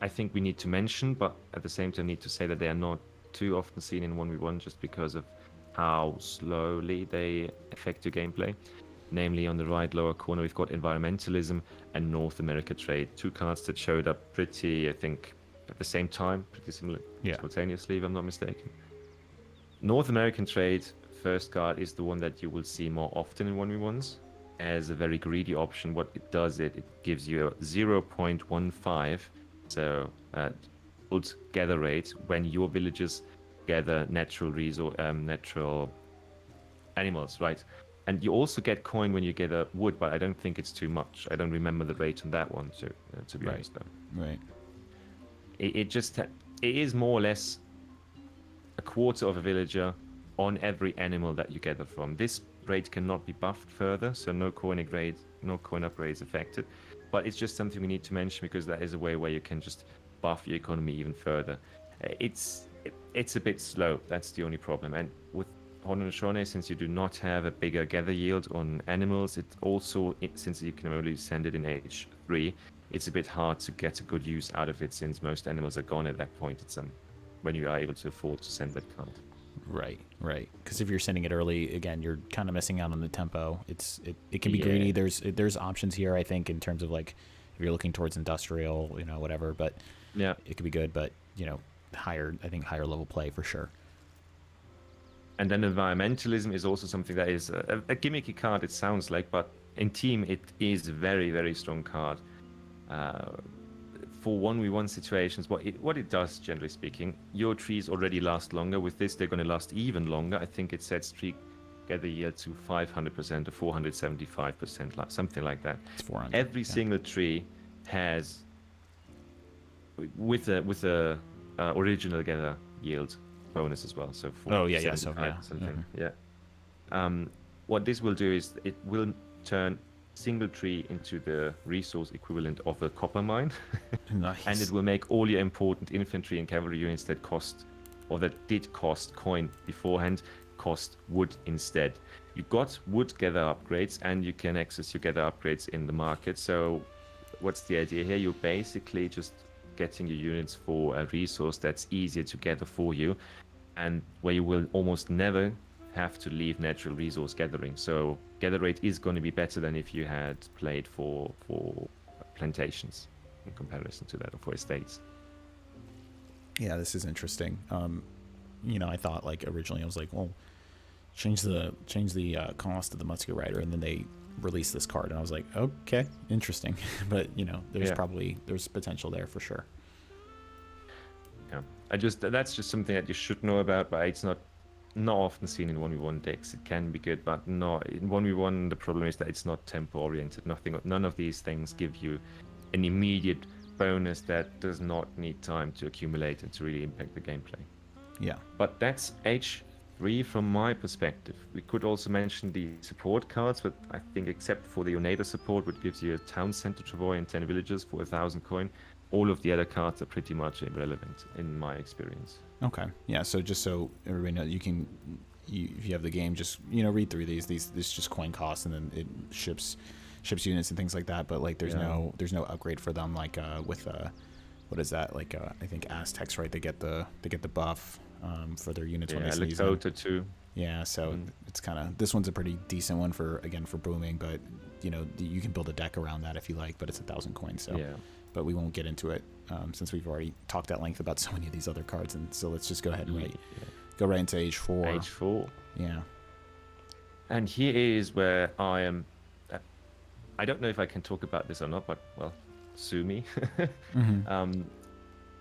I think we need to mention, but at the same time need to say that they are not too often seen in 1v1 just because of how slowly they affect your gameplay. Namely, on the right lower corner, we've got Environmentalism and North America Trade. 2 cards that showed up pretty, I think, at the same time, pretty simultaneously, if I'm not mistaken. North American Trade, first card, is the one that you will see more often in 1v1s. As a very greedy option, what it does, it gives you a 0.15, so ult gather rate when your villagers gather natural animals, right? And you also get coin when you gather wood, but I don't think it's too much. I don't remember the rate on that one, to be honest, though. Right. It is more or less a quarter of a villager on every animal that you gather from. This rate cannot be buffed further, so no coin upgrade is affected. But it's just something we need to mention because that is a way where you can just buff your economy even further. It's a bit slow. That's the only problem. And with Haudenosaunee, since you do not have a bigger gather yield on animals, since you can only send it in age 3, it's a bit hard to get a good use out of it since most animals are gone at that point. It's when you are able to afford to send that card. Right. Because if you're sending it early, again, you're kind of missing out on the tempo. It can be greedy. There's options here, I think, in terms of like if you're looking towards industrial, whatever. But it could be good. But higher level play for sure. And then environmentalism is also something that is a gimmicky card. It sounds like, but in team it is a very, very strong card. For 1v1 situations, what it does, generally speaking, your trees already last longer. With this, they're going to last even longer. I think it sets tree gather yield to 500% or 475%, something like that. It's 400. Every single tree has, with the original gather yield bonus as well. So something. What this will do is it will turn single tree into the resource equivalent of a copper mine. Nice. And it will make all your important infantry and cavalry units that did cost coin beforehand cost wood instead. You got wood gather upgrades, and you can access your gather upgrades in the market. So what's the idea here? You're basically just getting your units for a resource that's easier to gather for you, and where you will almost never have to leave natural resource gathering. So gather rate is going to be better than if you had played for plantations in comparison to that, or for estates. Yeah, this is interesting. I thought like originally I was like, well, change the cost of the musket rider, and then they released this card, and I was like, okay, interesting. But there's potential there for sure. Yeah, that's just something that you should know about, but it's not often seen in 1v1 decks. It can be good, but not in 1v1. The problem is that it's not tempo oriented. None of these things give you an immediate bonus that does not need time to accumulate and to really impact the gameplay. Yeah. But that's H3 from my perspective. We could also mention the support cards, but I think except for the Oneida support, which gives you a town center Travoy and 10 villages for 1,000 coin, all of the other cards are pretty much irrelevant in my experience. Okay. Yeah. So just so everybody knows, if you have the game, just read through these. This just coin costs, and then it ships units and things like that. But like, there's no upgrade for them. Like with what is that? Like I think Aztecs, right? They get the buff for their units when they sneeze. Yeah, Lakota too. Yeah. So it's kind of, this one's a pretty decent one for booming, but you can build a deck around that if you like. But it's 1,000 coins. So. Yeah. But we won't get into it since we've already talked at length about so many of these other cards, and so let's just go ahead and go right into H4. H4. Yeah. And here is where I am. I don't know if I can talk about this or not, but well, sue me.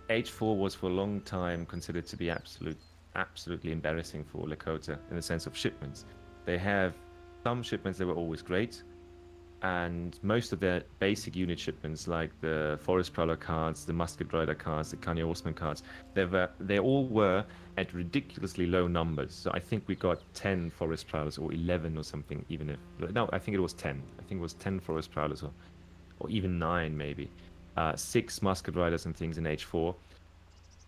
H4 was for a long time considered to be absolutely embarrassing for Lakota in the sense of shipments. They have some shipments that were always great, and most of their basic unit shipments, like the Forest Prowler cards, the Musket Rider cards, the Kanye Horseman cards, they all were at ridiculously low numbers. So I think we got 10 Forest Prowlers or 11 or something, I think it was 10. I think it was 10 Forest Prowlers or even 9 maybe. 6 Musket Riders and things in H4.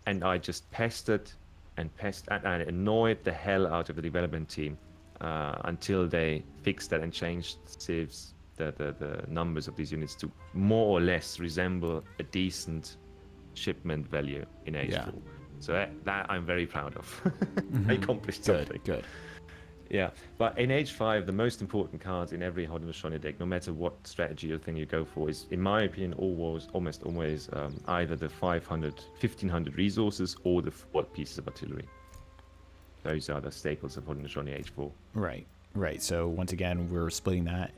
And I just pestered and annoyed the hell out of the development team until they fixed that and changed civs. The numbers of these units to more or less resemble a decent shipment value in H4. Yeah. So that I'm very proud of. I accomplished something. Good. Yeah, but in H5, the most important cards in every Haudenosaunee deck, no matter what strategy or thing you go for, is, in my opinion, almost always either the 1,500 resources or the 4 pieces of artillery. Those are the staples of Haudenosaunee H4. Right. So once again, we're splitting that.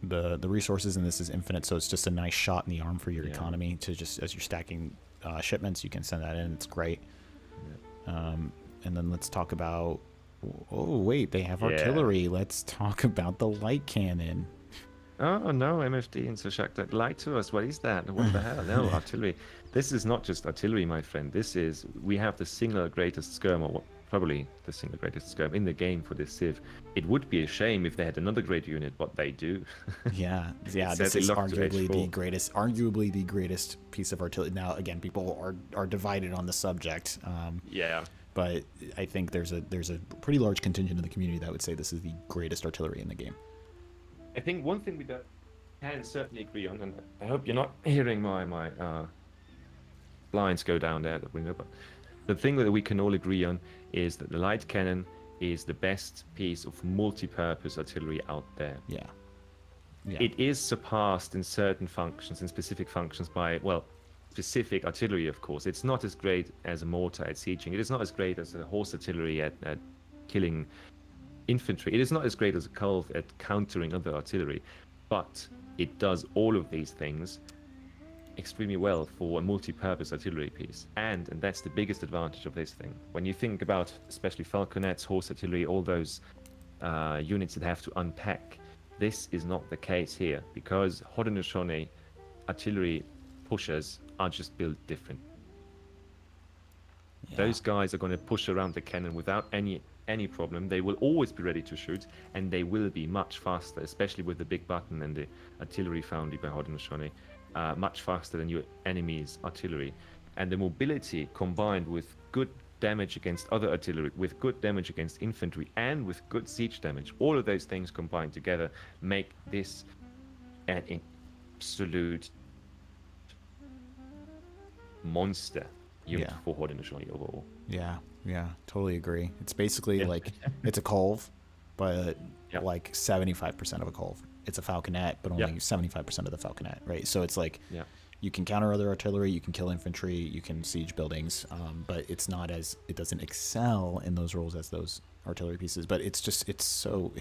The resources, and this is infinite, so it's just a nice shot in the arm for your economy to just, as you're stacking shipments, you can send that in. It's great. And then let's talk about, they have artillery. Let's talk about the light cannon. Oh no, MFD and SerSharkDad lied to us. What is that? What the hell? No, artillery. This is not just artillery, my friend. We have the single greatest skirm, or probably the single greatest skirm in the game for this civ. It would be a shame if they had another great unit, but they do. Yeah. This is arguably the greatest piece of artillery. Now, again, people are divided on the subject. But I think there's a pretty large contingent of the community that would say this is the greatest artillery in the game. I think one thing we can certainly agree on, and I hope you're not hearing my blinds go down there, that window, but the thing that we can all agree on is that the light cannon is the best piece of multi-purpose artillery out there. Yeah. It is surpassed in certain functions, in specific functions by, specific artillery, of course. It's not as great as a mortar at sieging. It is not as great as a horse artillery at killing infantry. It is not as great as a Kulv at countering other artillery, but it does all of these things extremely well for a multi-purpose artillery piece, and that's the biggest advantage of this thing. When you think about especially falconets, horse artillery, all those units that have to unpack, this is not the case here, because Haudenosaunee artillery pushers are just built different. Those guys are going to push around the cannon without any problem. They will always be ready to shoot, and they will be much faster, especially with the big button and the artillery foundry by Haudenosaunee. Much faster than your enemy's artillery. And the mobility combined with good damage against other artillery, with good damage against infantry, and with good siege damage. All of those things combined together make this an absolute monster unit for Haudenosaunee overall. Yeah, totally agree. It's basically like it's a Culve, but like 75% of a Culve. It's a Falconet, but only 75% of the Falconet, right? So it's like you can counter other artillery, you can kill infantry, you can siege buildings, but it's not as, it doesn't excel in those roles as those artillery pieces. But it's just it's so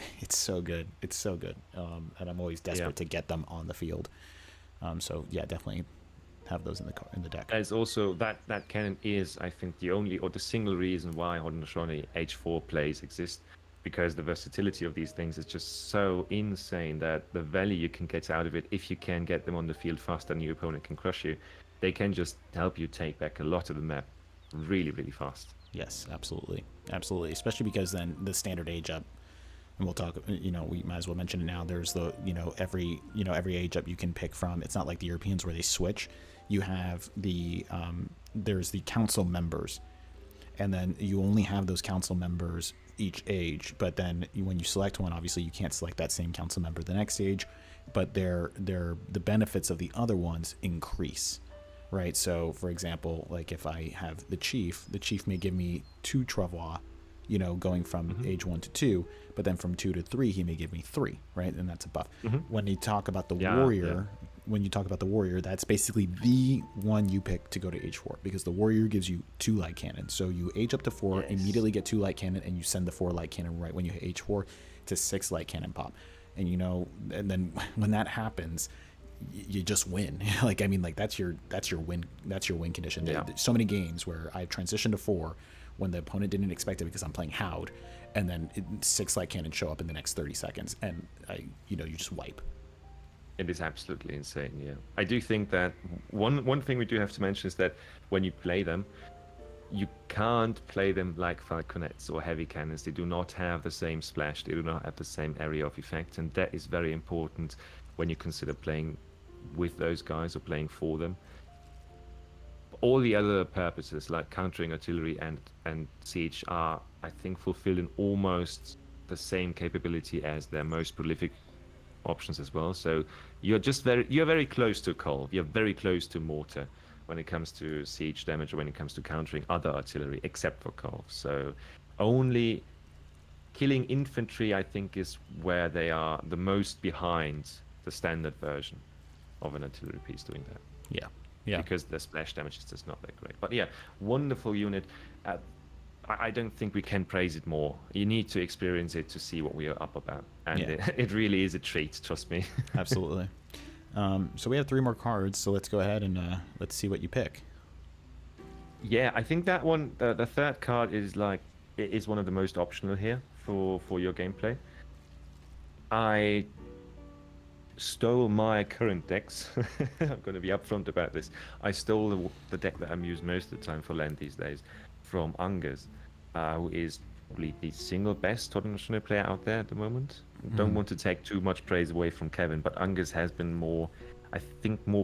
good, and I'm always desperate to get them on the field. So yeah, definitely have those in the deck. There's also that cannon is, I think, the only or the single reason why Haudenosaunee H4 plays exist, because the versatility of these things is just so insane that the value you can get out of it, if you can get them on the field faster than your opponent can crush you, they can just help you take back a lot of the map really, really fast. Yes, absolutely, especially because then the standard age up, and we'll talk, we might as well mention it now, there's the every age up you can pick from. It's not like the Europeans where they switch. You have the there's the council members, and then you only have those council members each age, but then when you select one, obviously you can't select that same council member the next age, but the benefits of the other ones increase, right? So for example, like if I have the chief may give me 2 Travois, going from age 1 to 2, but then from 2 to 3 he may give me 3, right? And that's a buff. When you talk about the warrior, that's basically the one you pick to go to age 4, because the warrior gives you 2 light cannons. So you age up to 4, immediately get 2 light cannon, and you send the 4 light cannon right when you hit age 4 to 6 light cannon pop. And and then when that happens, you just win. That's your win condition. There's so many games where I've transitioned to 4 when the opponent didn't expect it because I'm playing Haud, and then 6 light cannons show up in the next 30 seconds, and you just wipe. It is absolutely insane, yeah. I do think that one thing we do have to mention is that when you play them, you can't play them like falconets or heavy cannons. They do not have the same splash, they do not have the same area of effect, and that is very important when you consider playing with those guys or playing for them. All the other purposes, like countering artillery and siege, are, I think, fulfilled in almost the same capability as their most prolific options as well. So you're very close to Culve, you're very close to mortar when it comes to siege damage or when it comes to countering other artillery, except for Culve. So only killing infantry, I think, is where they are the most behind the standard version of an artillery piece doing that. Yeah. Because the splash damage is just not that great. But yeah, wonderful unit. I don't think we can praise it more. You need to experience it to see what we are up about. And it really is a treat, trust me. Absolutely. So we have 3 more cards, so let's go ahead and let's see what you pick. Yeah, I think that one, the third card is one of the most optional here for your gameplay. I stole my current decks. I'm going to be upfront about this. I stole the deck that I'm using most of the time for land these days from Angus, who is probably the single best Haudenosaunee player out there at the moment. Don't want to take too much praise away from Kevin, but Angus has been more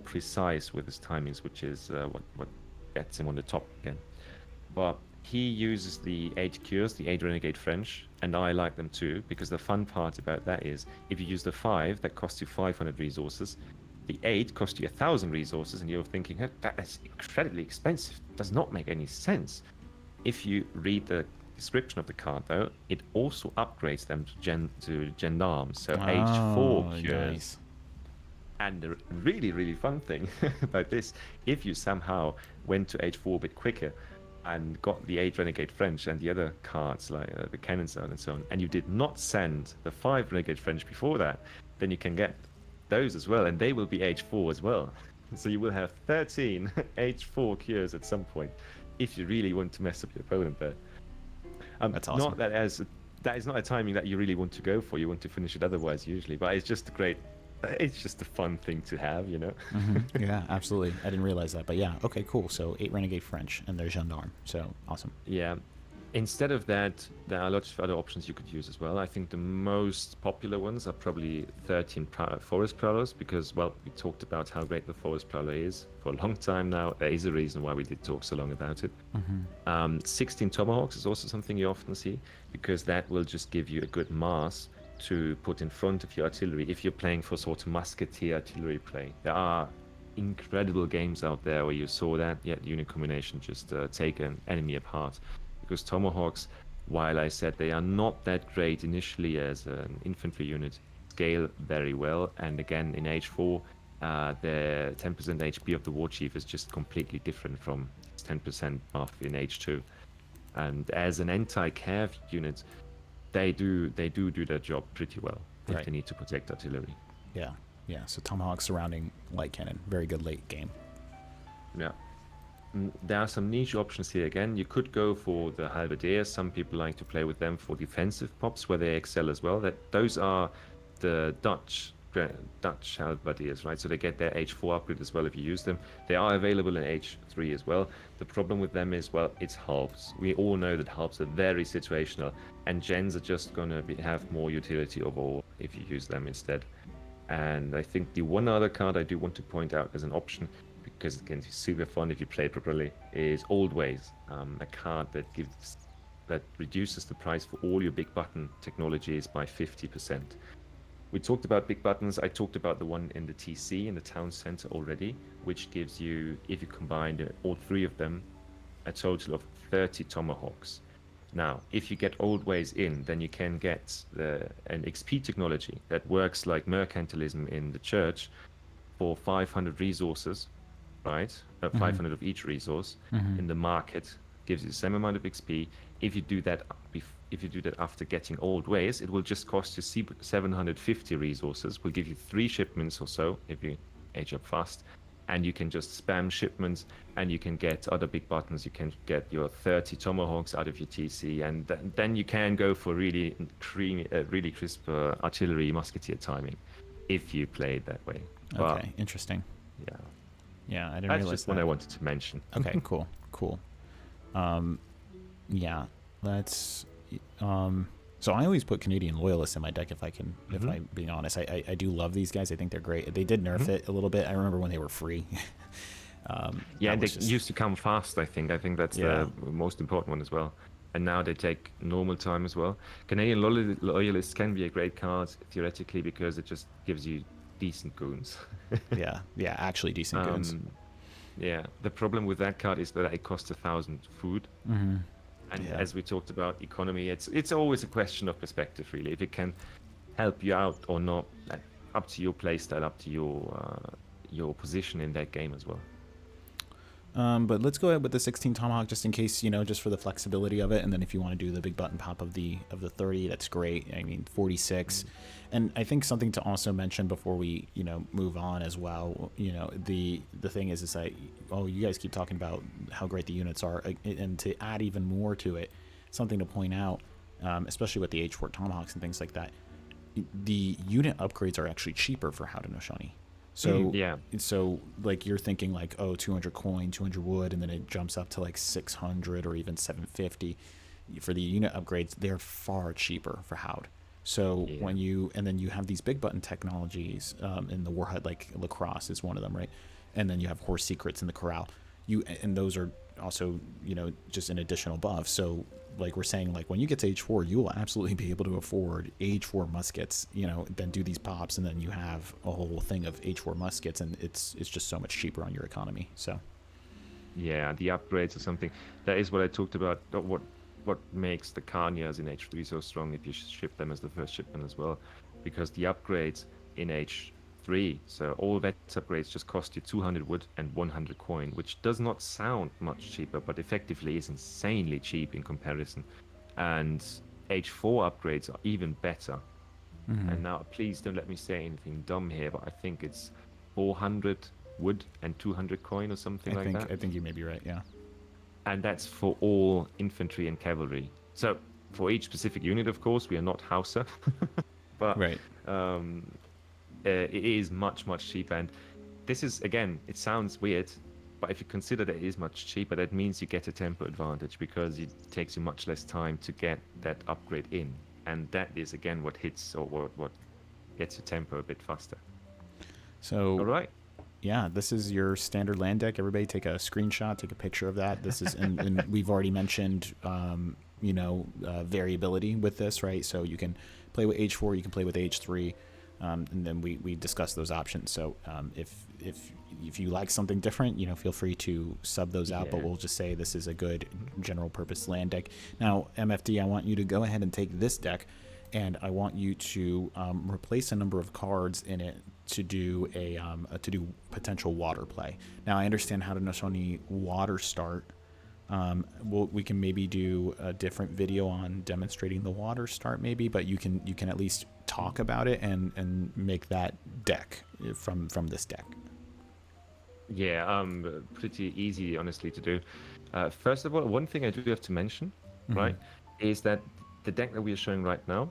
precise with his timings, which is what gets him on the top again. But he uses the 8 cures, the 8 renegade French, and I like them too, because the fun part about that is if you use the 5, that costs you 500 resources. The 8 costs you 1,000 resources, and you're thinking, that is incredibly expensive. Does not make any sense. If you read the description of the card, though, it also upgrades them to gendarmes, so H4 cures. Nice. And the really, really fun thing about this, if you somehow went to H4 a bit quicker and got the 8 renegade French and the other cards like the cannon zone and so on, and you did not send the 5 renegade French before that, then you can get those as well, and they will be H4 as well. So you will have 13 H4 cures at some point if you really want to mess up your opponent there. That's awesome. That is not a timing that you really want to go for. You want to finish it otherwise usually, but it's just a fun thing to have, Yeah, absolutely. I didn't realize that, but yeah, okay, cool. So 8 renegade French and they're gendarme, so awesome. Yeah, Instead of that, there are lots of other options you could use as well. I think the most popular ones are probably 13 forest prowlers because, well, we talked about how great the forest prowler is for a long time now. There is a reason why we did talk so long about it. 16 tomahawks is also something you often see because that will just give you a good mass to put in front of your artillery if you're playing for sort of musketeer artillery play. There are incredible games out there where you saw that unit combination just take an enemy apart. Because tomahawks, while I said they are not that great initially as an infantry unit, scale very well. And again, in H4, the 10% HP of the Warchief is just completely different from 10% buff in H2. And as an anti-cav unit, they do their job pretty well if they need to protect artillery. Yeah, yeah. So tomahawk surrounding light cannon, very good late game. Yeah. There are some niche options here again. You could go for the halberdiers. Some people like to play with them for defensive pops where they excel as well. Those are the Dutch halberdiers, right? So they get their H4 upgrade as well if you use them. They are available in H3 as well. The problem with them is, well, it's halbs. We all know that halbs are very situational, and gens are just going to have more utility overall if you use them instead. And I think the one other card I do want to point out as an option, because it can be super fun if you play it properly, is Old Ways, a card that reduces the price for all your big button technologies by 50%. We talked about big buttons. I talked about the one in the TC in the town center already, which gives you, if you combine all three of them, a total of 30 tomahawks. Now, if you get Old Ways in, then you can get an XP technology that works like mercantilism in the church for 500 resources. Right, 500 of each resource in the market gives you the same amount of XP. If you do that, after getting Old Ways, it will just cost you 750 resources. Will give you 3 shipments or so if you age up fast, and you can just spam shipments, and you can get other big buttons. You can get your 30 tomahawks out of your TC, and then you can go for really crisp artillery musketeer timing if you play it that way. Okay, interesting. Yeah. Yeah, I didn't That's realize just that. what I wanted to mention. Okay, cool. Yeah, that's. So I always put Canadian Loyalists in my deck if I'm being honest. I do love these guys. I think they're great. They did nerf it a little bit. I remember when they were free. And they used to come fast, I think. I think that's the most important one as well. And now they take normal time as well. Canadian Loyalists can be a great card, theoretically, because it just gives you decent goons. yeah, actually decent goons. Yeah, the problem with that card is that it costs 1,000 food. And as we talked about economy, it's always a question of perspective, really. If it can help you out or not, up to your playstyle, up to your position in that game as well. But let's go ahead with the 16 Tomahawk just in case, just for the flexibility of it. And then if you want to do the big button pop of the 30, that's great. I mean, 46. And I think something to also mention before we, move on as well, the thing is like, you guys keep talking about how great the units are. And to add even more to it, something to point out, especially with the H4 Tomahawks and things like that, the unit upgrades are actually cheaper for Haudenosaunee. So so like you're thinking like 200 coin, 200 wood, and then it jumps up to like 600 or even 750 for the unit upgrades. They're far cheaper for Haud. So then you have these big button technologies in the Warhead, like Lacrosse is one of them, right? And then you have Horse Secrets in the Corral. And those are also just an additional buff. So like we're saying, like when you get to H4, you will absolutely be able to afford H4 muskets, then do these pops, and then you have a whole thing of H4 muskets, and it's just so much cheaper on your economy. So yeah, the upgrades or something. That is what I talked about. What makes the Kanyas in H3 so strong if you ship them as the first shipment as well, because the upgrades in H3, so all vet upgrades just cost you 200 wood and 100 coin, which does not sound much cheaper, but effectively is insanely cheap in comparison. And H4 upgrades are even better. And now, please don't let me say anything dumb here, but I think it's 400 wood and 200 coin or something like that. I think you may be right, yeah. And that's for all infantry and cavalry. So for each specific unit, of course, we are not Hausa, but right. It is much, much cheaper. And this is, again, it sounds weird, But if you consider that it is much cheaper, that means you get a tempo advantage because it takes you much less time to get that upgrade in. And that is, again, what hits or what gets your tempo a bit faster. So, All right. yeah, this is your standard land deck. Everybody take a screenshot, take a picture of that. This is, and we've already mentioned, variability with this, right? So you can play with H4, you can play with H3, and then we discuss those options. So if you like something different, feel free to sub those out, but we'll just say this is a good general purpose land deck. Now, MFD, I want you to go ahead and take this deck, and I want you to replace a number of cards in it to do to do potential water play. Now, I understand Haudenosaunee water start. We can maybe do a different video on demonstrating the water start, maybe, but you can at least talk about it and make that deck from this deck. Yeah, pretty easy, honestly, to do. First of all, one thing I do have to mention, right, is that the deck that we are showing right now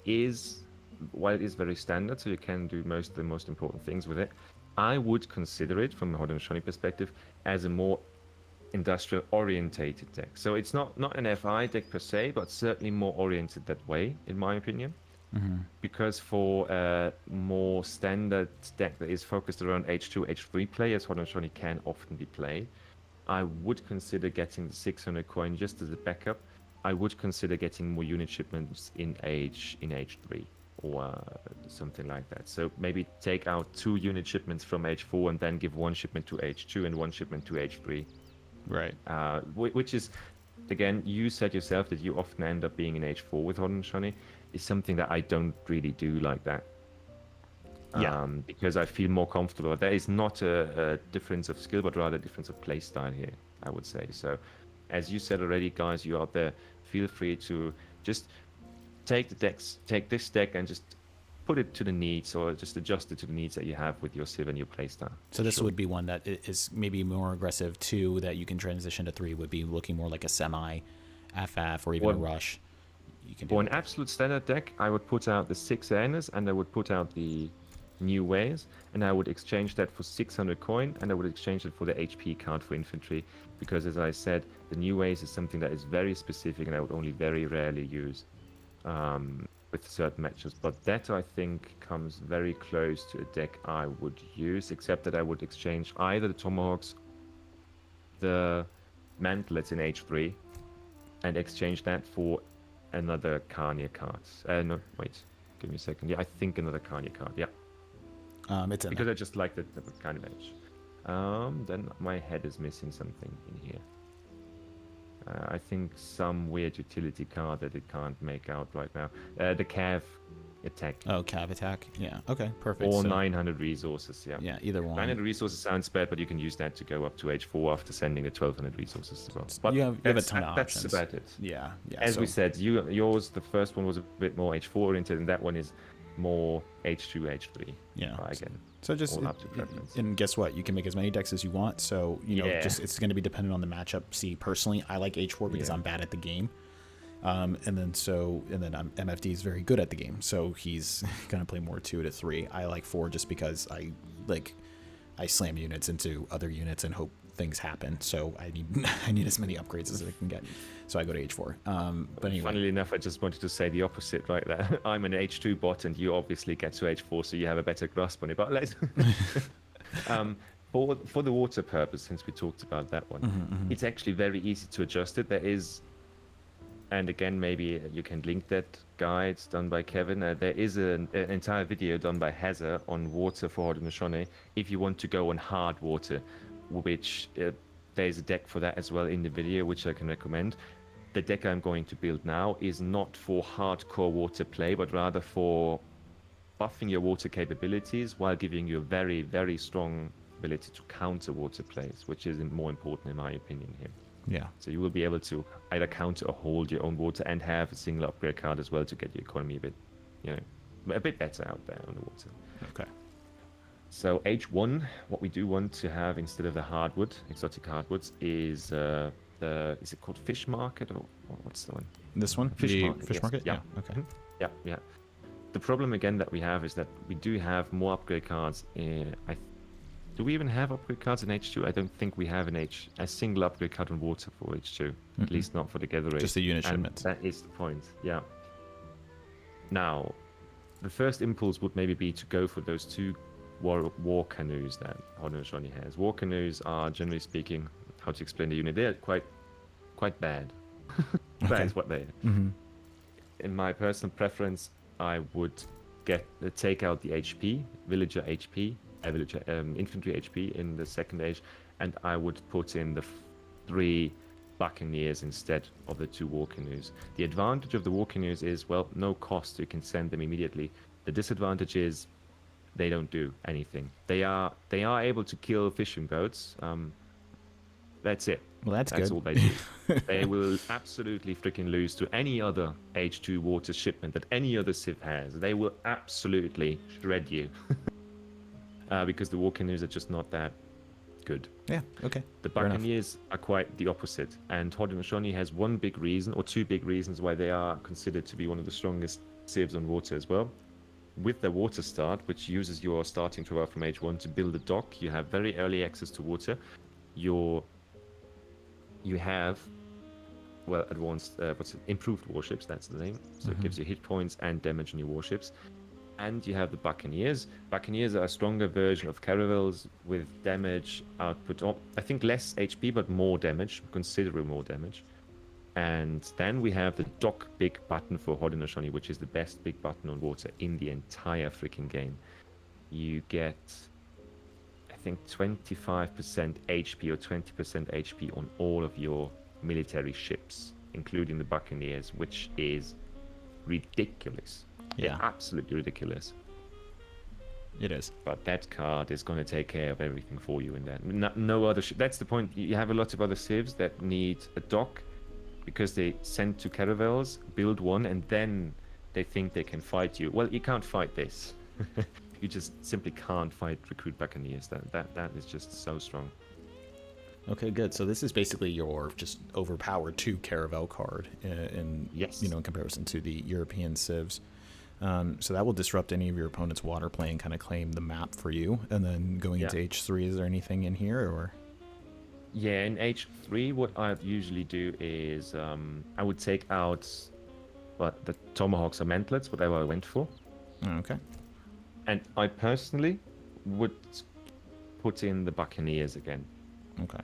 is, while it is very standard, so you can do most of the most important things with it, I would consider it, from a Haudenosaunee perspective, as a more industrial orientated deck. So it's not an FI deck per se, but certainly more oriented that way, in my opinion. Because for a more standard deck that is focused around H2, H3 play, as Haudenosaunee can often be played, I would consider getting the 600 coin just as a backup. I would consider getting more unit shipments in H3 or something like that. So maybe take out 2 unit shipments from H4 and then give 1 shipment to H2 and 1 shipment to H3. Right. Which is, again, you said yourself that you often end up being in H4 with Haudenosaunee, is something that I don't really do like that. Because I feel more comfortable. There is not a difference of skill, but rather a difference of play style here, I would say. So, as you said already, guys, you out there, feel free to just take this deck and just put it to the needs, or just adjust it to the needs that you have with your civ and your playstyle. So this would be one that is maybe more aggressive. 2 that you can transition to 3 would be looking more like a semi FF or even a rush. You can do for an absolute standard deck, I would put out the 6 Aenas and I would put out the new ways, and I would exchange that for 600 coin, and I would exchange it for the HP card for infantry, because as I said, the new ways is something that is very specific and I would only very rarely use with certain matches. But that, I think, comes very close to a deck I would use, except that I would exchange either the Tomahawks, the Mantlets in H3, and exchange that for another Carnier card. No, wait, give me a second. Yeah, I think another Carnier card. Yeah. It's in because there. I just like the kind of edge. Then my head is missing something in here. I think some weird utility card that it can't make out right now. The Cav attack. Oh, Cav attack. Yeah. Okay. Perfect. Or 900 resources. Yeah. Yeah. Either one. 900 resources sounds bad, but you can use that to go up to H4 after sending the 1200 resources as well. But you have a ton of options. That's about it. Yeah. Yeah. As we said, yours, the first one was a bit more H4 oriented, and that one is more H2, H3. Yeah. Again. So just up to preference. And guess what? You can make as many decks as you want. So just it's going to be dependent on the matchup. See, personally, I like H4 because I'm bad at the game. And then MFD is very good at the game, so he's gonna play more 2 to 3. I like 4 just because I slam units into other units and hope things happen. So I need as many upgrades as I can get. So I go to H4. But anyway. Funnily enough, I just wanted to say the opposite right there. I'm an H2 bot, and you obviously get to H4, so you have a better grasp on it. But let's. For the water purpose, since we talked about that one, it's actually very easy to adjust it. There is. And again, maybe you can link that guide done by Kevin. There is an entire video done by Hazard on water for Haudenosaunee if you want to go on hard water, which there's a deck for that as well in the video, which I can recommend. The deck I'm going to build now is not for hardcore water play, but rather for buffing your water capabilities while giving you a very, very strong ability to counter water plays, which is more important in my opinion here. Yeah. So you will be able to either counter or hold your own water and have a single upgrade card as well to get your economy a bit better out there on the water. Okay. So H1, what we do want to have instead of the hardwood, exotic hardwoods, is is it called Fish Market or what's the one? This one? Fish Market. Fish yes. Market? Yeah. Okay. Yeah. The problem again that we have is that we do have more upgrade cards. I Do we even have upgrade cards in H2? I don't think we have a single upgrade card on water for H2. At least not for the Gather Race. Just the unit and shipments. That is the point, yeah. Now, the first impulse would maybe be to go for those 2 war canoes that Haudenosaunee has. War canoes are, generally speaking, how to explain the unit, they're quite bad. That is what they are. Mm-hmm. In my personal preference, I would take out the HP, villager HP, infantry HP in the second age, and I would put in the 3 buccaneers instead of the 2 war canoes. The advantage of the war canoes is, well, no cost, you can send them immediately. The disadvantage is they don't do anything. They are able to kill fishing boats. That's it. Well, that's good. That's all they do. They will absolutely freaking lose to any other H2 water shipment that any other civ has. They will absolutely shred you. Because the war canoes are just not that good. Yeah, okay. The buccaneers are quite the opposite. And Haudenosaunee has 1 big reason, or 2 big reasons, why they are considered to be one of the strongest civs on water as well. With the water start, which uses your starting trial from H1 to build a dock, you have very early access to water. You have, well, advanced, improved warships, that's the name. So it gives you hit points and damage on your warships. And you have the Buccaneers. Buccaneers are a stronger version of Caravels with damage output, I think less HP, but more damage, considerably more damage. And then we have the dock big button for Haudenosaunee, which is the best big button on water in the entire freaking game. You get, I think, 25% HP or 20% HP on all of your military ships, including the Buccaneers, which is ridiculous. Yeah. Absolutely ridiculous. It is. But that card is going to take care of everything for you in that. No other ship. That's the point. You have a lot of other civs that need a dock because they send 2 caravels, build 1, and then they think they can fight you. Well, you can't fight this. You just simply can't fight recruit Buccaneers. That is just so strong. Okay, good. So this is basically your just overpowered 2 caravel card Yes. in comparison to the European civs. So that will disrupt any of your opponent's water play and kind of claim the map for you. And then going into H3, is there anything in here or? Yeah, in H3, what I'd usually do is I would take out the tomahawks or mantlets, whatever I went for. Okay. And I personally would put in the Buccaneers again. Okay.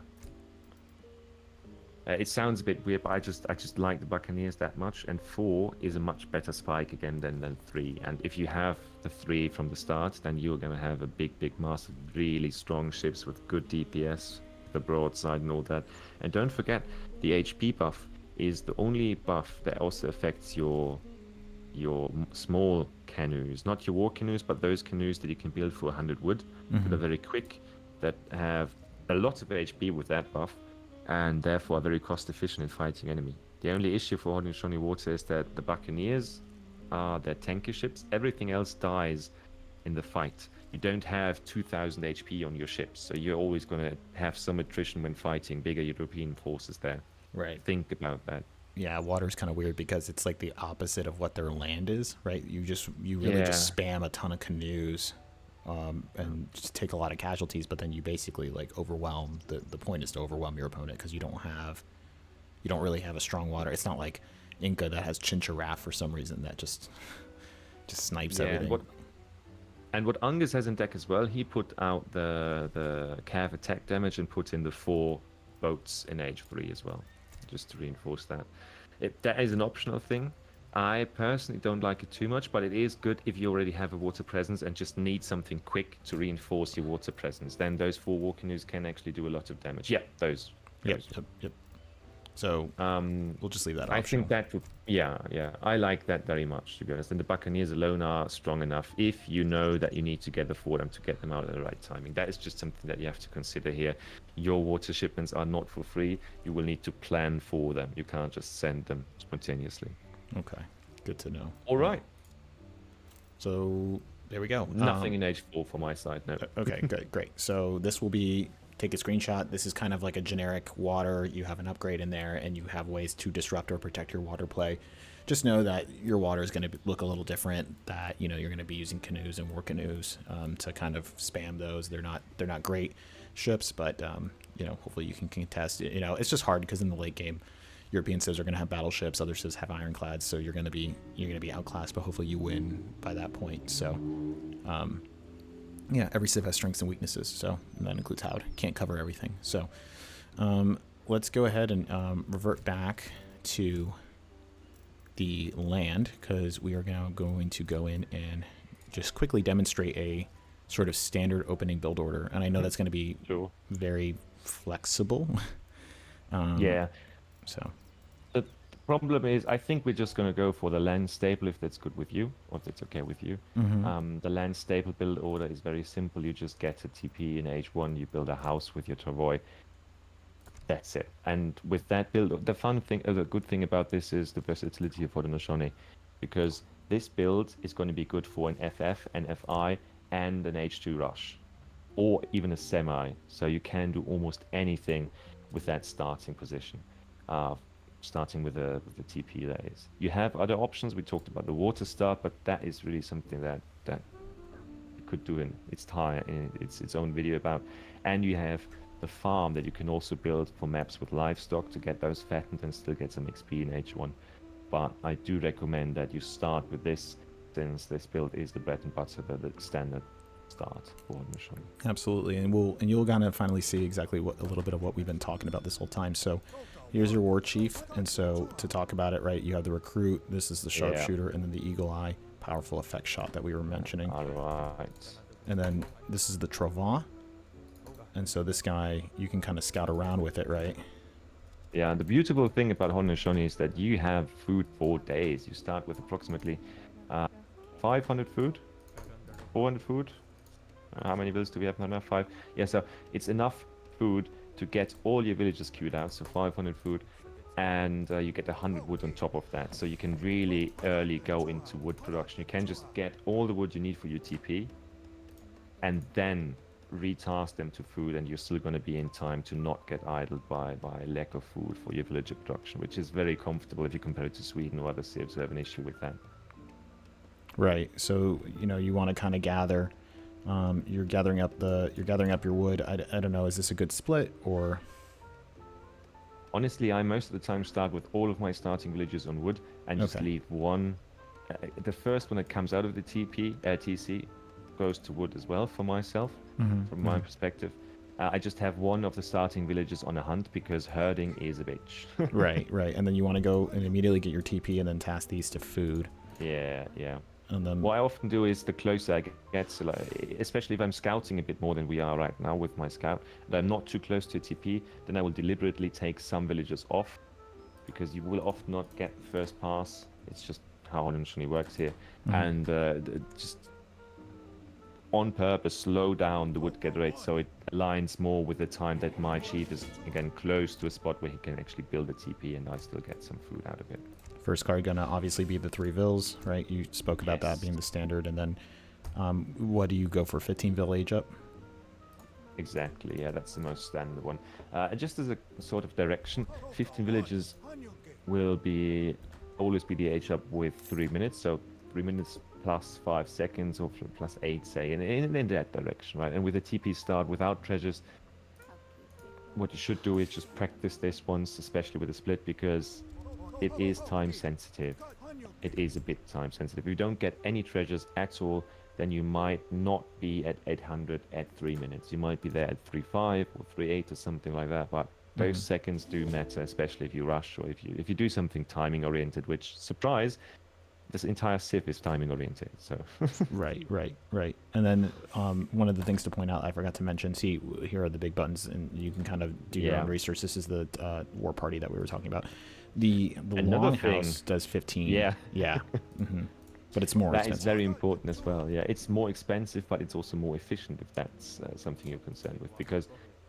It sounds a bit weird, but I just like the Buccaneers that much, and 4 is a much better spike again than 3. And if you have the 3 from the start, then you're going to have a big mass of really strong ships with good DPS, the broadside and all that. And don't forget, the HP buff is the only buff that also affects your small canoes, not your war canoes, but those canoes that you can build for 100 wood, that are very quick, that have a lot of HP with that buff, and therefore are very cost efficient in fighting enemy. The only issue for Haudenosaunee Water is that the Buccaneers are their tanky ships. Everything else dies in the fight. You don't have 2000 HP on your ships, so you're always going to have some attrition when fighting bigger European forces there. Right. Think about that. Yeah, water's kind of weird because it's like the opposite of what their land is, right? You really just spam a ton of canoes and just take a lot of casualties, but then you basically like overwhelm. The point is to overwhelm your opponent because you don't really have a strong water. It's not like Inca that has Chincharaff for some reason that just snipes everything. And what Angus has in deck as well, he put out the cav attack damage and put in the 4 boats in H3 as well, just to reinforce that. That is an optional thing. I personally don't like it too much, but it is good if you already have a water presence and just need something quick to reinforce your water presence. Then those 4 war canoes can actually do a lot of damage. Yeah, those. Yep. So we'll just leave that option. I think that would, yeah. I like that very much, to be honest. And the Buccaneers alone are strong enough if you know that you need to gather for them to get them out at the right timing. That is just something that you have to consider here. Your water shipments are not for free. You will need to plan for them. You can't just send them spontaneously. Okay, good to know. All right. So there we go. Nothing in H4 for my side, no. Okay, great. So this will be take a screenshot. This is kind of like a generic water. You have an upgrade in there, and you have ways to disrupt or protect your water play. Just know that your water is going to look a little different. That you're going to be using canoes and war canoes to kind of spam those. They're not great ships, but hopefully you can contest. It's just hard because in the late game, European civs are going to have battleships, other civs have ironclads, so you're going to be outclassed. But hopefully you win by that point. So, every civ has strengths and weaknesses, so and that includes Haud. Can't cover everything. So, let's go ahead and revert back to the land, because we are now going to go in and just quickly demonstrate a sort of standard opening build order. And I know that's going to be very flexible. Yeah. So the problem is, I think we're just going to go for the land staple, if that's good with you, or if that's okay with you. The land staple build order is very simple. You just get a TP in H1, you build a house with your travois. That's it. And with that build, the good thing about this is the versatility of Haudenosaunee, because this build is going to be good for an FF, an FI, and an H2 rush, or even a semi. So you can do almost anything with that starting position, starting with the TP, that is. You have other options. We talked about the water start, but that is really something that you could do in its own video about. And you have the farm that you can also build for maps with livestock to get those fattened and still get some XP in H1. But I do recommend that you start with this, since this build is the bread and butter, the standard start for Haudenosaunee. absolutely, and you'll kind of finally see exactly a little bit of what we've been talking about this whole time. So here's your Warchief, and so to talk about it, right, you have the recruit, this is the sharpshooter, and then the eagle eye, powerful effect shot that we were mentioning. All right. And then this is the travois, and so this guy, you can kind of scout around with it, right? Yeah, and the beautiful thing about Haudenosaunee is that you have food for days. You start with approximately 500 food, 400 food. How many villas do we have now? 5. Yeah, so it's enough food to get all your villages queued out, so 500 food, and you get 100 wood on top of that. So you can really early go into wood production. You can just get all the wood you need for your TP, and then retask them to food, and you're still going to be in time to not get idled by lack of food for your villager production, which is very comfortable if you compare it to Sweden or other civs who have an issue with that. Right. So you want to kind of gather. You're gathering up your wood. I don't know. Is this a good split or? Honestly, I most of the time start with all of my starting villages on wood and just leave one. The first one that comes out of the TC goes to wood as well for myself, from my perspective. I just have one of the starting villages on a hunt because herding is a bitch. Right. And then you want to go and immediately get your TP and then task these to food. Yeah. And then what I often do is, the closer I get, so especially if I'm scouting a bit more than we are right now with my scout, and I'm not too close to TP, then I will deliberately take some villages off, because you will often not get the first pass. It's just how Haudenosaunee works here. And just on purpose slow down the wood get rate so it aligns more with the time that my chief is again close to a spot where he can actually build a TP and I still get some food out of it. First card gonna obviously be the 3 vills, right? You spoke about that being the standard, and then what do you go for? 15 vill age up? Exactly, yeah, that's the most standard one. Just as a sort of direction, 15 villages will always be the age up with 3 minutes, so 3 minutes plus 5 seconds or plus 8, say, in that direction, right? And with a TP start without treasures, what you should do is just practice this once, especially with a split, because it is time sensitive. It is a bit time sensitive. If you don't get any treasures at all, then you might not be at 800 at 3 minutes. You might be there at 3.5 or 3.8 or something like that. But those seconds do matter, especially if you rush or if you do something timing oriented. Which, surprise, this entire civ is timing oriented. So Right. And then one of the things to point out, I forgot to mention. See, here are the big buttons, and you can kind of do your own research. This is the war party that we were talking about. The longhouse does 15. Yeah. But it's more expensive. That is very important as well. Yeah, it's more expensive, but it's also more efficient if that's something you're concerned with. Because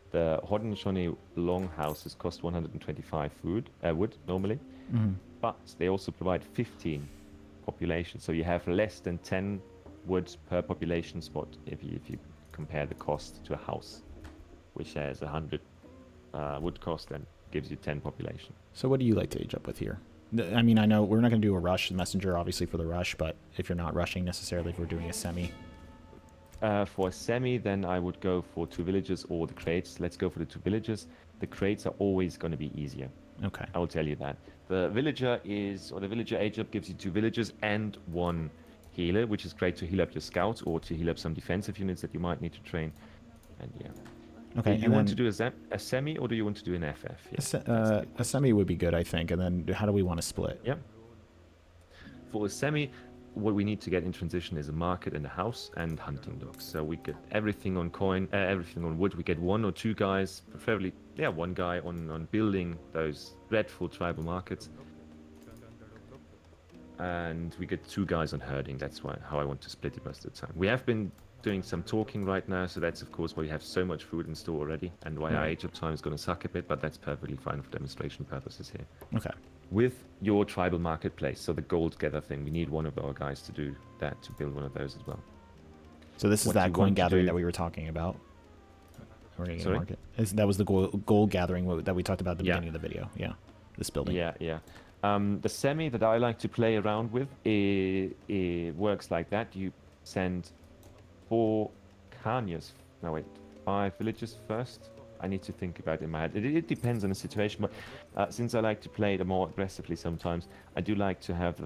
the Haudenosaunee longhouses cost 125 wood normally, but they also provide 15 population. So you have less than 10 wood per population spot if you compare the cost to a house. which has 100 wood cost and gives you 10 population. So what do you like to age up with here? I mean, I know we're not going to do a rush messenger, obviously, for the rush, but if you're not rushing necessarily, if we're doing a semi. For a semi, then I would go for 2 villages or the crates. Let's go for the 2 villages. The crates are always going to be easier. Okay. I will tell you that. The villager age up gives you 2 villagers and 1 healer, which is great to heal up your scouts or to heal up some defensive units that you might need to train. And yeah. Okay. Do you want to do a semi or do you want to do an FF? Yeah, a semi would be good, I think. And then how do we want to split? Yep. For a semi, what we need to get in transition is a market and a house and hunting dogs. So we get everything on coin, everything on wood. We get 1 or 2 guys, preferably, 1 guy on building those dreadful tribal markets. And we get 2 guys on herding. That's how I want to split it most of the time. We have been doing some talking right now, so that's of course why we have so much food in store already, and why our age up time is going to suck a bit, but that's perfectly fine for demonstration purposes here. Okay. With your tribal marketplace, so the gold gather thing, we need one of our guys to do that, to build one of those as well. So this is that coin gathering that we were talking about. We're going to get a market. That was the gold gathering that we talked about at the beginning of the video. Yeah, this building. Yeah. The semi that I like to play around with, it works like that. You send 4 Kanyas. No, wait, 5 villages first. I need to think about it in my head. It depends on the situation, but since I like to play it more aggressively sometimes, I do like to have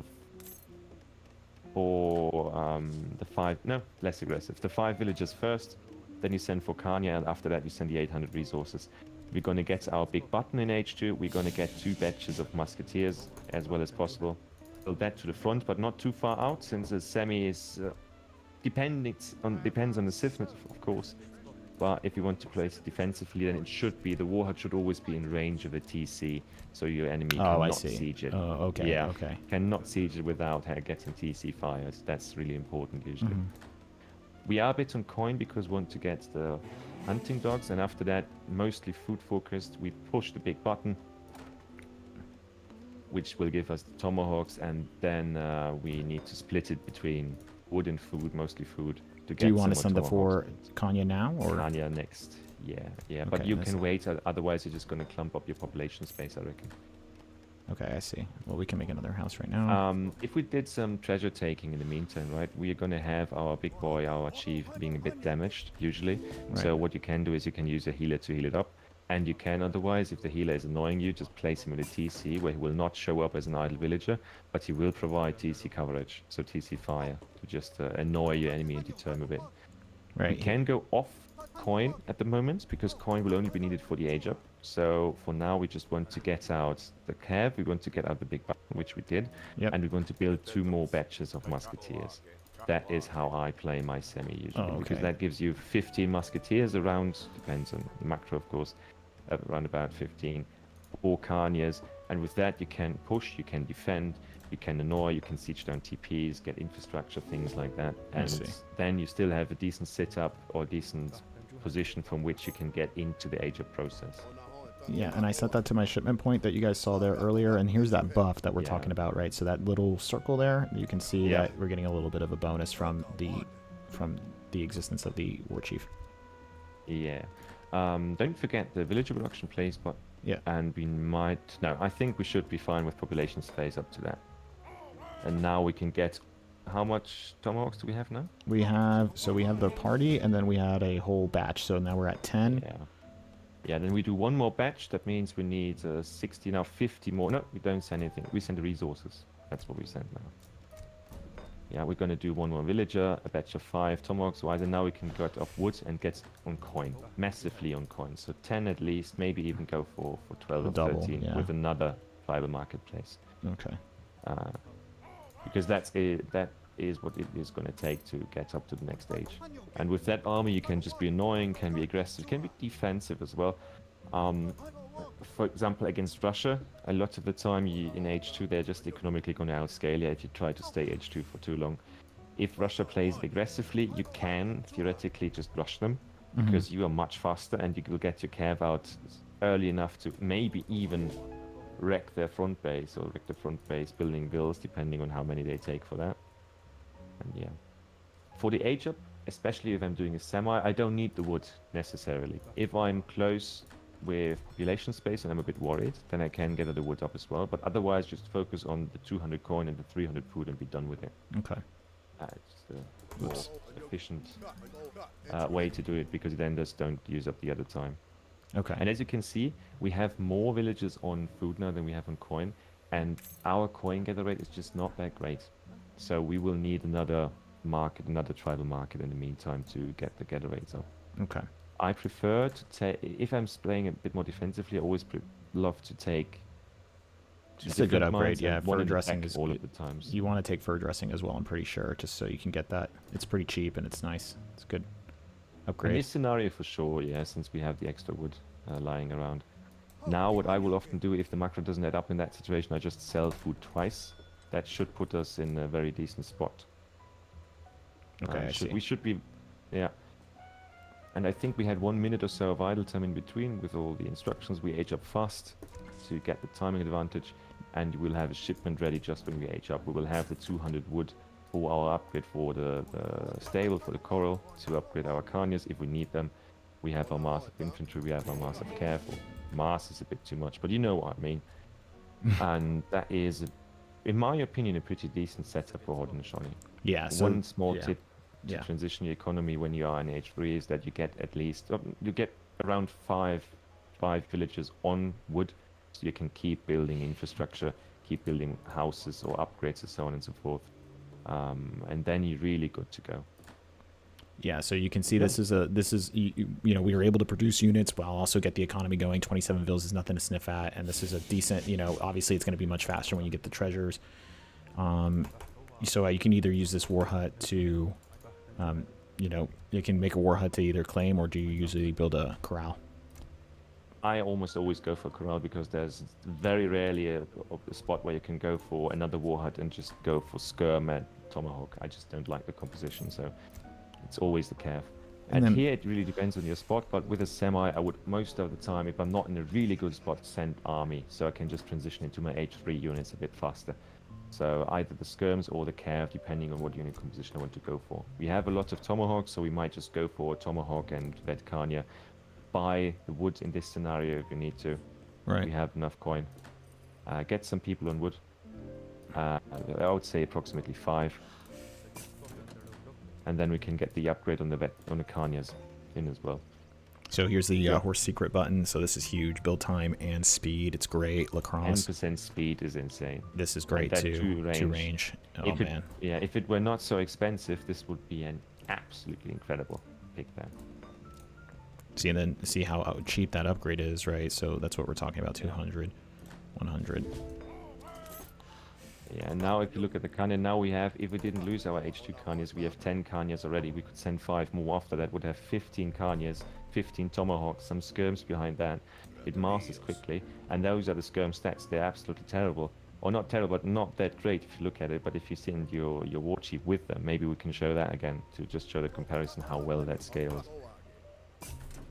less aggressive. The 5 villagers first, then you send 4 Kanya, and after that you send the 800 resources. We're going to get our big button in H2. We're going to get 2 batches of musketeers as well as possible. Build that to the front, but not too far out, since the semi is depends on the stiffness, of course. But if you want to place it defensively, then it should be, the warhead should always be in range of a TC, so your enemy cannot siege it. Oh, okay. Yeah, okay. Cannot siege it without getting TC fired. That's really important usually. We are a bit on coin because we want to get the hunting dogs, and after that, mostly food focused. We push the big button, which will give us the tomahawks, and then we need to split it between wood and food, mostly food. Do you want to send the 4 Kanya now, or Kanya next? Yeah. Okay, But you can wait. Otherwise, you're just going to clump up your population space, I reckon. Okay, I see. Well, we can make another house right now. If we did some treasure taking in the meantime, right, we are going to have our big boy, our chief, being a bit damaged usually. Right. So what you can do is you can use a healer to heal it up. And you can otherwise, if the healer is annoying you, just place him in a TC where he will not show up as an idle villager, but he will provide TC coverage, so TC fire, to just annoy your enemy and deter him a bit. Right. You can go off coin at the moment, because coin will only be needed for the age up. So for now, we just want to get out the cav, we want to get out the big button, which we did, and we want to build 2 more batches of musketeers. That is how I play my semi usually, because that gives you 15 musketeers around, depends on the macro of course, around about 15, 4 Kanyas, and with that you can push, you can defend, you can annoy, you can siege down TPs, get infrastructure, things like that, and then you still have a decent setup or decent position from which you can get into the age up process. Yeah, and I set that to my shipment point that you guys saw there earlier, and here's that buff that we're talking about, right? So that little circle there, you can see that we're getting a little bit of a bonus from the existence of the Warchief. Yeah. Don't forget the villager production place, but and we might, no, I think we should be fine with population space up to that. And now we can get, how much tomahawks do we have now? We have the party, and then we had a whole batch, so now we're at 10. Yeah, then we do 1 more batch. That means we need 60, now 50 more. No, we don't send anything. We send the resources. That's what we send now. Yeah, we're going to do 1 more villager, a batch of 5 tomahawks. So either now we can cut off wood and get on coin, massively on coin. So 10 at least, maybe even go for 12 or 13 with another tribal marketplace. Okay. Because that is what it is going to take to get up to the next stage. And with that army, you can just be annoying, can be aggressive, can be defensive as well. For example, against Russia, a lot of the time in H2, they're just economically going to outscale you if you try to stay H2 for too long. If Russia plays aggressively, you can theoretically just rush them, because you are much faster and you will get your cav out early enough to maybe even wreck their front base, or wreck the front base building bills, depending on how many they take for that. And yeah, for the age up, especially if I'm doing a semi, I don't need the wood necessarily. If I'm close with population space and I'm a bit worried, then I can gather the wood up as well. But otherwise, just focus on the 200 coin and the 300 food and be done with it. Okay. It's the more efficient way to do it, because then just don't use up the other time. Okay. And as you can see, we have more villagers on food now than we have on coin, and our coin gather rate is just not that great. So we will need another market, another tribal market in the meantime to get the gather rates up. Okay. I prefer to take, if I'm playing a bit more defensively, I always love to take just a good upgrade, yeah. Fur dressing is all of the times. You want to take fur dressing as well, I'm pretty sure, just so you can get that. It's pretty cheap and it's nice. It's good upgrade. In this scenario for sure, yeah, since we have the extra wood lying around. Now what I will often do, if the macro doesn't add up in that situation, I just sell food twice. That should put us in a very decent spot. Okay, we should be, yeah. And I think we had 1 minute or so of idle time in between with all the instructions. We age up fast to get the timing advantage, and we'll have a shipment ready just when we age up. We will have the 200 wood for our upgrade for the stable, for the coral, to upgrade our carnias if we need them. We have our mass of infantry, we have our mass of careful. Mass is a bit too much, but you know what I mean. And that is, in my opinion, a pretty decent setup for Haudenosaunee. Yeah, so one small tip to transition your economy when you are in H3 is that you get at least, you get around five villages on wood, so you can keep building infrastructure, keep building houses or upgrades and so on and so forth. And then you're really good to go. Yeah, so you can see this is you know, we were able to produce units while also get the economy going. 27 vills is nothing to sniff at, and this is a decent, you know, obviously it's going to be much faster when you get the treasures. So you can either use this war hut to, you know, you can make a war hut to either claim, or do you usually build a corral? I almost always go for corral, because there's very rarely a spot where you can go for another war hut and just go for skirm and tomahawk. I just don't like the composition, so it's always the calf. And then, here it really depends on your spot, but with a semi, I would most of the time, if I'm not in a really good spot, send army, so I can just transition into my H3 units a bit faster. So either the skirms or the calf, depending on what unit composition I want to go for. We have a lot of tomahawks, so we might just go for tomahawk and red carnia. Buy the wood in this scenario if you need to. Right. We have enough coin. Get some people on wood. I would say approximately 5. And then we can get the upgrade on the carnias in as well. So here's the horse secret button. So this is huge. Build time and speed. It's great. Lacrosse. 10% speed is insane. This is great too. Two range. Oh man. Yeah, if it were not so expensive, this would be an absolutely incredible pick there. See, and then see how cheap that upgrade is, right? So that's what we're talking about. 200, 100. Yeah, and now if you look at the carnia, now we have, if we didn't lose our H2 carnias, we have 10 carnias already. We could send 5 more after that, would have 15 carnias, 15 tomahawks, some skirms behind that. It masters quickly, and those are the skirm stats. They're absolutely terrible. Or not terrible, but not that great if you look at it. But if you send your Warchief with them, maybe we can show that again to just show the comparison how well that scales.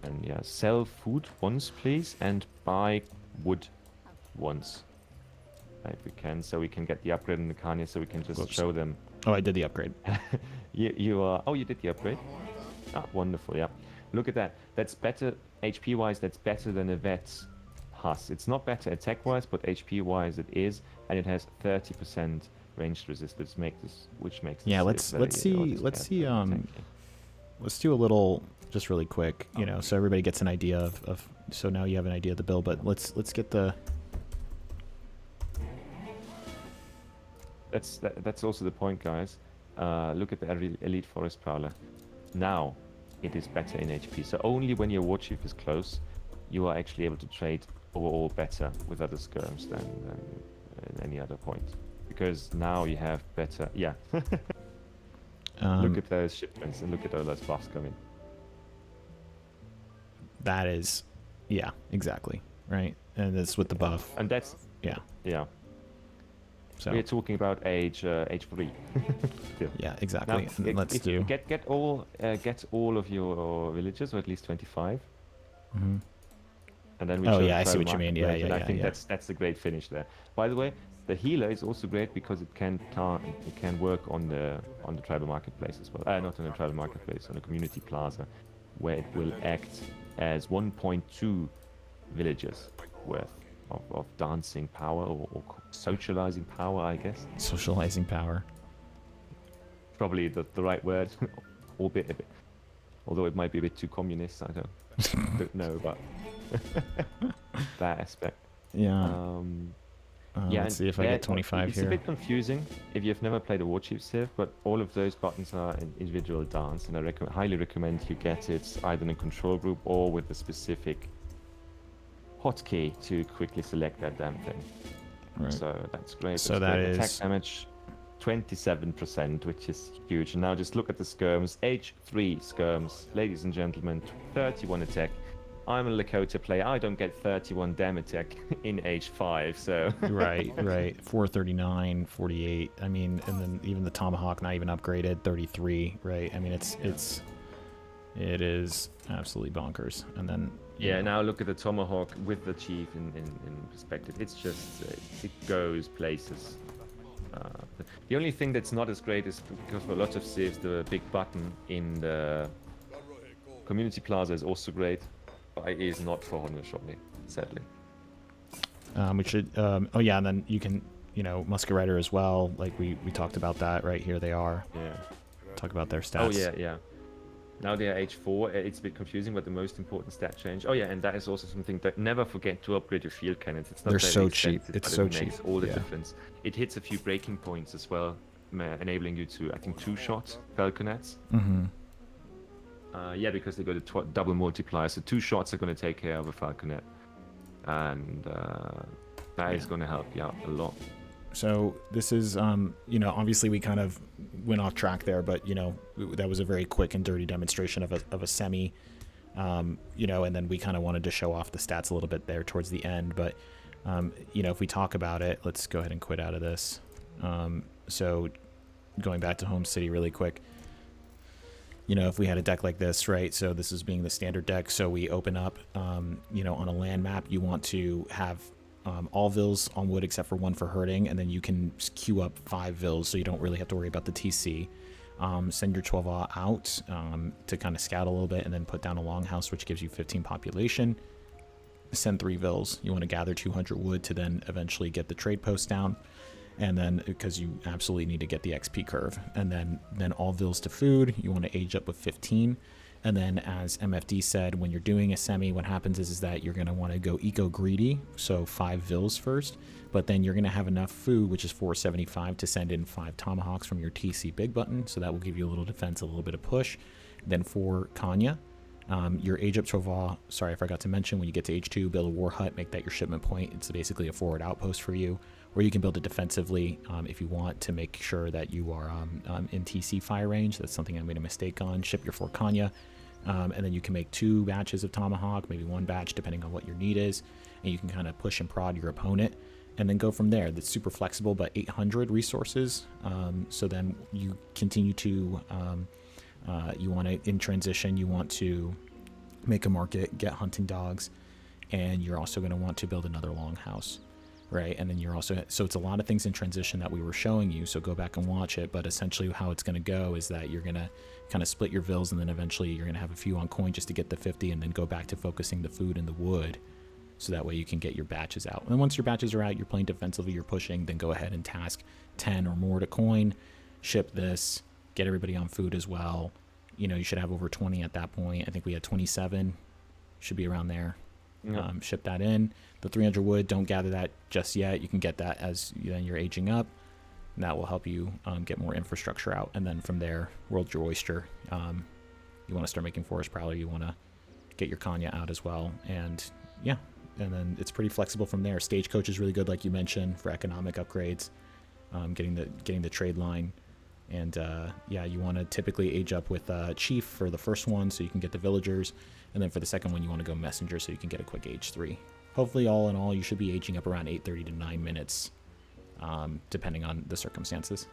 And yeah, sell food once, please, and buy wood once. If we can, so we can get the upgrade in the carnia, so we can just show them. Oh, I did the upgrade. you are. Oh, you did the upgrade. Ah, wonderful. Yeah, look at that. That's better HP wise. That's better than a vet's Hus. It's not better attack wise, but HP wise it is, and it has 30% ranged resistance, which makes yeah. Let's do a little, just really quick, you know, so everybody gets an idea of. So now you have an idea of the build, but let's get the. That's also the point, guys. Look at the elite forest prowler. Now it is better in HP. So only when your warchief is close, you are actually able to trade overall better with other skirms than any other point. Because now you have better. Yeah. Look at those shipments and look at all those buffs coming. That is, yeah, exactly, right. And that's with the buff. And that's yeah. So we're talking about H3. Yeah, exactly. Now, let's get all of your villagers, or at least 25. and then we Oh show the yeah, I see tribal what you mean. Yeah, marketplace, yeah, and I yeah, think yeah. that's a great finish there. By the way, the healer is also great because it can work on the tribal marketplace as well. Not on the tribal marketplace, on the community plaza, where it will act as 1.2 villagers worth of dancing power or socializing power, I guess. Socializing power. Probably the right word, albeit a bit, although it might be a bit too communist. I don't know about that aspect. Yeah. Yeah, Let's and see if I there, get 25 it's a here. bit confusing if you've never played a Warchief Civ, but all of those buttons are an individual dance, and I highly recommend you get it either in a control group or with a specific hotkey to quickly select that damn thing. Right. So that's great. So That's that great. Attack is damage 27%, which is huge. And now just look at the skirms. H3 skirms, ladies and gentlemen, 31 attack. I'm a Lakota player. I don't get 31 dam attack in H5, so... right, right. 439, 48. I mean, and then even the Tomahawk not even upgraded, 33, right? I mean, it is absolutely bonkers. And then Yeah, now look at the Tomahawk with the Chief in perspective. It's just, it goes places. The only thing that's not as great is because for a lot of civs, the big button in the community plaza is also great, but it is not for Haudenosaunee, sadly. we should, oh yeah, and then you can, Musket Rider as well. Like we talked about that right here. They are. Yeah. Talk about their stats. Oh yeah, yeah. Now they are H4. It's a bit confusing, but the most important stat change. Oh yeah, and that is also something that never forget to upgrade your field cannons. It's not They're that so cheap. expensive, It's but so it makes cheap. all the Yeah. difference. It hits a few breaking points as well, enabling you to, I think, 2-shot falconets. Mm-hmm. Yeah, because they got a double multiplier, so 2 shots are going to take care of a falconet, and that is going to help you out a lot. So this is, obviously we kind of went off track there, but that was a very quick and dirty demonstration of a semi, and then we kind of wanted to show off the stats a little bit there towards the end. But if we talk about it, let's go ahead and quit out of this. So going back to Home City really quick. If we had a deck like this, right? So this is being the standard deck. So we open up, on a land map, you want to have all vills on wood except for one for herding, and then you can queue up 5 vills, so you don't really have to worry about the TC. Send your 12 out to kind of scout a little bit, and then put down a longhouse, which gives you 15 population. Send 3 vills. You want to gather 200 wood to then eventually get the trade post down. And then, because you absolutely need to get the XP curve. And then all vills to food, you want to age up with 15. And then, as MFD said, when you're doing a semi, what happens is that you're going to want to go eco-greedy, so 5 vills first. But then you're going to have enough food, which is 475, to send in 5 tomahawks from your TC big button. So that will give you a little defense, a little bit of push. Then for Kanya, your age up Trovah, sorry, I forgot to mention, when you get to H2, build a war hut, make that your shipment point. It's basically a forward outpost for you. Or you can build it defensively if you want to make sure that you are in TC fire range. That's something I made a mistake on. Ship your 4 Kanya, and then you can make 2 batches of Tomahawk, maybe 1 batch, depending on what your need is. And you can kind of push and prod your opponent, and then go from there. That's super flexible, but 800 resources. So then you continue to, you want to, in transition, you want to make a market, get hunting dogs, and you're also going to want to build another longhouse. Right, and then you're also, so it's a lot of things in transition that we were showing you, so go back and watch it. But essentially how it's going to go is that you're going to kind of split your vills, and then eventually you're going to have a few on coin just to get the 50, and then go back to focusing the food and the wood, so that way you can get your batches out. And once your batches are out, you're playing defensively, you're pushing, then go ahead and task 10 or more to coin, ship this, get everybody on food as well. You should have over 20 at that point. I think we had 27, should be around there. Yep. Ship that in. The 300 wood, don't gather that just yet. You can get that as then you're aging up, and that will help you get more infrastructure out. And then from there, world your oyster. You want to start making forest prowler. You want to get your Kanya out as well. And yeah, and then it's pretty flexible from there. Stagecoach is really good, like you mentioned, for economic upgrades, getting the trade line. And yeah, you want to typically age up with Chief for the first one, so you can get the villagers. And then for the second one, you want to go Messenger, so you can get a quick age 3. Hopefully, all in all, you should be aging up around 8:30 to 9 minutes, depending on the circumstances.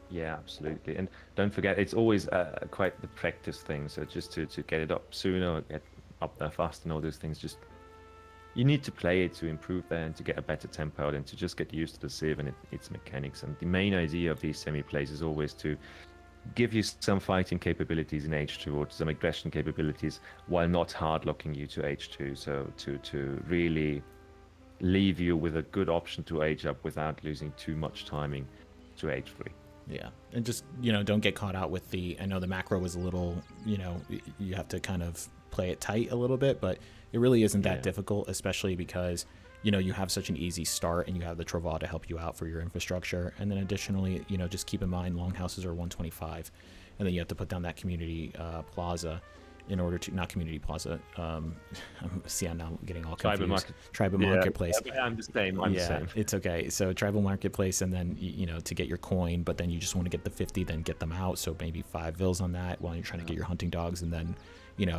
Yeah, absolutely. And don't forget, it's always quite the practice thing. So just to get it up sooner, or up there fast and all those things. Just you need to play it to improve there and to get a better tempo and to just get used to the Civ and its mechanics. And the main idea of these semi-plays is always to give you some fighting capabilities in H2 or some aggression capabilities while not hard locking you to H2. So to really leave you with a good option to age up without losing too much timing to H3. Yeah, and just, don't get caught out with I know the macro was a little, you have to kind of play it tight a little bit, but it really isn't that difficult, especially because, you have such an easy start and you have the Travail to help you out for your infrastructure. And then additionally, just keep in mind longhouses are 125, and then you have to put down that community plaza in order to, not community plaza, see, I'm now getting all confused. Tribal marketplace. I'm the same. I'm the same. It's okay. So tribal marketplace, and then, to get your coin, but then you just want to get the 50, then get them out. So maybe 5 vills on that while you're trying to get your hunting dogs, and then,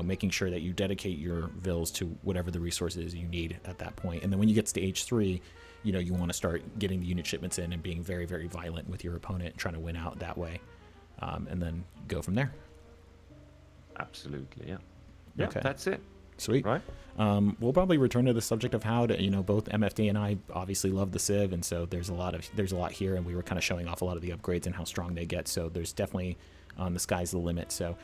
making sure that you dedicate your vills to whatever the resources you need at that point. And then when you get to H3, you want to start getting the unit shipments in and being very, very violent with your opponent, trying to win out that way, and then go from there. Absolutely, yeah. Okay. That's it. Sweet. Right. We'll probably return to the subject of how to, both MFD and I obviously love the Civ, and so there's a lot here, and we were kind of showing off a lot of the upgrades and how strong they get. So there's definitely the sky's the limit. So,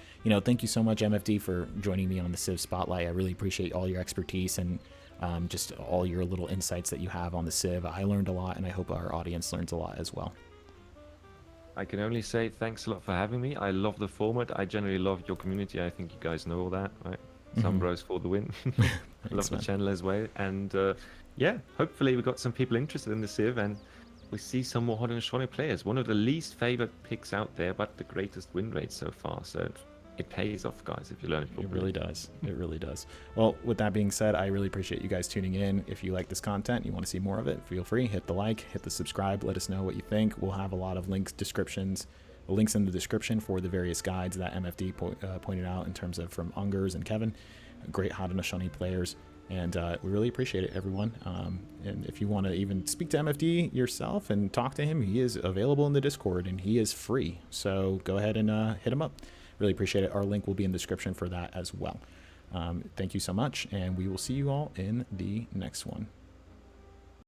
thank you so much, MFD, for joining me on the Civ Spotlight. I really appreciate all your expertise and just all your little insights that you have on the Civ. I learned a lot, and I hope our audience learns a lot as well. I can only say thanks a lot for having me. I love the format. I generally love your community. I think you guys know all that, right? Some bros for the win. I love the channel as well. And hopefully we got some people interested in the Civ, and we see some more Haudenosaunee players. One of the least favored picks out there, but the greatest win rate so far. So it pays off, guys, if you learn it properly. It really does. It really does. Well, with that being said, I really appreciate you guys tuning in. If you like this content, you want to see more of it, feel free, hit the like, hit the subscribe, let us know what you think. We'll have a lot of links in the description for the various guides that MFD pointed out in terms of from Ungers and Kevin, great Haudenosaunee players. And we really appreciate it, everyone. And if you want to even speak to MFD yourself and talk to him, he is available in the Discord and he is free. So go ahead and hit him up. Really appreciate it. Our link will be in the description for that as well. Thank you so much, and we will see you all in the next one.